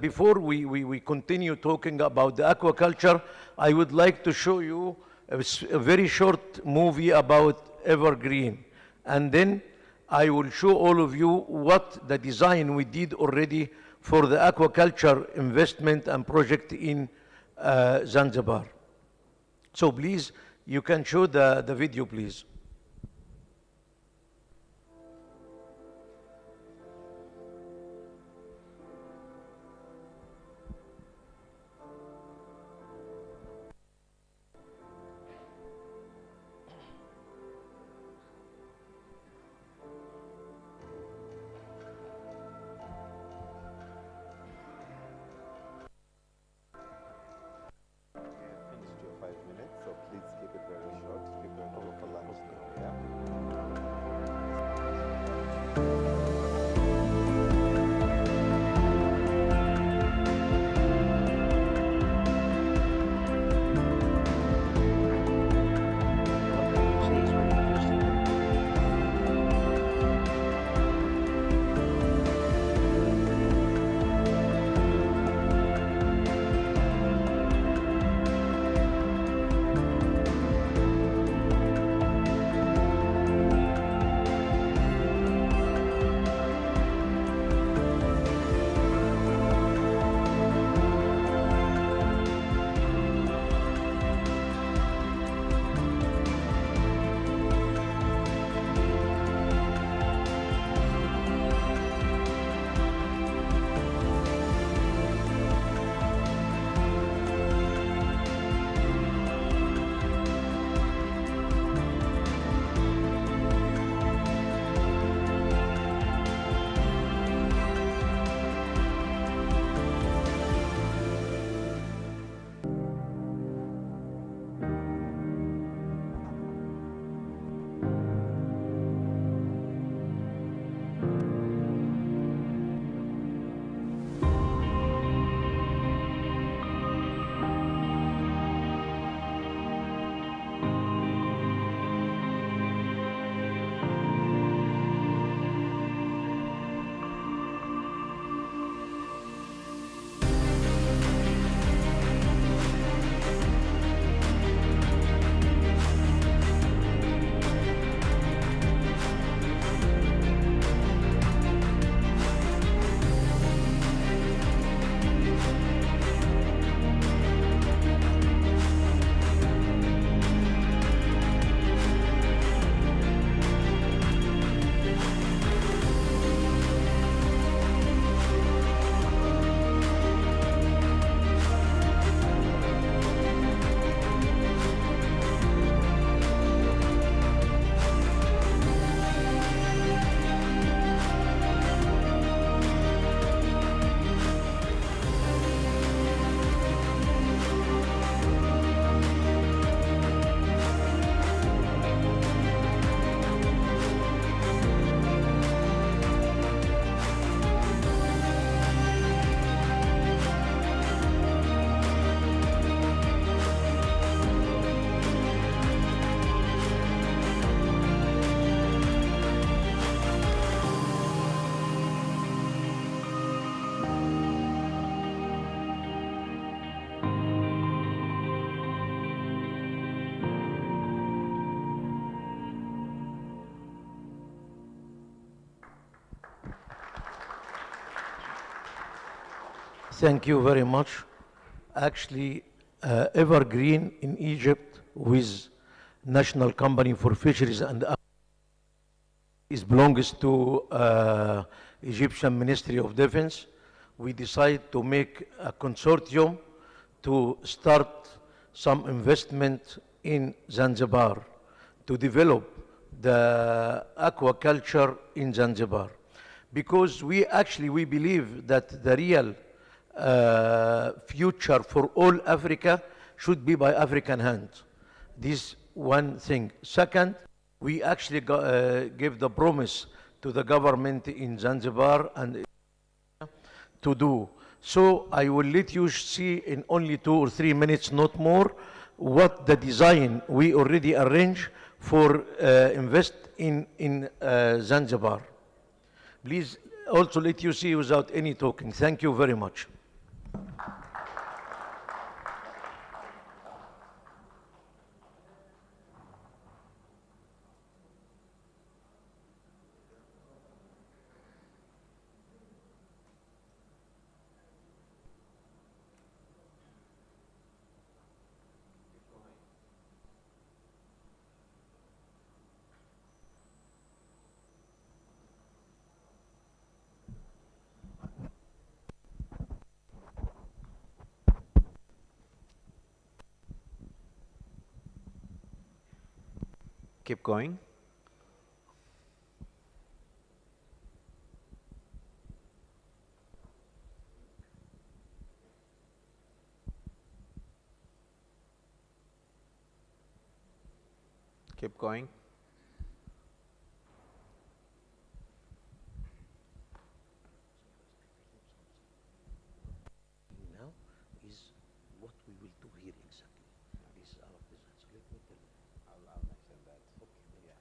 Before we continue talking about the aquaculture, I would like to show you a very short movie about Evergreen. And then I will show all of you what the design we did already for the aquaculture investment and project in Zanzibar. So please, you can show the video, please. Finished your 5 minutes, so please keep it very short. People are going for lunch. Thank you very much. Actually, Evergreen in Egypt with National Company for Fisheries and it belongs to Egyptian Ministry of Defense. We decided to make a consortium to start some investment in Zanzibar to develop the aquaculture in Zanzibar. Because we believe that the real future for all Africa should be by African hand. This one thing. Second, we actually gave the promise to the government in Zanzibar and to do. So I will let you see in only 2 or 3 minutes, not more, what the design we already arranged for invest in Zanzibar. Please also let you see without any talking. Thank you very much. Keep going. Keep going. Now is what we will do here exactly. This is our business. Let me tell you. I'll mention that. Okay. Yeah.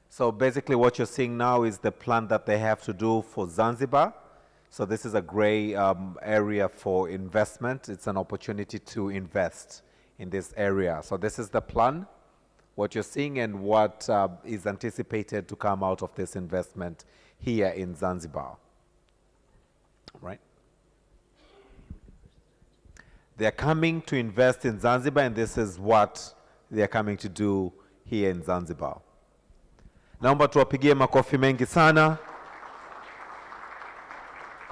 So basically what you're seeing now is the plan that they have to do for Zanzibar. So this is a gray area for investment. It's an opportunity to invest in this area. So this is the plan, what you're seeing and what is anticipated to come out of this investment here in Zanzibar. Right? They're coming to invest in Zanzibar, and this is what they're coming to do here in Zanzibar. Naomba tuwapigie makofi mengi sana.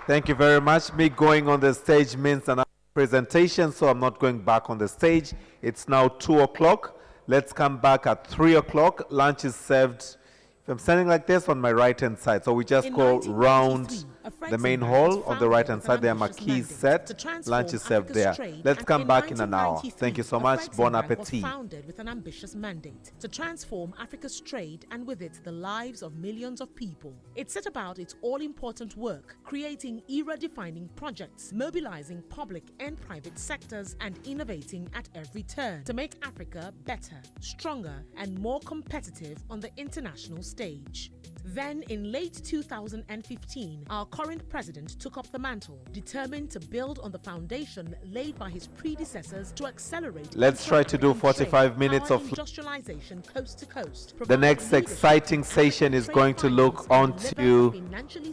Thank you very much. Me going on the stage means another presentation, so I'm not going back on the stage. It's now 2 o'clock. Let's come back at 3 o'clock. Lunch is served, if I'm standing like this, on my right-hand side. So we just go round the main hall. On the right-hand side, there are marquees set. Lunch is served there. Let's come back in an hour. Thank you so much. Bon appetit. Founded with an ambitious mandate to transform Africa's trade and with it the lives of millions of people. It set about its all-important work, creating era-defining projects, mobilizing public and private sectors, and innovating at every turn to make Africa better, stronger, and more competitive on the international stage. Then, in late 2015, our current president took up the mantle, determined to build on the foundation laid by his predecessors to accelerate. Let's try to do 45 minutes of industrialization coast to coast. The next exciting session is going to look onto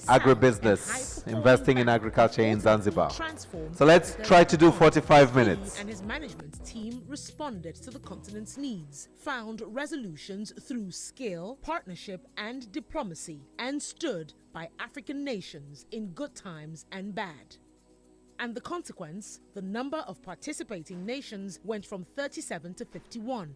agribusiness, investing in agriculture in Zanzibar. So let's try to do 45 minutes. And his management team responded to the continent's needs, found resolutions through skill, partnership, and diplomacy, and stood by African nations in good times and bad. And the consequence, the number of participating nations went from 37 to 51.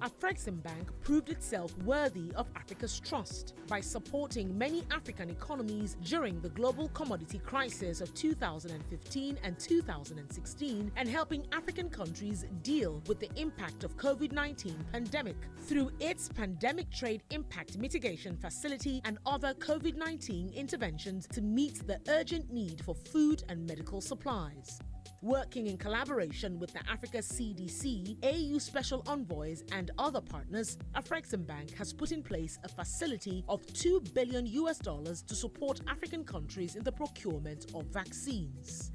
Afreximbank proved itself worthy of Africa's trust by supporting many African economies during the global commodity crisis of 2015 and 2016 and helping African countries deal with the impact of COVID-19 pandemic through its Pandemic Trade Impact Mitigation Facility and other COVID-19 interventions to meet the urgent need for food and medical supplies. Working in collaboration with the Africa CDC, AU Special Envoys and other partners, Afreximbank has put in place a facility of $2 billion to support African countries in the procurement of vaccines.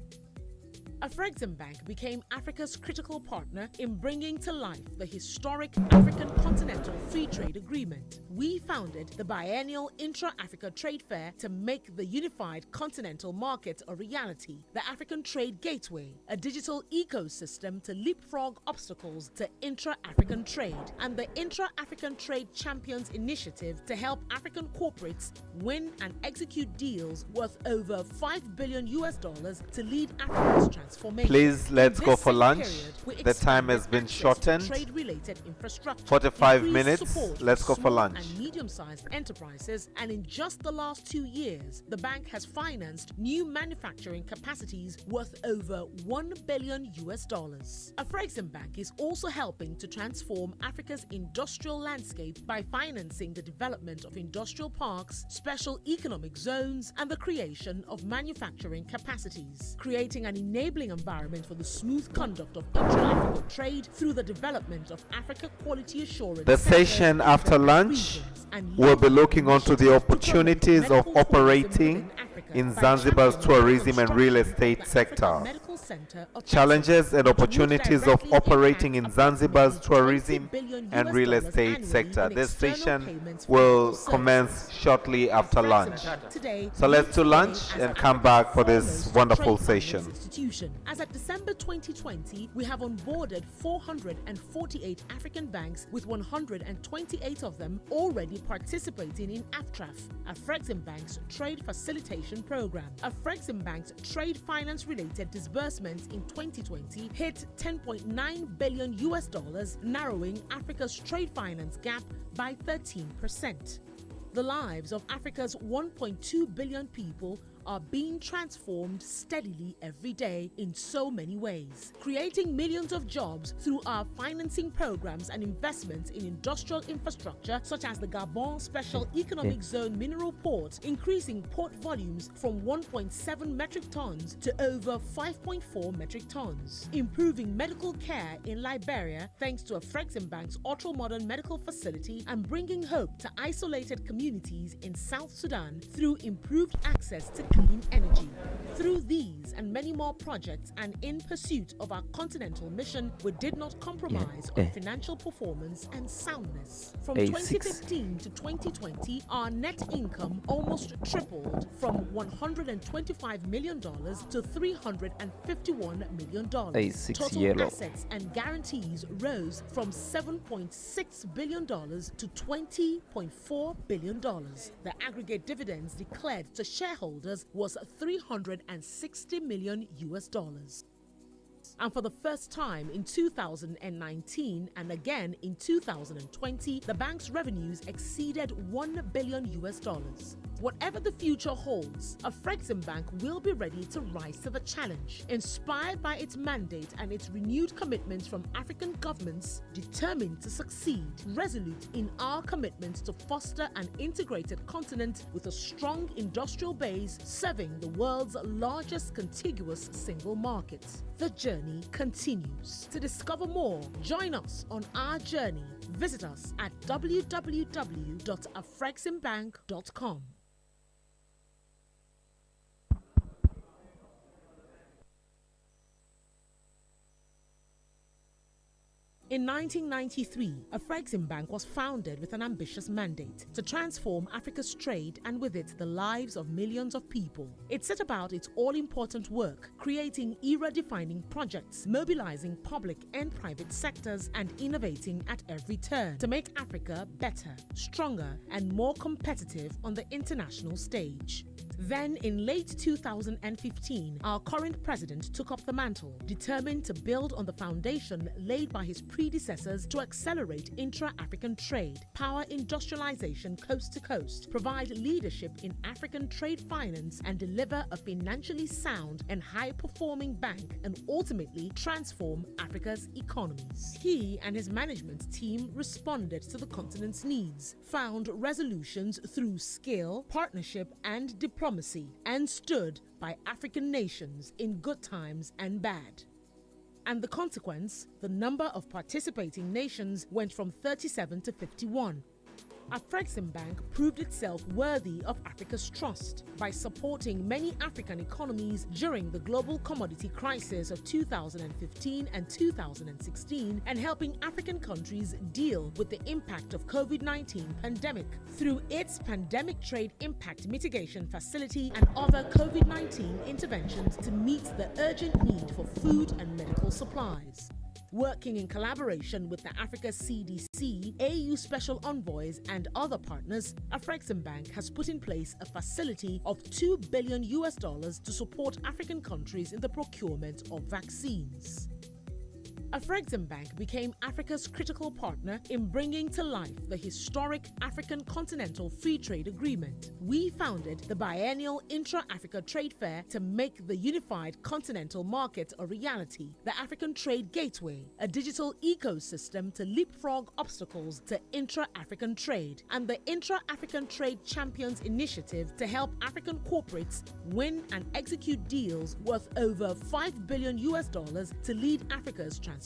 Afreximbank became Africa's critical partner in bringing to life the historic African Continental Free Trade Agreement. We founded the biennial Intra-Africa Trade Fair to make the unified continental market a reality, the African Trade Gateway, a digital ecosystem to leapfrog obstacles to intra-African trade, and the Intra-African Trade Champions Initiative to help African corporates win and execute deals worth over $5 billion to lead Africa's transformation. Please, let's go for lunch. The time has been shortened. 45 minutes. Let's go for lunch. And medium-sized enterprises, and in just the last 2 years, the bank has financed new manufacturing capacities worth over $1 billion. Afreximbank is also helping to transform Africa's industrial landscape by financing the development of industrial parks, special economic zones, and the creation of manufacturing capacities, creating an enabling environment for the smooth conduct of intra-African trade through the development of Africa Quality Assurance. The session after lunch will be looking onto the opportunities of operating in Zanzibar's tourism and real estate sector. Challenges and opportunities of operating in Zanzibar's tourism and real estate sector. This session will commence shortly after lunch. So let's do lunch and come back for this wonderful session. As of December 2020, we have onboarded 448 African banks, with 128 of them already participating in AFTRAF, Afreximbank's trade facilitation program. Afreximbank's trade finance related disbursements in 2020 hit $10.9 billion, narrowing Africa's trade finance gap by 13%. The lives of Africa's 1.2 billion people are being transformed steadily every day in so many ways, creating millions of jobs through our financing programs and investments in industrial infrastructure such as the Gabon Special Economic Zone Mineral Port, increasing port volumes from 1.7 metric tons to over 5.4 metric tons, improving medical care in Liberia thanks to Afreximbank's ultra-modern medical facility, and bringing hope to isolated communities in South Sudan through improved access to clean energy. Through these and many more projects, and in pursuit of our continental mission, we did not compromise on financial performance and soundness. From 2015 to 2020, our net income almost tripled from $125 million to $351 million. Total assets and guarantees rose from $7.6 billion to $20.4 billion. The aggregate dividends declared to shareholders was $360 million. And for the first time in 2019 and again in 2020, the bank's revenues exceeded $1 billion. Whatever the future holds, Afreximbank will be ready to rise to the challenge, inspired by its mandate and its renewed commitments from African governments, determined to succeed, resolute in our commitment to foster an integrated continent with a strong industrial base serving the world's largest contiguous single market. The journey continues. To discover more, join us on our journey. Visit us at www.afreximbank.com. In 1993, Afreximbank was founded with an ambitious mandate to transform Africa's trade and with it the lives of millions of people. It set about its all-important work, creating era-defining projects, mobilizing public and private sectors, and innovating at every turn to make Africa better, stronger, and more competitive on the international stage. Then, in late 2015, our current president took up the mantle, determined to build on the foundation laid by his predecessors to accelerate intra-African trade, power industrialization coast to coast, provide leadership in African trade finance, and deliver a financially sound and high-performing bank, and ultimately transform Africa's economies. He and his management team responded to the continent's needs, found resolutions through skill, partnership, and diplomacy, and stood by African nations in good times and bad. And the consequence, the number of participating nations went from 37 to 51. Afreximbank proved itself worthy of Africa's trust by supporting many African economies during the global commodity crisis of 2015 and 2016 and helping African countries deal with the impact of COVID-19 pandemic through its Pandemic Trade Impact Mitigation Facility and other COVID-19 interventions to meet the urgent need for food and medical supplies. Working in collaboration with the Africa CDC, AU Special Envoys and other partners, Afreximbank has put in place a facility of $2 billion to support African countries in the procurement of vaccines. Afreximbank became Africa's critical partner in bringing to life the historic African Continental Free Trade Agreement. We founded the biennial Intra-Africa Trade Fair to make the unified continental market a reality, the African Trade Gateway, a digital ecosystem to leapfrog obstacles to intra-African trade, and the Intra-African Trade Champions Initiative to help African corporates win and execute deals worth over $5 billion to lead Africa's transformation.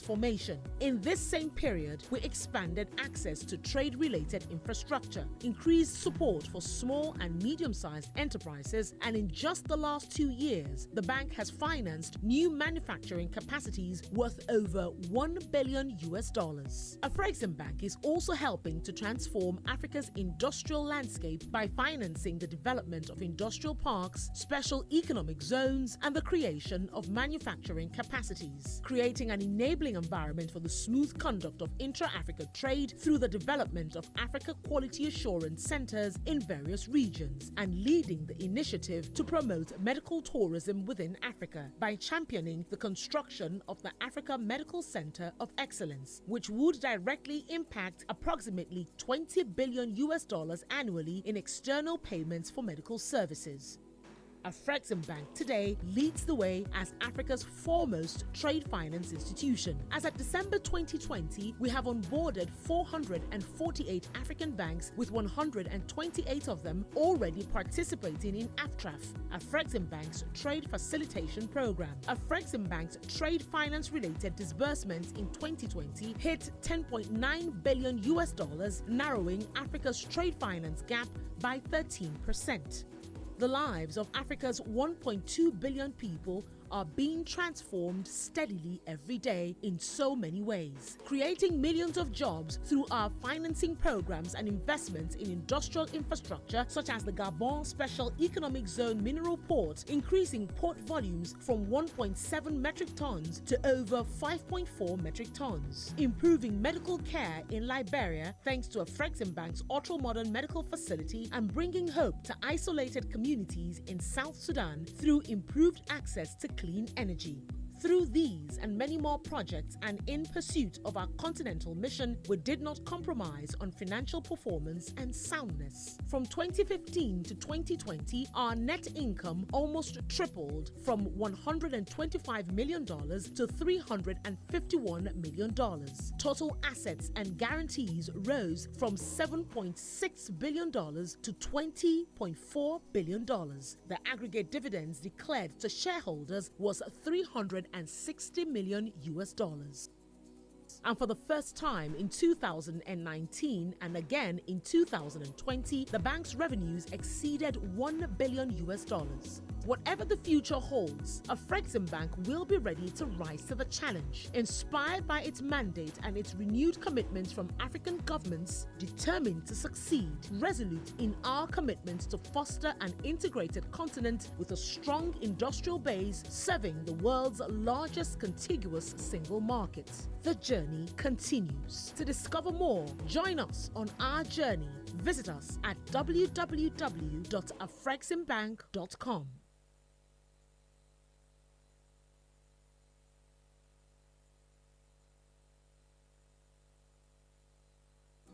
In this same period, we expanded access to trade-related infrastructure, increased support for small and medium-sized enterprises, and in just the last 2 years, the bank has financed new manufacturing capacities worth over $1 billion. Afreximbank is also helping to transform Africa's industrial landscape by financing the development of industrial parks, special economic zones, and the creation of manufacturing capacities, creating an enabling environment for the smooth conduct of intra-Africa trade through the development of Africa Quality Assurance Centers in various regions, and leading the initiative to promote medical tourism within Africa by championing the construction of the Africa Medical Center of Excellence, which would directly impact approximately $20 billion annually in external payments for medical services. Afreximbank today leads the way as Africa's foremost trade finance institution. As at December 2020, we have onboarded 448 African banks, with 128 of them already participating in AFTRAF, Afreximbank's trade facilitation program. Afreximbank's trade finance related disbursements in 2020 hit $10.9 billion, narrowing Africa's trade finance gap by 13%. The lives of Africa's 1.2 billion people are being transformed steadily every day in so many ways, creating millions of jobs through our financing programs and investments in industrial infrastructure such as the Gabon Special Economic Zone Mineral Port, increasing port volumes from 1.7 metric tons to over 5.4 metric tons, improving medical care in Liberia thanks to Afreximbank's ultra-modern medical facility, and bringing hope to isolated communities in South Sudan through improved access to clean energy. Through these and many more projects, and in pursuit of our continental mission, we did not compromise on financial performance and soundness. From 2015 to 2020, our net income almost tripled from $125 million to $351 million. Total assets and guarantees rose from $7.6 billion to $20.4 billion. The aggregate dividends declared to shareholders was $360 million. And for the first time in 2019 and again in 2020, the bank's revenues exceeded $1 billion. Whatever the future holds, Afreximbank will be ready to rise to the challenge, inspired by its mandate and its renewed commitments from African governments, determined to succeed, resolute in our commitments to foster an integrated continent with a strong industrial base serving the world's largest contiguous single market. The journey continues. To discover more, join us on our journey. Visit us at www.afreximbank.com.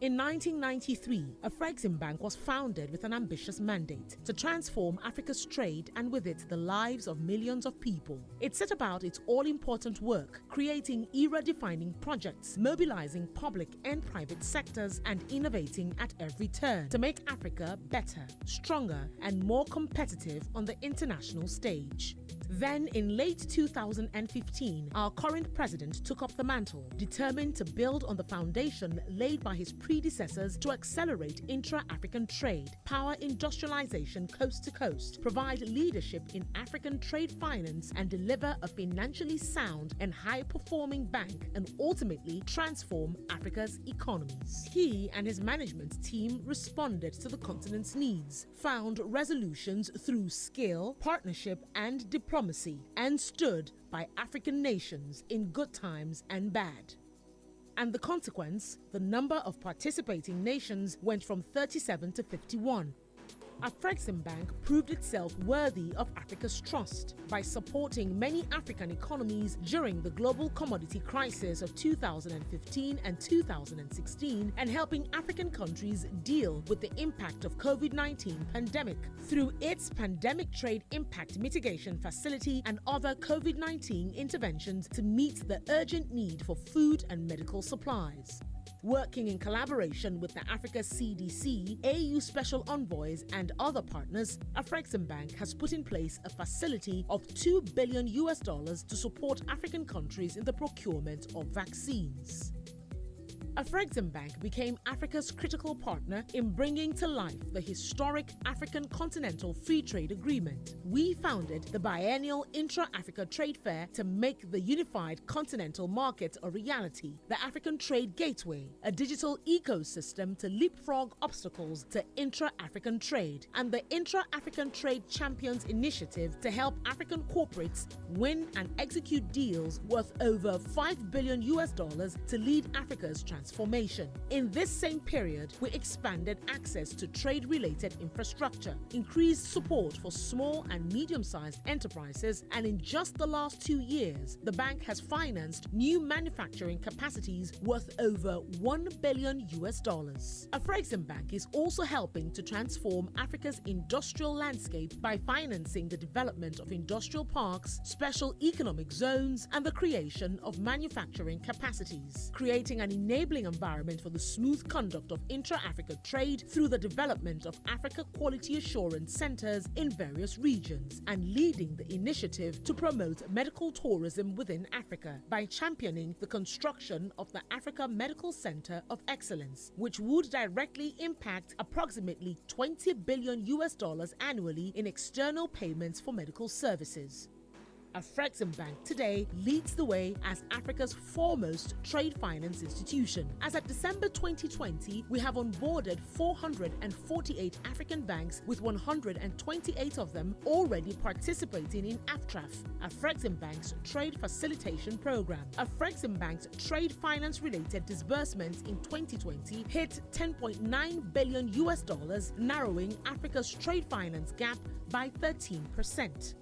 In 1993, Afreximbank was founded with an ambitious mandate to transform Africa's trade and with it the lives of millions of people. It set about its all-important work, creating era-defining projects, mobilizing public and private sectors, and innovating at every turn to make Africa better, stronger, and more competitive on the international stage. Then, in late 2015, our current president took up the mantle, determined to build on the foundation laid by his predecessors to accelerate intra-African trade, power industrialization coast to coast, provide leadership in African trade finance, and deliver a financially sound and high-performing bank, and ultimately transform Africa's economies. He and his management team responded to the continent's needs, found resolutions through skill, partnership, and diplomacy, and stood by African nations in good times and bad. And the consequence, the number of participating nations went from 37 to 51. Afreximbank proved itself worthy of Africa's trust by supporting many African economies during the global commodity crisis of 2015 and 2016 and helping African countries deal with the impact of COVID-19 pandemic through its Pandemic Trade Impact Mitigation Facility and other COVID-19 interventions to meet the urgent need for food and medical supplies. Working in collaboration with the Africa CDC, AU Special Envoys, and other partners, Afreximbank has put in place a facility of $2 billion to support African countries in the procurement of vaccines. Afreximbank became Africa's critical partner in bringing to life the historic African Continental Free Trade Agreement. We founded the biennial Intra-Africa Trade Fair to make the unified continental market a reality, the African Trade Gateway, a digital ecosystem to leapfrog obstacles to intra-African trade, and the Intra-African Trade Champions Initiative to help African corporates win and execute deals worth over $5 billion to lead Africa's transformation. In this same period, we expanded access to trade-related infrastructure, increased support for small and medium-sized enterprises, and in just the last 2 years, the bank has financed new manufacturing capacities worth over $1 billion. Afreximbank is also helping to transform Africa's industrial landscape by financing the development of industrial parks, special economic zones, and the creation of manufacturing capacities, creating an enabling environment for the smooth conduct of intra-Africa trade through the development of Africa Quality Assurance Centers in various regions, and leading the initiative to promote medical tourism within Africa by championing the construction of the Africa Medical Center of Excellence, which would directly impact approximately $20 billion annually in external payments for medical services. Afreximbank today leads the way as Africa's foremost trade finance institution. As at December 2020, we have onboarded 448 African banks, with 128 of them already participating in AFTRAF, Afreximbank's trade facilitation program. Afreximbank's trade finance related disbursements in 2020 hit $10.9 billion, narrowing Africa's trade finance gap by 13%.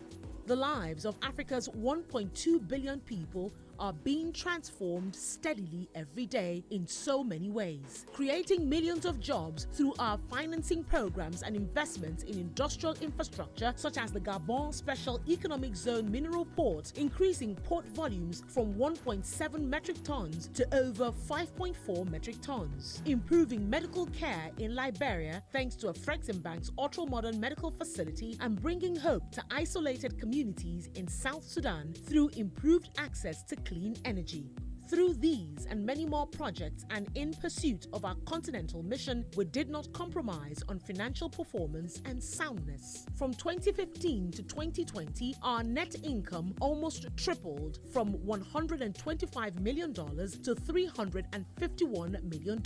The lives of Africa's 1.2 billion people are being transformed steadily every day in so many ways, creating millions of jobs through our financing programs and investments in industrial infrastructure such as the Gabon Special Economic Zone Mineral Port, increasing port volumes from 1.7 metric tons to over 5.4 metric tons, improving medical care in Liberia thanks to Afreximbank's ultra-modern medical facility, and bringing hope to isolated communities in South Sudan through improved access to clean energy. Through these and many more projects, and in pursuit of our continental mission, we did not compromise on financial performance and soundness. From 2015 to 2020, our net income almost tripled from $125 million to $351 million.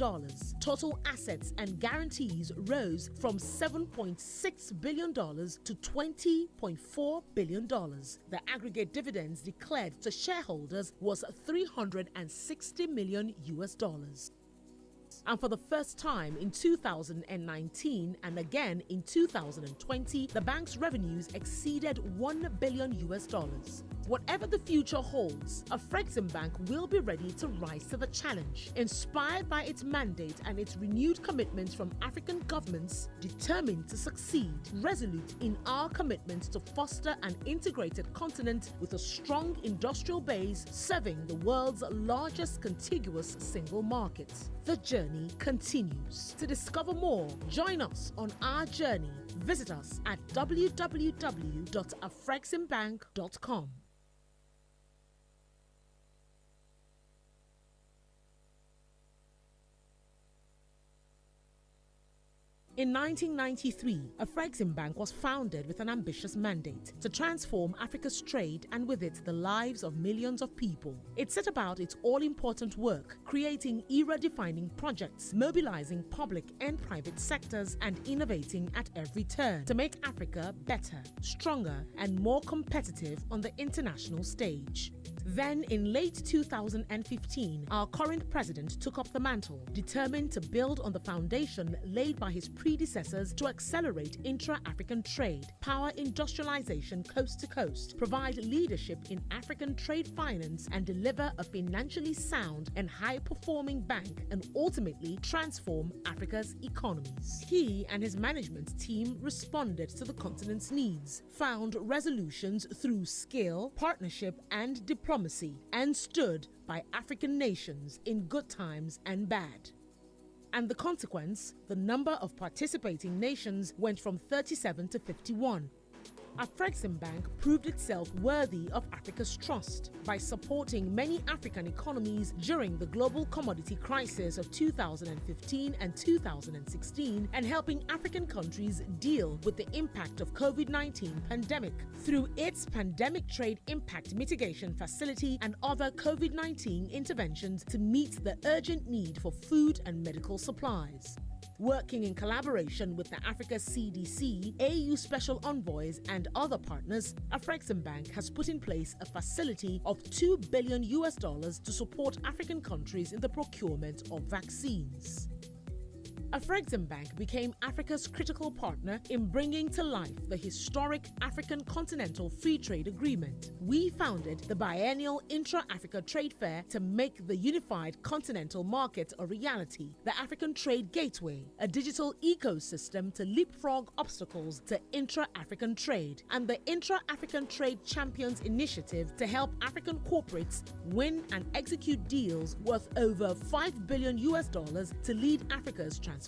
Total assets and guarantees rose from $7.6 billion to $20.4 billion. The aggregate dividends declared to shareholders was $360 million. And for the first time in 2019 and again in 2020, the bank's revenues exceeded $1 billion. Whatever the future holds, Afreximbank will be ready to rise to the challenge, inspired by its mandate and its renewed commitment from African governments, determined to succeed, resolute in our commitment to foster an integrated continent with a strong industrial base serving the world's largest contiguous single market. The journey continues. To discover more, join us on our journey Visit us at www.afreximbank.com. In 1993, Afreximbank was founded with an ambitious mandate to transform Africa's trade and with it the lives of millions of people. It set about its all-important work, creating era-defining projects, mobilizing public and private sectors and innovating at every turn to make Africa better, stronger and more competitive on the international stage. Then, in late 2015, our current president took up the mantle, determined to build on the foundation laid by his predecessors to accelerate intra-African trade, power industrialization coast to coast, provide leadership in African trade finance, and deliver a financially sound and high-performing bank, and ultimately transform Africa's economies. He and his management team responded to the continent's needs, found resolutions through skill, partnership, and diplomacy, and stood by African nations in good times and bad. And the consequence, the number of participating nations went from 37 to 51. Afreximbank proved itself worthy of Africa's trust by supporting many African economies during the global commodity crisis of 2015 and 2016 and helping African countries deal with the impact of COVID-19 pandemic through its Pandemic Trade Impact Mitigation Facility and other COVID-19 interventions to meet the urgent need for food and medical supplies. Working in collaboration with the Africa CDC, AU Special Envoys and other partners, Afreximbank has put in place a facility of $2 billion to support African countries in the procurement of vaccines. Afreximbank became Africa's critical partner in bringing to life the historic African Continental Free Trade Agreement. We founded the biennial Intra-Africa Trade Fair to make the unified continental market a reality, the African Trade Gateway, a digital ecosystem to leapfrog obstacles to intra-African trade, and the Intra-African Trade Champions Initiative to help African corporates win and execute deals worth over $5 billion to lead Africa's transformation.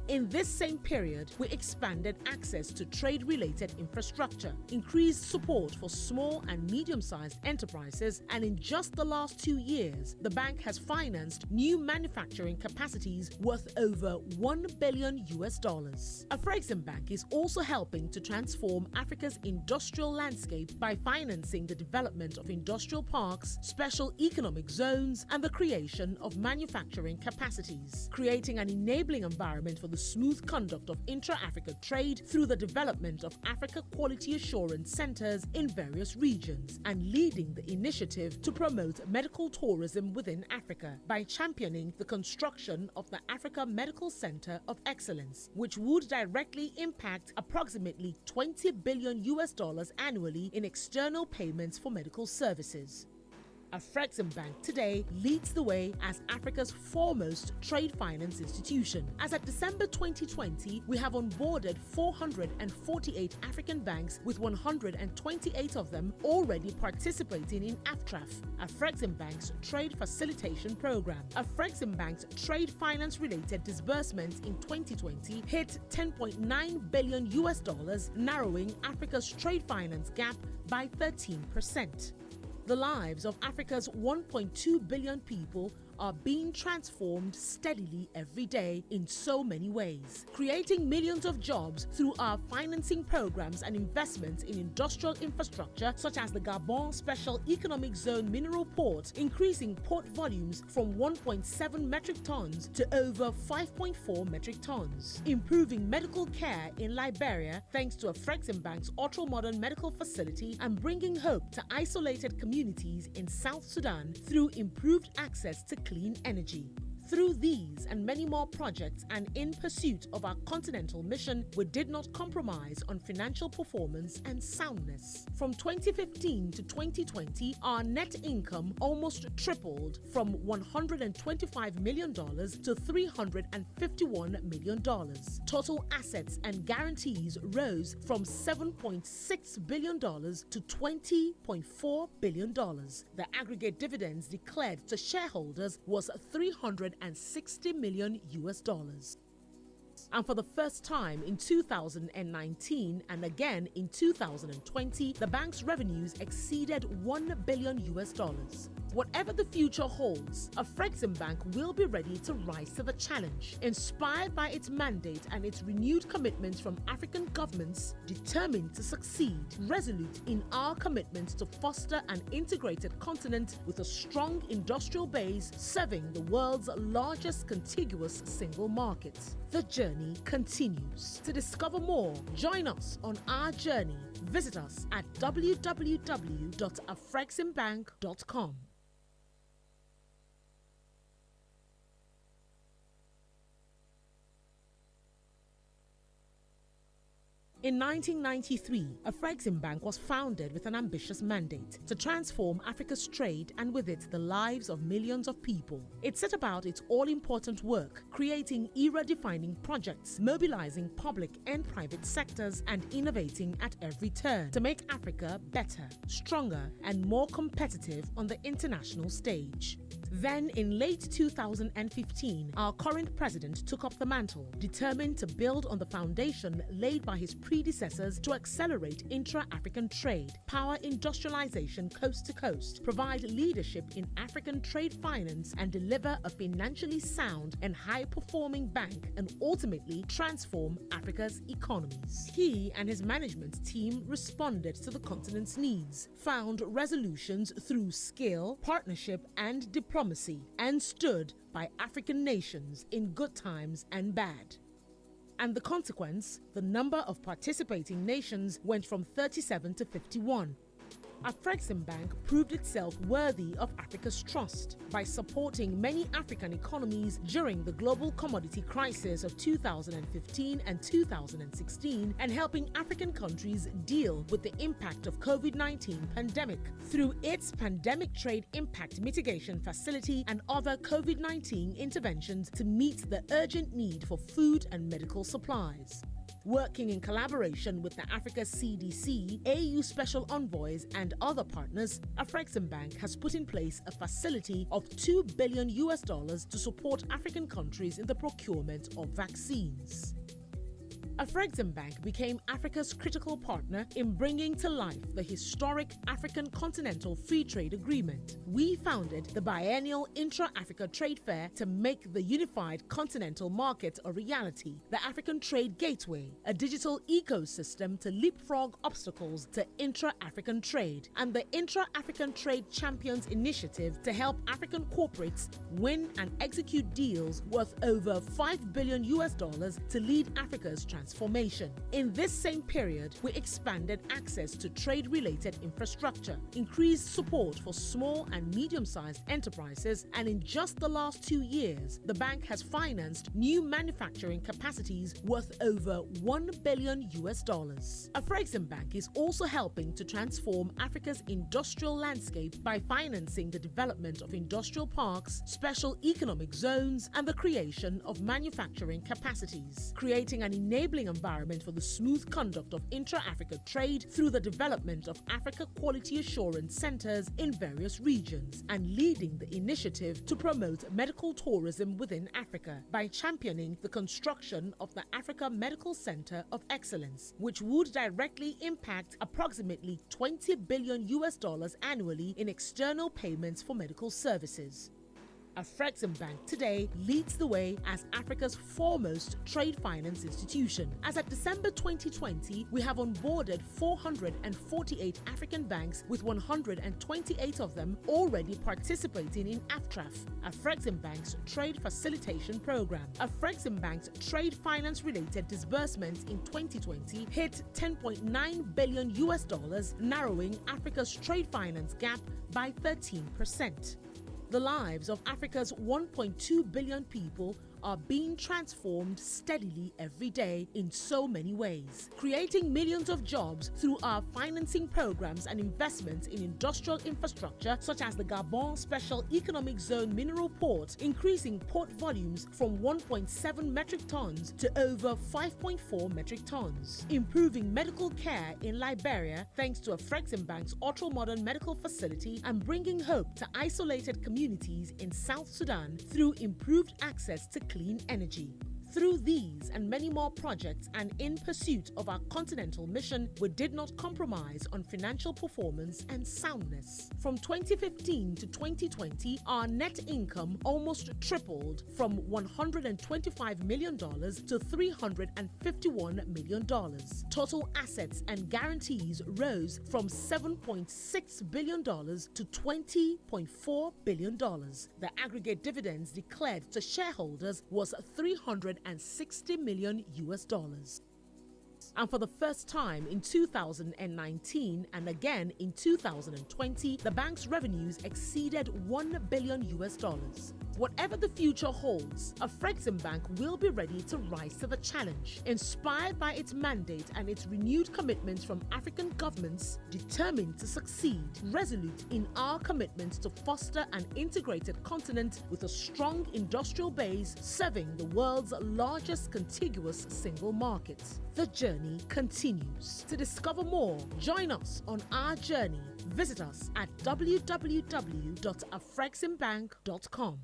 In this same period, we expanded access to trade-related infrastructure, increased support for small and medium-sized enterprises, and in just the last 2 years, the bank has financed new manufacturing capacities worth over $1 billion. Afreximbank is also helping to transform Africa's industrial landscape by financing the development of industrial parks, special economic zones, and the creation of manufacturing capacities, creating an enabling environment for the smooth conduct of intra-Africa trade through the development of Africa Quality Assurance Centers in various regions, and leading the initiative to promote medical tourism within Africa by championing the construction of the Africa Medical Center of Excellence, which would directly impact approximately $20 billion annually in external payments for medical services. Afreximbank today leads the way as Africa's foremost trade finance institution. As at December 2020, we have onboarded 448 African banks, with 128 of them already participating in AFTRAF, Afreximbank's trade facilitation program. Afreximbank's trade finance related disbursements in 2020 hit $10.9 billion, narrowing Africa's trade finance gap by 13%. The lives of Africa's 1.2 billion people are being transformed steadily every day in so many ways, creating millions of jobs through our financing programs and investments in industrial infrastructure such as the Gabon Special Economic Zone Mineral Port, increasing port volumes from 1.7 metric tons to over 5.4 metric tons, improving medical care in Liberia thanks to Afreximbank's ultra-modern medical facility, and bringing hope to isolated communities in South Sudan through improved access to clean energy. Through these and many more projects, and in pursuit of our continental mission, we did not compromise on financial performance and soundness. From 2015 to 2020, our net income almost tripled from $125 million to $351 million. Total assets and guarantees rose from $7.6 billion to $20.4 billion. The aggregate dividends declared to shareholders was $360 million. And for the first time in 2019 and again in 2020, the bank's revenues exceeded $1 billion. Whatever the future holds, Afreximbank will be ready to rise to the challenge, inspired by its mandate and its renewed commitments from African governments, determined to succeed, resolute in our commitments to foster an integrated continent with a strong industrial base serving the world's largest contiguous single market. The journey continues. To discover more, join us on our journey. Visit us at www.afreximbank.com. In 1993, Afreximbank was founded with an ambitious mandate to transform Africa's trade and with it the lives of millions of people. It set about its all-important work, creating era-defining projects, mobilizing public and private sectors and innovating at every turn to make Africa better, stronger and more competitive on the international stage. Then, in late 2015, our current president took up the mantle, determined to build on the foundation laid by his predecessors to accelerate intra-African trade, power industrialization coast to coast, provide leadership in African trade finance, and deliver a financially sound and high-performing bank, and ultimately transform Africa's economies. He and his management team responded to the continent's needs, found resolutions through skill, partnership, and diplomacy, and stood by African nations in good times and bad. And the consequence, the number of participating nations went from 37 to 51. Afreximbank proved itself worthy of Africa's trust by supporting many African economies during the global commodity crisis of 2015 and 2016 and helping African countries deal with the impact of COVID-19 pandemic through its Pandemic Trade Impact Mitigation Facility and other COVID-19 interventions to meet the urgent need for food and medical supplies. Working in collaboration with the Africa CDC, AU Special Envoys and other partners, Afreximbank has put in place a facility of $2 billion to support African countries in the procurement of vaccines. Afreximbank became Africa's critical partner in bringing to life the historic African Continental Free Trade Agreement. We founded the biennial Intra-Africa Trade Fair to make the unified continental market a reality, the African Trade Gateway, a digital ecosystem to leapfrog obstacles to intra-African trade, and the Intra-African Trade Champions Initiative to help African corporates win and execute deals worth over $5 billion to lead Africa's transformation. In this same period, we expanded access to trade-related infrastructure, increased support for small and medium-sized enterprises, and in just the last 2 years, the bank has financed new manufacturing capacities worth over $1 billion. Afreximbank is also helping to transform Africa's industrial landscape by financing the development of industrial parks, special economic zones, and the creation of manufacturing capacities, creating an enabling environment for the smooth conduct of intra-Africa trade through the development of Africa Quality Assurance Centers in various regions, and leading the initiative to promote medical tourism within Africa by championing the construction of the Africa Medical Center of Excellence, which would directly impact approximately $20 billion annually in external payments for medical services. Afreximbank today leads the way as Africa's foremost trade finance institution. As at December 2020, we have onboarded 448 African banks, with 128 of them already participating in AFTRAF, Afreximbank's trade facilitation program. Afreximbank's trade finance-related disbursements in 2020 hit $10.9 billion, narrowing Africa's trade finance gap by 13%. The lives of Africa's 1.2 billion people are being transformed steadily every day in so many ways, creating millions of jobs through our financing programs and investments in industrial infrastructure such as the Gabon Special Economic Zone Mineral Port, increasing port volumes from 1.7 metric tons to over 5.4 metric tons, improving medical care in Liberia thanks to Afreximbank's ultra-modern medical facility, and bringing hope to isolated communities in South Sudan through improved access to clean energy. Through these and many more projects and in pursuit of our continental mission, we did not compromise on financial performance and soundness. From 2015 to 2020, our net income almost tripled from $125 million to $351 million. Total assets and guarantees rose from $7.6 billion to $20.4 billion. The aggregate dividends declared to shareholders was $360 million US. And for the first time in 2019 and again in 2020, the bank's revenues exceeded $1 billion US. Whatever the future holds, Afreximbank will be ready to rise to the challenge, inspired by its mandate and its renewed commitments from African governments, determined to succeed, resolute in our commitment to foster an integrated continent with a strong industrial base serving the world's largest contiguous single market. The journey continues. To discover more, join us on our journey. Visit us at www.afreximbank.com.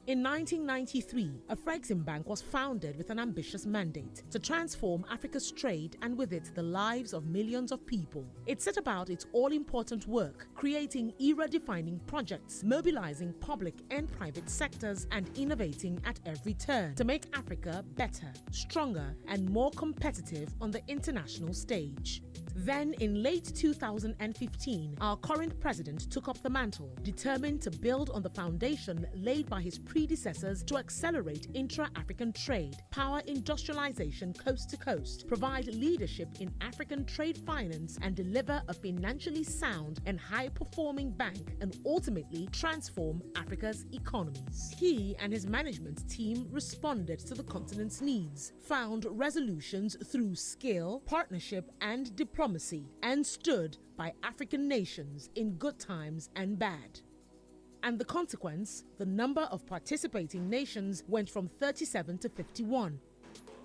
In 1993, Afreximbank was founded with an ambitious mandate to transform Africa's trade and with it the lives of millions of people. It set about its all-important work, creating era-defining projects, mobilizing public and private sectors and innovating at every turn to make Africa better, stronger and more competitive on the international stage. Then, in late 2015, our current president took up the mantle, determined to build on the foundation laid by his predecessors to accelerate intra-African trade, power industrialization coast to coast, provide leadership in African trade finance, and deliver a financially sound and high-performing bank, and ultimately transform Africa's economies. He and his management team responded to the continent's needs, found resolutions through skill, partnership, and diplomacy, and stood by African nations in good times and bad. And the consequence, the number of participating nations went from 37 to 51.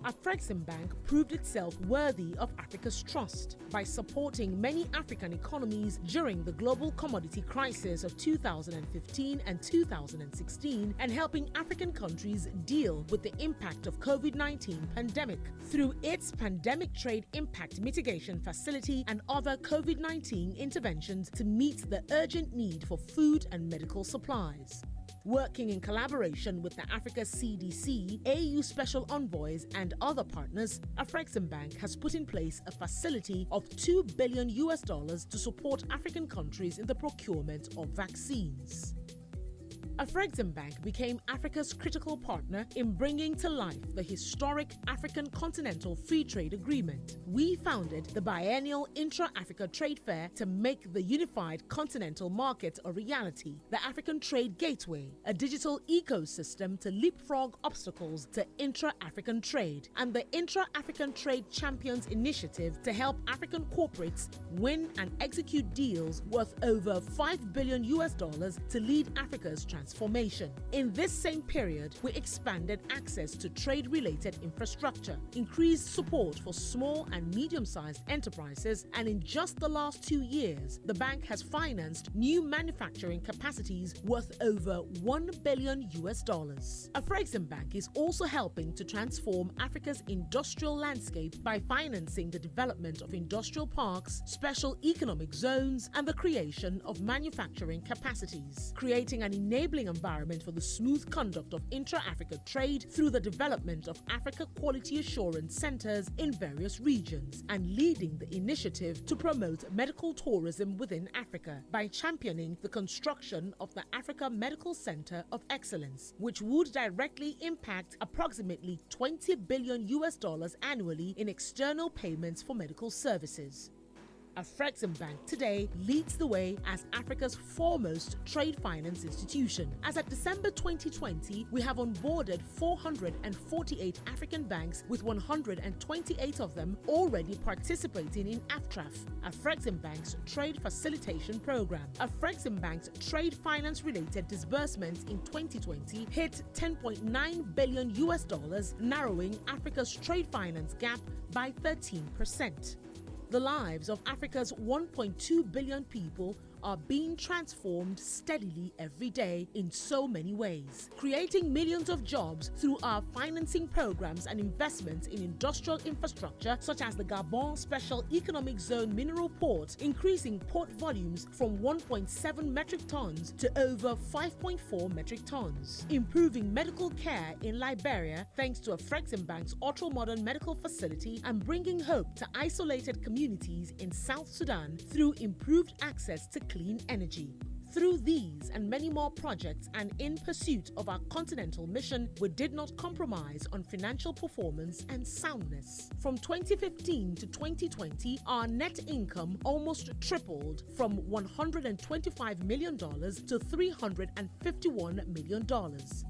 Afreximbank proved itself worthy of Africa's trust by supporting many African economies during the global commodity crisis of 2015 and 2016 and helping African countries deal with the impact of COVID-19 pandemic through its Pandemic Trade Impact Mitigation Facility and other COVID-19 interventions to meet the urgent need for food and medical supplies. Working in collaboration with the Africa CDC, AU Special Envoys and other partners, Afreximbank has put in place a facility of $2 billion to support African countries in the procurement of vaccines. Afreximbank became Africa's critical partner in bringing to life the historic African Continental Free Trade Agreement. We founded the biennial Intra-Africa Trade Fair to make the unified continental market a reality, the African Trade Gateway, a digital ecosystem to leapfrog obstacles to intra-African trade, and the Intra-African Trade Champions Initiative to help African corporates win and execute deals worth over $5 billion to lead Africa's transformation. In this same period, we expanded access to trade-related infrastructure, increased support for small and medium-sized enterprises, and in just the last 2 years, the bank has financed new manufacturing capacities worth over $1 billion. Afreximbank is also helping to transform Africa's industrial landscape by financing the development of industrial parks, special economic zones, and the creation of manufacturing capacities, creating an enabling environment for the smooth conduct of intra-Africa trade through the development of Africa Quality Assurance Centers in various regions, and leading the initiative to promote medical tourism within Africa by championing the construction of the Africa Medical Center of Excellence, which would directly impact approximately $20 billion annually in external payments for medical services. Afreximbank today leads the way as Africa's foremost trade finance institution. As at December 2020, we have onboarded 448 African banks, with 128 of them already participating in AFTRAF, Afreximbank's trade facilitation program. Afreximbank's trade finance related disbursements in 2020 hit $10.9 billion, narrowing Africa's trade finance gap by 13%. The lives of Africa's 1.2 billion people are being transformed steadily every day in so many ways, creating millions of jobs through our financing programs and investments in industrial infrastructure such as the Gabon Special Economic Zone Mineral Port, increasing port volumes from 1.7 metric tons to over 5.4 metric tons, improving medical care in Liberia thanks to Afreximbank's ultra-modern medical facility, and bringing hope to isolated communities in South Sudan through improved access to clean energy. Through these and many more projects and in pursuit of our continental mission, we did not compromise on financial performance and soundness. From 2015 to 2020, our net income almost tripled from $125 million to $351 million.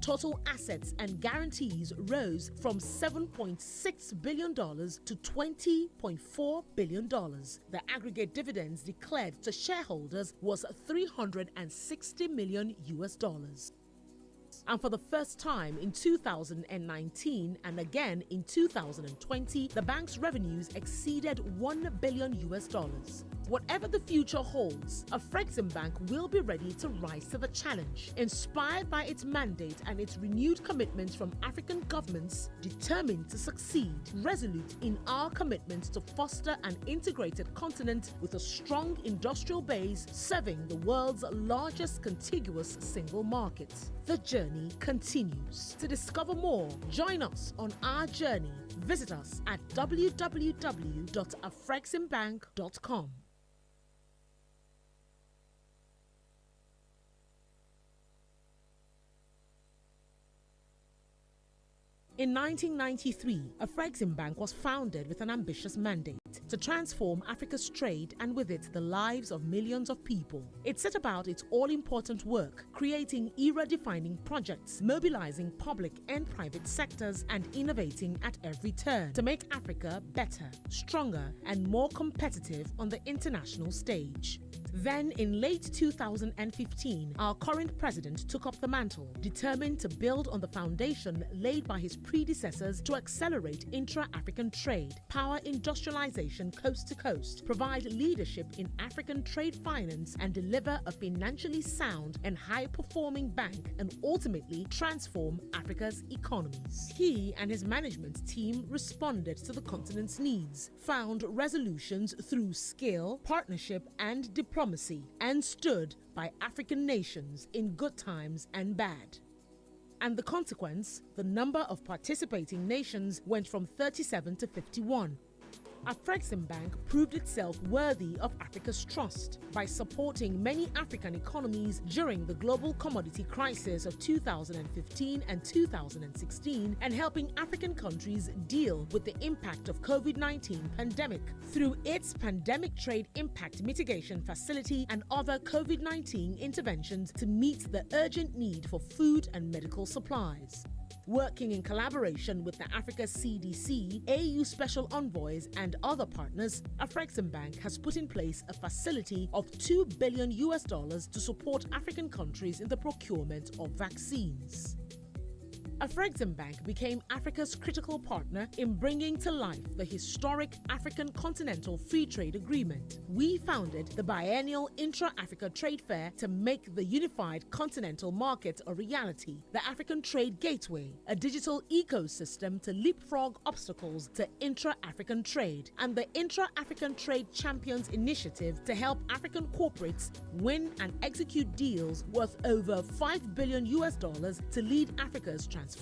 Total assets and guarantees rose from $7.6 billion to $20.4 billion. The aggregate dividends declared to shareholders was $360 million US. And for the first time in 2019 and again in 2020, the bank's revenues exceeded $1 billion US. Whatever the future holds, Afreximbank will be ready to rise to the challenge, inspired by its mandate and its renewed commitments from African governments, determined to succeed, resolute in our commitments to foster an integrated continent with a strong industrial base serving the world's largest contiguous single market. The journey continues. To discover more, join us on our journey. Visit us at www.afreximbank.com. In 1993, Afreximbank was founded with an ambitious mandate to transform Africa's trade and with it the lives of millions of people. It set about its all-important work, creating era-defining projects, mobilizing public and private sectors, and innovating at every turn to make Africa better, stronger, and more competitive on the international stage. Then, in late 2015, our current president took up the mantle, determined to build on the foundation laid by his predecessors to accelerate intra-African trade, power industrialization coast to coast, provide leadership in African trade finance, and deliver a financially sound and high-performing bank, and ultimately transform Africa's economies. He and his management team responded to the continent's needs, found resolutions through skill, partnership, and diplomacy, and stood by African nations in good times and bad. And the consequence, the number of participating nations went from 37 to 51. Afreximbank proved itself worthy of Africa's trust by supporting many African economies during the global commodity crisis of 2015 and 2016, and helping African countries deal with the impact of COVID-19 pandemic through its Pandemic Trade Impact Mitigation Facility and other COVID-19 interventions to meet the urgent need for food and medical supplies. Working in collaboration with the Africa CDC, AU Special Envoys, and other partners, Afreximbank has put in place a facility of $2 billion to support African countries in the procurement of vaccines. Afreximbank became Africa's critical partner in bringing to life the historic African Continental Free Trade Agreement. We founded the biennial Intra-Africa Trade Fair to make the unified continental market a reality, the African Trade Gateway, a digital ecosystem to leapfrog obstacles to intra-African trade, and the Intra-African Trade Champions Initiative to help African corporates win and execute deals worth over $5 billion to lead Africa's transformation.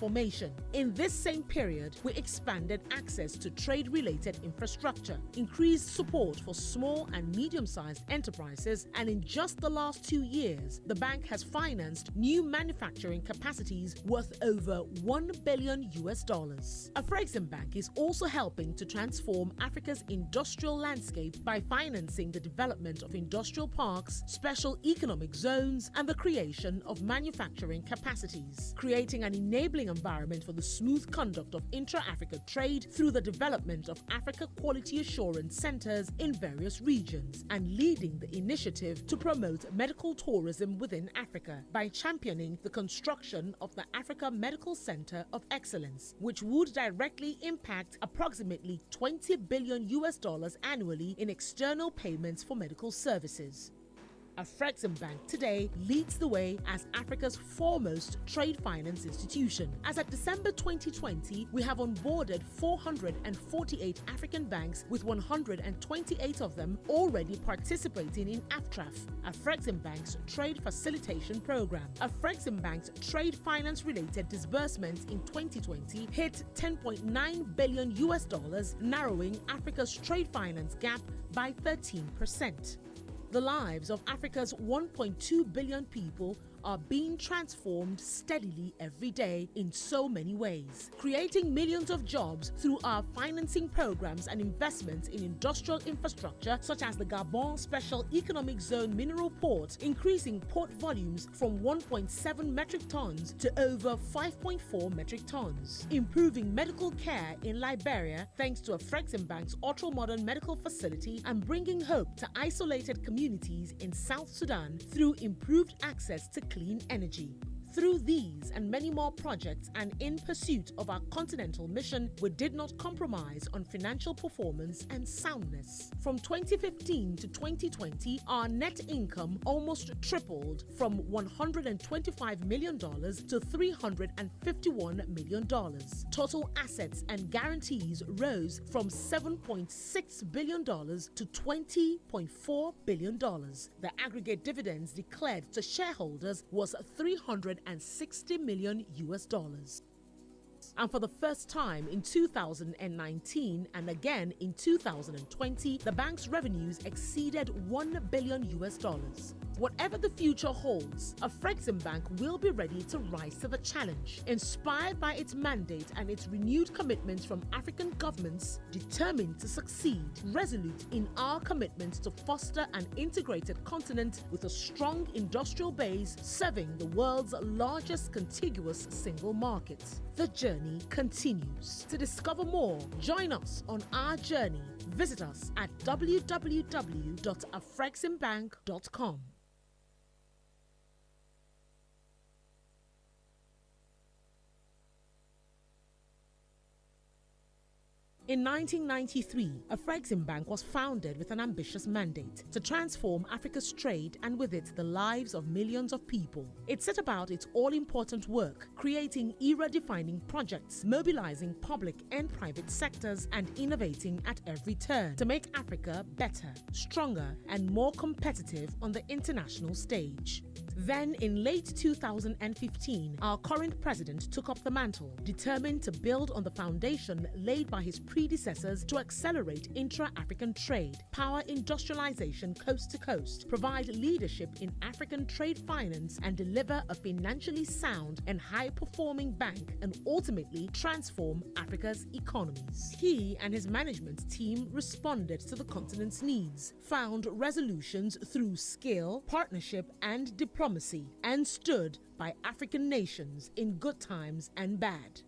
In this same period, we expanded access to trade-related infrastructure, increased support for small and medium-sized enterprises, and in just the last 2 years, the bank has financed new manufacturing capacities worth over $1 billion. Afreximbank is also helping to transform Africa's industrial landscape by financing the development of industrial parks, special economic zones, and the creation of manufacturing capacities, creating an enabling enabling environment for the smooth conduct of intra-Africa trade through the development of Africa Quality Assurance Centers in various regions, and leading the initiative to promote medical tourism within Africa by championing the construction of the Africa Medical Center of Excellence, which would directly impact approximately $20 billion annually in external payments for medical services. Afreximbank today leads the way as Africa's foremost trade finance institution. As at December 2020, we have onboarded 448 African banks, with 128 of them already participating in AFTRAF, Afreximbank's trade facilitation program. Afreximbank's trade finance related disbursements in 2020 hit $10.9 billion, narrowing Africa's trade finance gap by 13%. The lives of Africa's 1.2 billion people are being transformed steadily every day in so many ways, creating millions of jobs through our financing programs and investments in industrial infrastructure such as the Gabon Special Economic Zone Mineral Port, increasing port volumes from 1.7 metric tons to over 5.4 metric tons, improving medical care in Liberia thanks to Afreximbank's ultra-modern medical facility, and bringing hope to isolated communities in South Sudan through improved access to clean energy. Through these and many more projects, and in pursuit of our continental mission, we did not compromise on financial performance and soundness. From 2015 to 2020, our net income almost tripled from $125 million to $351 million. Total assets and guarantees rose from $7.6 billion to $20.4 billion. The aggregate dividends declared to shareholders was $360 million. And for the first time in 2019 and again in 2020, the bank's revenues exceeded $1 billion. Whatever the future holds, Afreximbank will be ready to rise to the challenge, inspired by its mandate and its renewed commitments from African governments, determined to succeed, resolute in our commitments to foster an integrated continent with a strong industrial base serving the world's largest contiguous single market. The journey continues. To discover more, join us on our journey. Visit us at www.afreximbank.com. In 1993, Afreximbank was founded with an ambitious mandate to transform Africa's trade and with it the lives of millions of people. It set about its all-important work, creating era-defining projects, mobilizing public and private sectors, and innovating at every turn to make Africa better, stronger, and more competitive on the international stage. Then, in late 2015, our current president took up the mantle, determined to build on the foundation laid by his predecessors to accelerate intra-African trade, power industrialization coast to coast, provide leadership in African trade finance, and deliver a financially sound and high-performing bank, and ultimately transform Africa's economies. He and his management team responded to the continent's needs, found resolutions through skill, partnership, and diplomacy, and stood by African nations in good times and bad.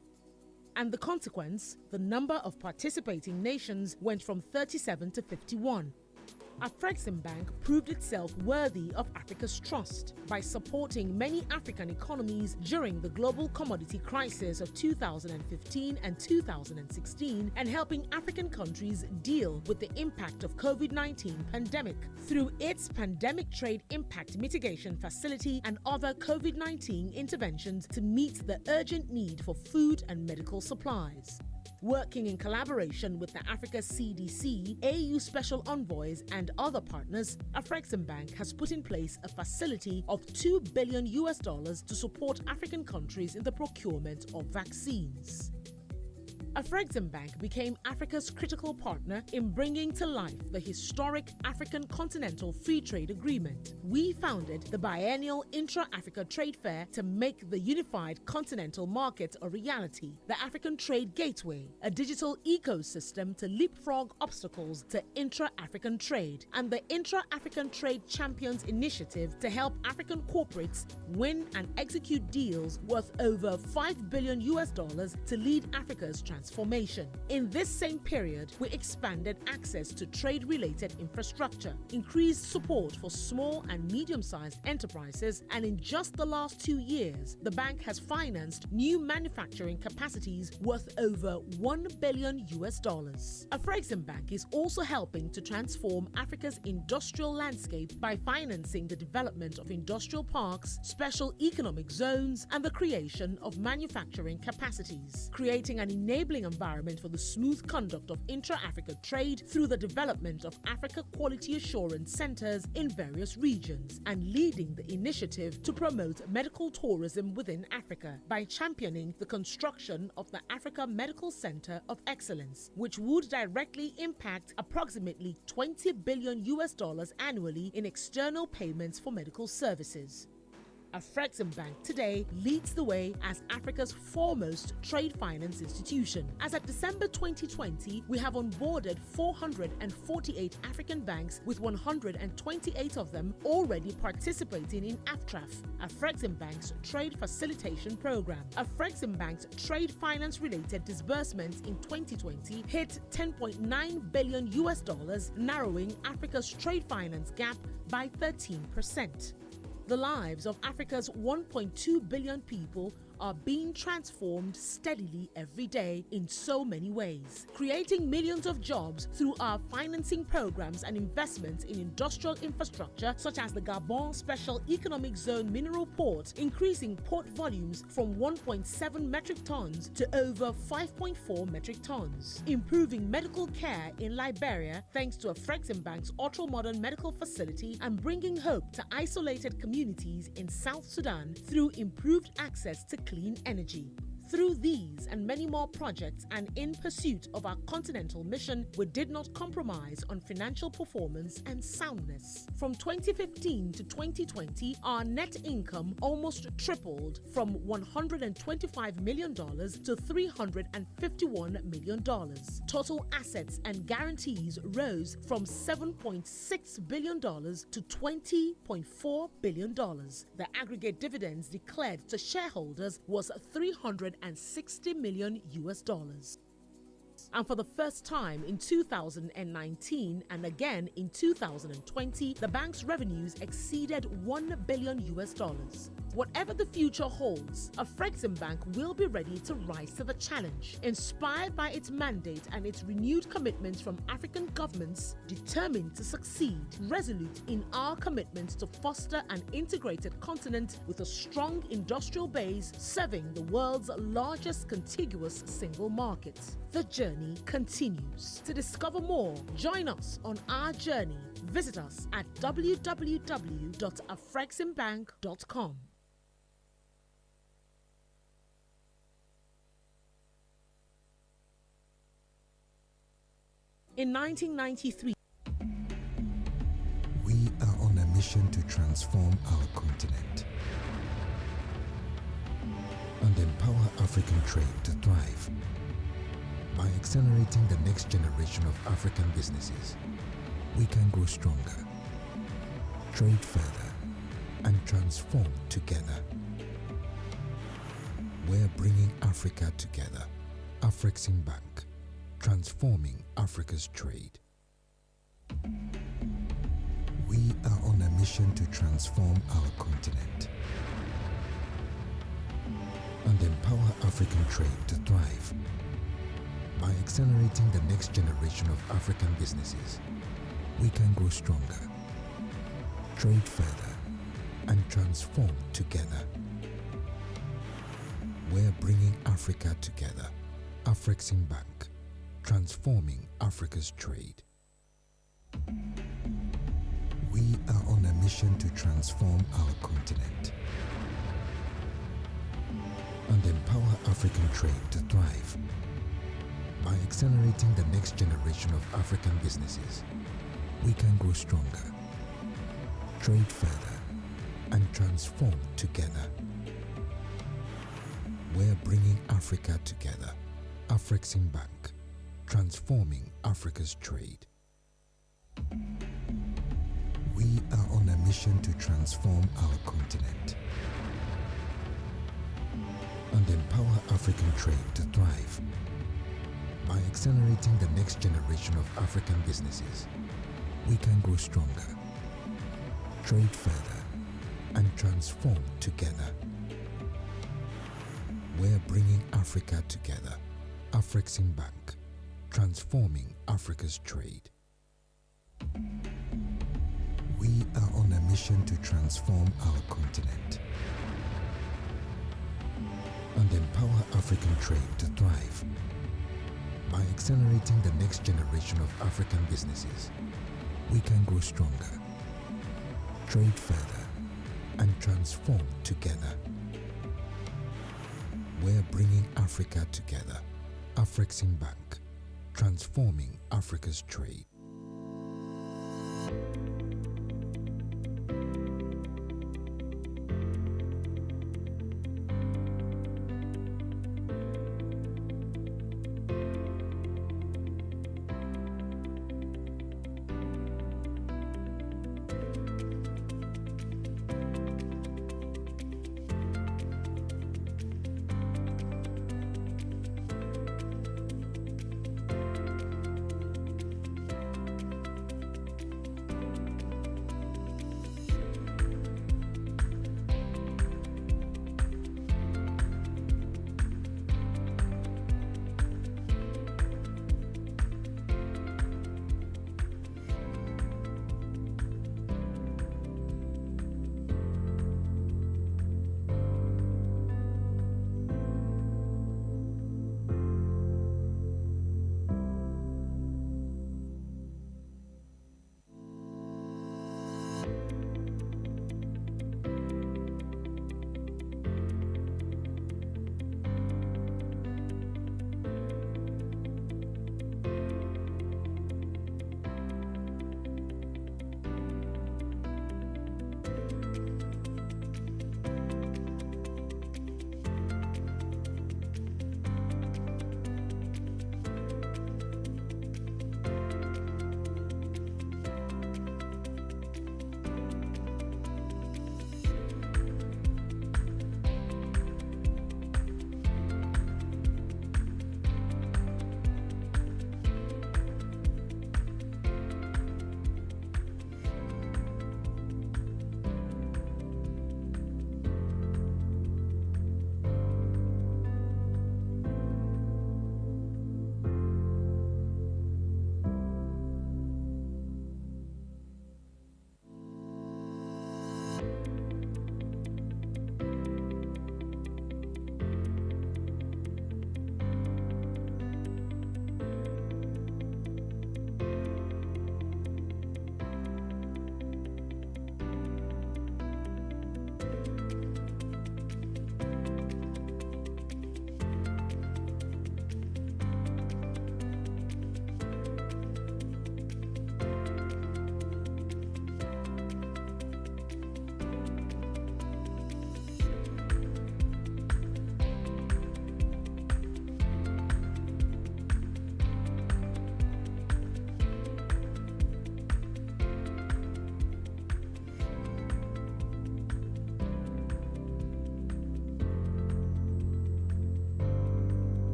And the consequence, the number of participating nations went from 37 to 51. Afreximbank proved itself worthy of Africa's trust by supporting many African economies during the global commodity crisis of 2015 and 2016, and helping African countries deal with the impact of COVID-19 pandemic through its Pandemic Trade Impact Mitigation Facility and other COVID-19 interventions to meet the urgent need for food and medical supplies. Working in collaboration with the Africa CDC, AU Special Envoys, and other partners, Afreximbank has put in place a facility of $2 billion to support African countries in the procurement of vaccines. Afreximbank became Africa's critical partner in bringing to life the historic African Continental Free Trade Agreement. We founded the biennial Intra-Africa Trade Fair to make the unified continental market a reality, the African Trade Gateway, a digital ecosystem to leapfrog obstacles to intra-African trade, and the Intra-African Trade Champions Initiative to help African corporates win and execute deals worth over $5 billion to lead Africa's transformation. In this same period, we expanded access to trade-related infrastructure, increased support for small and medium-sized enterprises, and in just the last 2 years, the bank has financed new manufacturing capacities worth over $1 billion. Afreximbank is also helping to transform Africa's industrial landscape by financing the development of industrial parks, special economic zones, and the creation of manufacturing capacities, creating an enabling environment for the smooth conduct of intra-Africa trade through the development of Africa Quality Assurance Centers in various regions, and leading the initiative to promote medical tourism within Africa by championing the construction of the Africa Medical Center of Excellence, which would directly impact approximately $20 billion annually in external payments for medical services. Afreximbank today leads the way as Africa's foremost trade finance institution. As at December 2020, we have onboarded 448 African banks, with 128 of them already participating in AFTRAF, Afreximbank's trade facilitation program. Afreximbank's trade finance related disbursements in 2020 hit $10.9 billion, narrowing Africa's trade finance gap by 13%. The lives of Africa's 1.2 billion people are being transformed steadily every day in so many ways, creating millions of jobs through our financing programs and investments in industrial infrastructure such as the Gabon Special Economic Zone Mineral Port, increasing port volumes from 1.7 metric tons to over 5.4 metric tons, improving medical care in Liberia thanks to Afreximbank's ultra-modern medical facility, and bringing hope to isolated communities in South Sudan through improved access to clean energy. Through these and many more projects, and in pursuit of our continental mission, we did not compromise on financial performance and soundness. From 2015 to 2020, our net income almost tripled from $125 million to $351 million. Total assets and guarantees rose from $7.6 billion to $20.4 billion. The aggregate dividends declared to shareholders was $360 million. And for the first time in 2019 and again in 2020, the bank's revenues exceeded $1 billion. Whatever the future holds, Afreximbank will be ready to rise to the challenge, inspired by its mandate and its renewed commitments from African governments, determined to succeed, resolute in our commitments to foster an integrated continent with a strong industrial base serving the world's largest contiguous single market. The journey continues. To discover more, join us on our journey. Visit us at www.afreximbank.com. In 1993, we are on a mission to transform our continent and empower African trade to thrive. By accelerating the next generation of African businesses, we can grow stronger, trade further, and transform together. We're bringing Africa together. Afreximbank, transforming Africa's trade. We are on a mission to transform our continent and empower African trade to thrive. By accelerating the next generation of African businesses, we can grow stronger, trade further, and transform together. We're bringing Africa together. Afreximbank, transforming Africa's trade. We are on a mission to transform our continent and empower African trade to thrive. By accelerating the next generation of African businesses, we can grow stronger, trade further, and transform together. We're bringing Africa together. Afrexim Bank, transforming Africa's trade. We are on a mission to transform our continent and empower African trade to thrive. By accelerating the next generation of African businesses, we can grow stronger, trade further, and transform together. We're bringing Africa together. Afrexim Bank, transforming Africa's trade. We are on a mission to transform our continent and empower African trade to thrive. By accelerating the next generation of African businesses, we can grow stronger, trade further, and transform together. We're bringing Africa together. Afrexim Bank, transforming Africa's trade.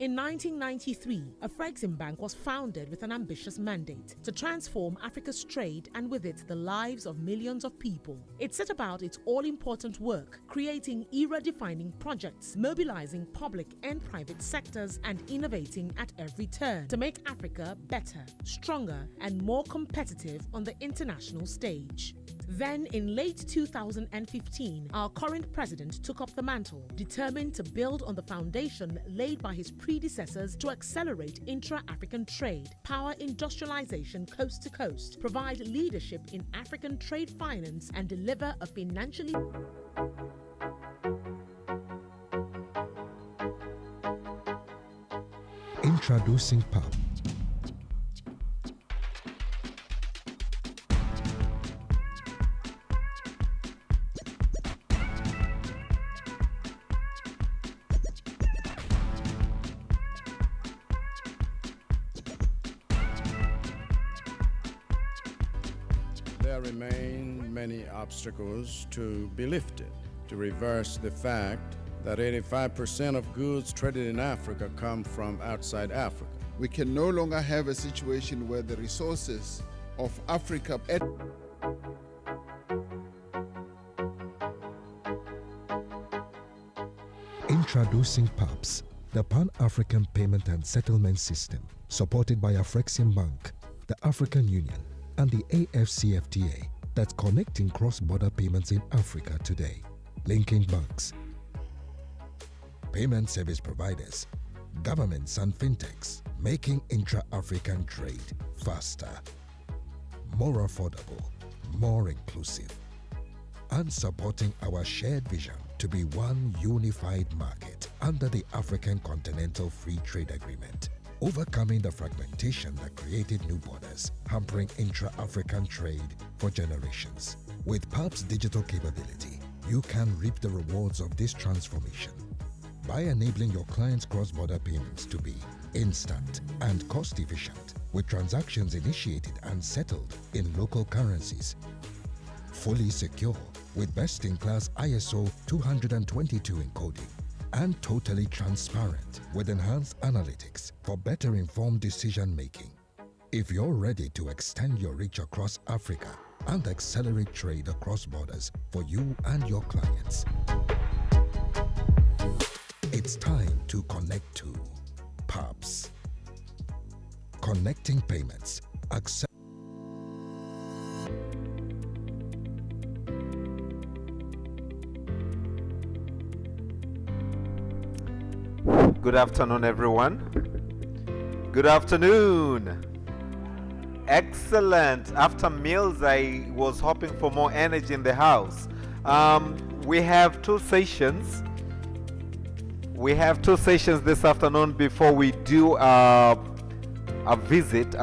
In 1993, Afreximbank was founded with an ambitious mandate to transform Africa's trade and with it the lives of millions of people. It set about its all-important work, creating era-defining projects, mobilizing public and private sectors and innovating at every turn to make Africa better, stronger and more competitive on the international stage. Then, in late 2015, our current president took up the mantle, determined to build on the foundation laid by his predecessors to accelerate intra-African trade, power industrialization coast to coast, provide leadership in African trade finance, and deliver a financially... Introducing PAP. There remain many obstacles to be lifted to reverse the fact that 85% of goods traded in Africa come from outside Africa. We can no longer have a situation where the resources of Africa Introducing PAPS, the Pan-African Payment and Settlement System, supported by Afreximbank, the African Union, and the AFCFTA, that's connecting cross-border payments in Africa today, linking banks, payment service providers, governments and fintechs, making intra-African trade faster, more affordable, more inclusive, and supporting our shared vision to be one unified market under the African Continental Free Trade Agreement, overcoming the fragmentation that created new borders, hampering intra-African trade for generations. With PAP's digital capability, you can reap the rewards of this transformation by enabling your clients' cross-border payments to be instant and cost-efficient, with transactions initiated and settled in local currencies, fully secure with best-in-class ISO 222 encoding, and totally transparent with enhanced analytics for better informed decision-making. If you're ready to extend your reach across Africa and accelerate trade across borders for you and your clients, it's time to connect to PAPS. Connecting payments. Good afternoon, everyone. Good afternoon. Excellent. After meals, I was hoping for more energy in the house. We have two sessions. We have two sessions this afternoon before we do a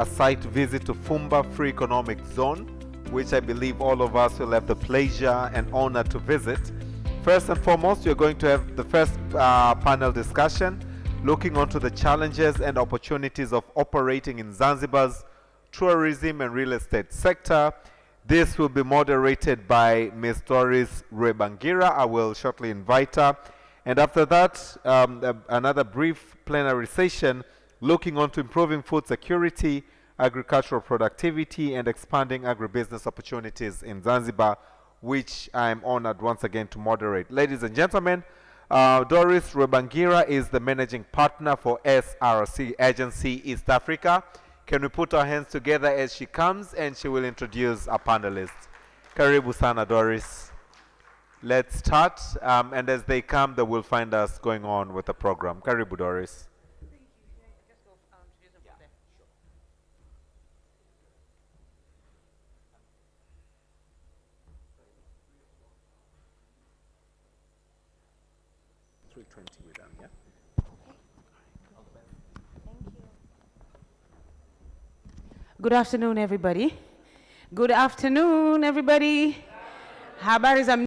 site visit to Fumba Free Economic Zone, which I believe all of us will have the pleasure and honor to visit. First and foremost, you're going to have the first panel discussion looking onto the challenges and opportunities of operating in Zanzibar's tourism and real estate sector. This will be moderated by Ms. Doris Rwebangira. I will shortly invite her. And after that, another brief plenary session looking onto improving food security, agricultural productivity, and expanding agribusiness opportunities in Zanzibar, which I am honored once again to moderate. Ladies and gentlemen, Doris Rwebangira is the managing partner for SRC Agency East Africa. Can we put our hands together as she comes and she will introduce our panelists. Karibu sana, Doris. Let's start, and as they come, they will find us going on with the program. Karibu, Doris. Good afternoon, everybody. Good afternoon, everybody. Habari za